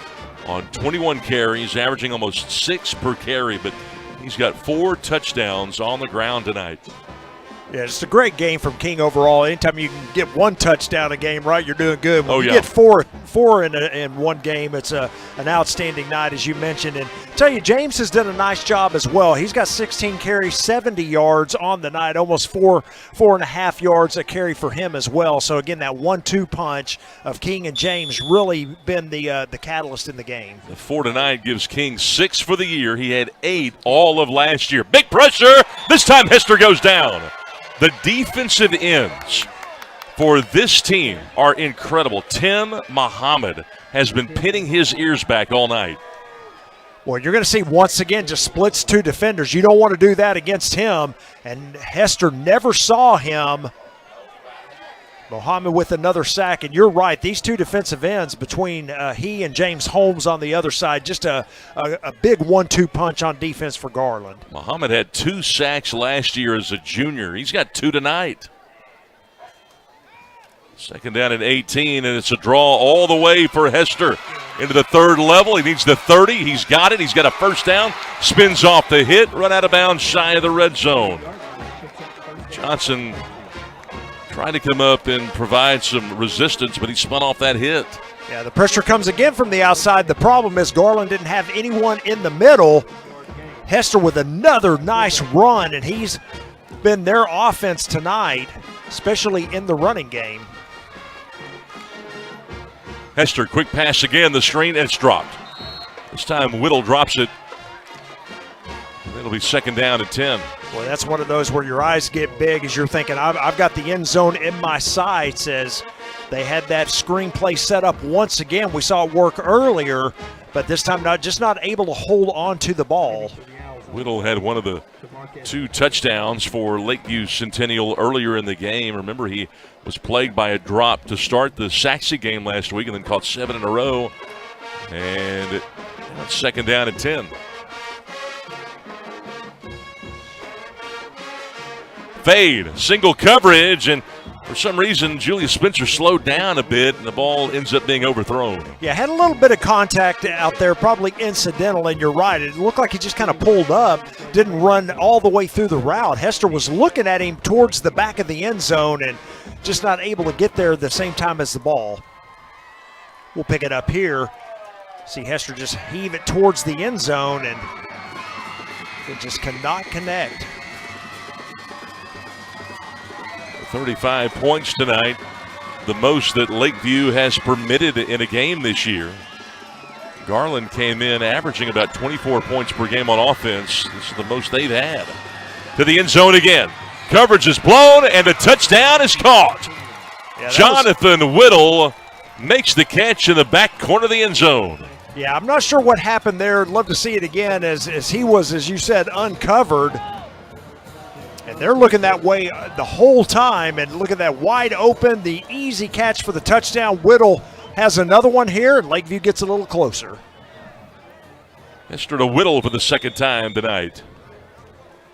on 21 carries, averaging almost 6 per carry, but he's got 4 touchdowns on the ground tonight. Yeah, it's a great game from King overall. Anytime you can get 1 touchdown a game, right, you're doing good. When you get four in one game, it's an outstanding night, as you mentioned. And I tell you, James has done a nice job as well. He's got 16 carries, 70 yards on the night, almost 4.5 yards a carry for him as well. So, again, that 1-2 punch of King and James really been the catalyst in the game. The 4 tonight gives King 6 for the year. He had 8 all of last year. Big pressure. This time Hester goes down. The defensive ends for this team are incredible. Tim Muhammad has been pinning his ears back all night. Well, you're going to see once again just splits 2 defenders. You don't want to do that against him. And Hester never saw him. Muhammad with another sack. And you're right, these 2 defensive ends between he and James Holmes on the other side, just a big 1-2 punch on defense for Garland. Muhammad had 2 sacks last year as a junior. He's got 2 tonight. Second down and 18, and it's a draw all the way for Hester into the 3rd level. He needs the 30. He's got it. He's got a first down. Spins off the hit, run out of bounds shy of the red zone. Johnson trying to come up and provide some resistance, but he spun off that hit. Yeah, the pressure comes again from the outside. The problem is Garland didn't have anyone in the middle. Hester with another nice run, and he's been their offense tonight, especially in the running game. Hester, quick pass again, the screen, and it's dropped. This time Whittle drops it. It'll be second down and 10. Boy, that's one of those where your eyes get big as you're thinking, I've got the end zone in my sights, as they had that screenplay set up once again. We saw it work earlier, but this time not able to hold on to the ball. Whittle had one of the 2 touchdowns for Lakeview Centennial earlier in the game. Remember, he was plagued by a drop to start the Saxe game last week and then caught 7 in a row. And it's second down and 10. Fade, single coverage, and for some reason Julius Spencer slowed down a bit and the ball ends up being overthrown. Yeah, had a little bit of contact out there, probably incidental, and you're right. It looked like he just kind of pulled up, didn't run all the way through the route. Hester was looking at him towards the back of the end zone and just not able to get there at the same time as the ball. We'll pick it up here. See Hester just heave it towards the end zone, and it just cannot connect. 35 points tonight, the most that Lakeview has permitted in a game this year. Garland came in averaging about 24 points per game on offense. This is the most they've had. To the end zone again. Coverage is blown, and the touchdown is caught. Yeah, Jonathan Whittle makes the catch in the back corner of the end zone. Yeah, I'm not sure what happened there. I'd love to see it again, as he was, as you said, uncovered. And they're looking that way the whole time, and look at that wide open, the easy catch for the touchdown. Whittle has another one here, and Lakeview gets a little closer. Hester to Whittle for the second time tonight.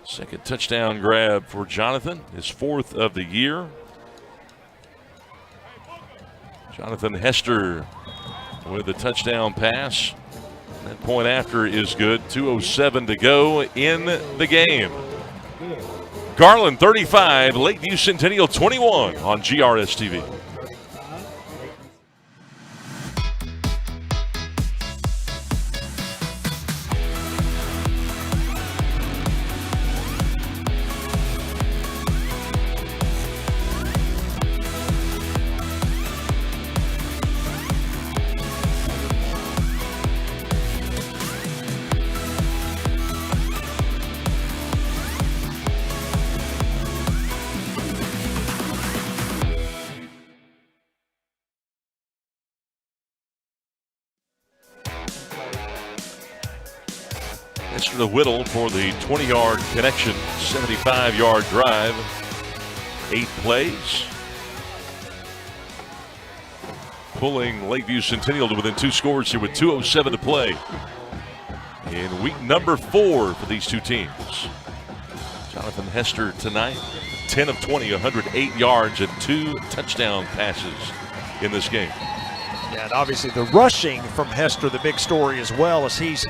Second touchdown grab for Jonathan, his 4th of the year. Jonathan Hester with the touchdown pass. That point after is good. 2:07 to go in the game. Garland 35, Lakeview Centennial 21 on GRS TV. Mr. the Whittle for the 20-yard connection, 75-yard drive. 8 plays. Pulling Lakeview Centennial to within 2 scores here with 2:07 to play in week number 4 for these two teams. Jonathan Hester tonight, 10 of 20, 108 yards and 2 touchdown passes in this game. Yeah, and obviously the rushing from Hester, the big story as well, as he's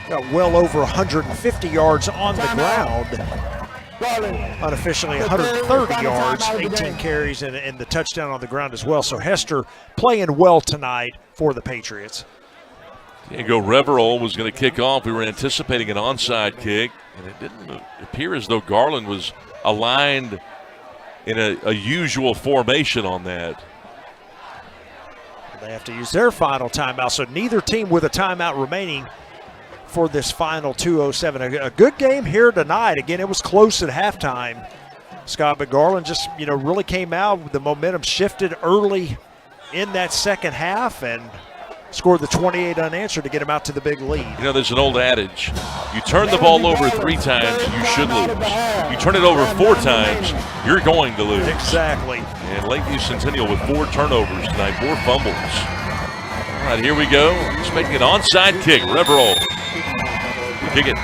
got well over 150 yards on the ground. Unofficially 130 yards, 18 carries, and the touchdown on the ground as well. So Hester playing well tonight for the Patriots. Diego Reverol was going to kick off. We were anticipating an onside kick, and it didn't appear as though Garland was aligned in a usual formation on that. They have to use their final timeout, so neither team with a timeout remaining for this final 2:07. A good game here tonight. Again, it was close at halftime, Scott, but Garland just, really came out. The momentum shifted early in that second half and scored the 28 unanswered to get him out to the big lead. There's an old adage. You turn the ball over 3 times, you should lose. You turn it over 4 times, you're going to lose. Exactly. And Lakeview Centennial with 4 turnovers tonight, 4 fumbles. All right, here we go. He's making an onside kick. Reverol. Kick it.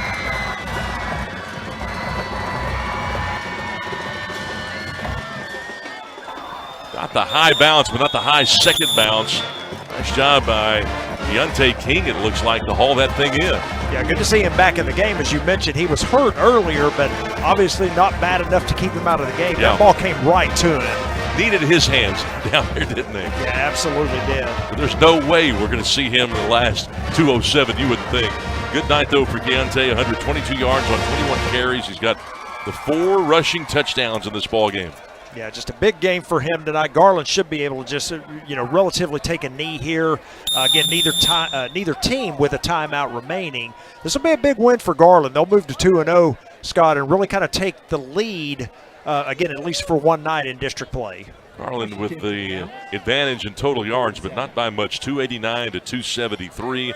Got the high bounce, but not the high second bounce. Nice job by Deontay King, it looks like, to haul that thing in. Yeah, good to see him back in the game. As you mentioned, he was hurt earlier, but obviously not bad enough to keep him out of the game. Yeah. That ball came right to him. Needed his hands down there, didn't they? Yeah, absolutely did. But there's no way we're going to see him in the last 2:07, you would think. Good night, though, for Deontay. 122 yards on 21 carries. He's got the 4 rushing touchdowns in this ball game. Yeah, just a big game for him tonight. Garland should be able to just, relatively take a knee here. Again, neither team with a timeout remaining. This will be a big win for Garland. They'll move to 2-0, Scott, and really kind of take the lead, again, at least for one night in district play. Garland with the advantage in total yards, but not by much, 289 to 273.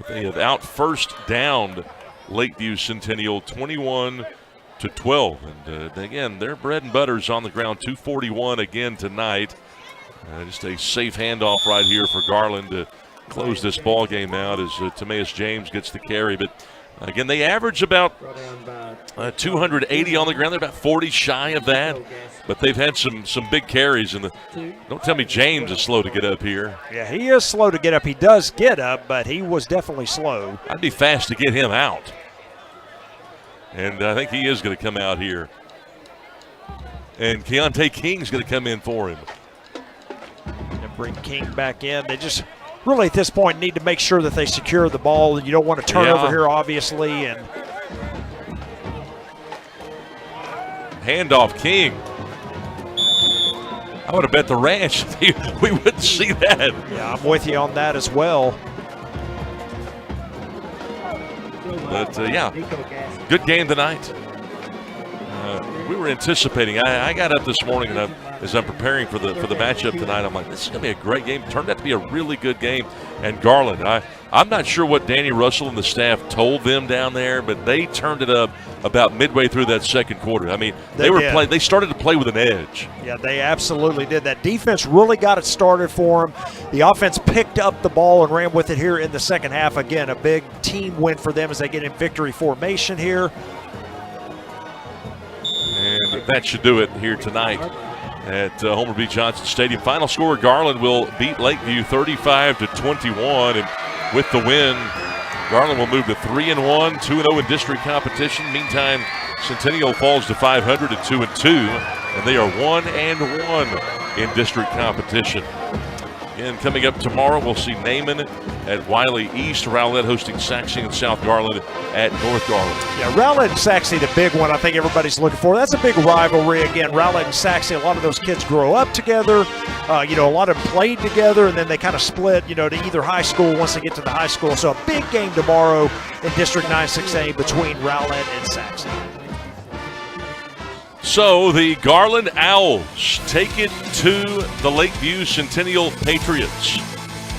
They have out first downed Lakeview Centennial 21 to 12. And again, their bread and butter is on the ground, 241 again tonight. Just a safe handoff right here for Garland to close this ball game out as Timaeus James gets the carry. But again, they average about 280 on the ground. They're about 40 shy of that. But they've had some big carries. And don't tell me James is slow to get up here. Yeah, he is slow to get up. He does get up, but he was definitely slow. I'd be fast to get him out. And I think he is going to come out here. And Keontae King's going to come in for him. And bring King back in. They just really at this point need to make sure that they secure the ball. You don't want to turn over here, obviously. And handoff, King. I would have bet the ranch we wouldn't see that. Yeah, I'm with you on that as well. But, yeah, good game tonight. We were anticipating. I got up this morning, and as I'm preparing for the matchup tonight, I'm like, this is going to be a great game. It turned out to be a really good game. And Garland, I'm not sure what Danny Russell and the staff told them down there, but they turned it up about midway through that second quarter. I mean, they started to play with an edge. Yeah, they absolutely did. That defense really got it started for them. The offense picked up the ball and ran with it here in the second half. Again, a big team win for them as they get in victory formation here. And that should do it here tonight at Homer B. Johnson Stadium. Final score, Garland will beat Lakeview 35-21. And with the win, Garland will move to 3-1, 2-0 in district competition. Meantime, Centennial falls to 500 at 2-2, and they are 1-1 in district competition. And coming up tomorrow, we'll see Naaman at Wiley East, Rowlett hosting Saxey and South Garland at North Garland. Yeah, Rowlett and Saxey, the big one I think everybody's looking for. That's a big rivalry. Again, Rowlett and Saxey, a lot of those kids grow up together. A lot of them played together, and then they kind of split, to either high school once they get to the high school. So a big game tomorrow in District 9-6A between Rowlett and Saxey. So the Garland Owls take it to the Lakeview Centennial Patriots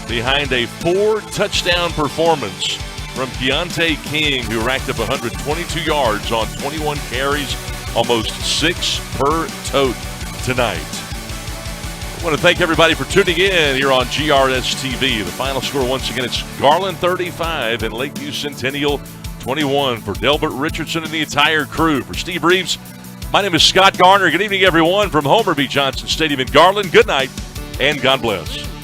behind a 4-touchdown performance from Keontae King, who racked up 122 yards on 21 carries, almost 6 per tote tonight. I want to thank everybody for tuning in here on GRS TV. The final score, once again, it's Garland 35 and Lakeview Centennial 21. For Delbert Richardson and the entire crew, for Steve Reeves, my name is Scott Garner. Good evening, everyone, from Homer B. Johnson Stadium in Garland. Good night, and God bless.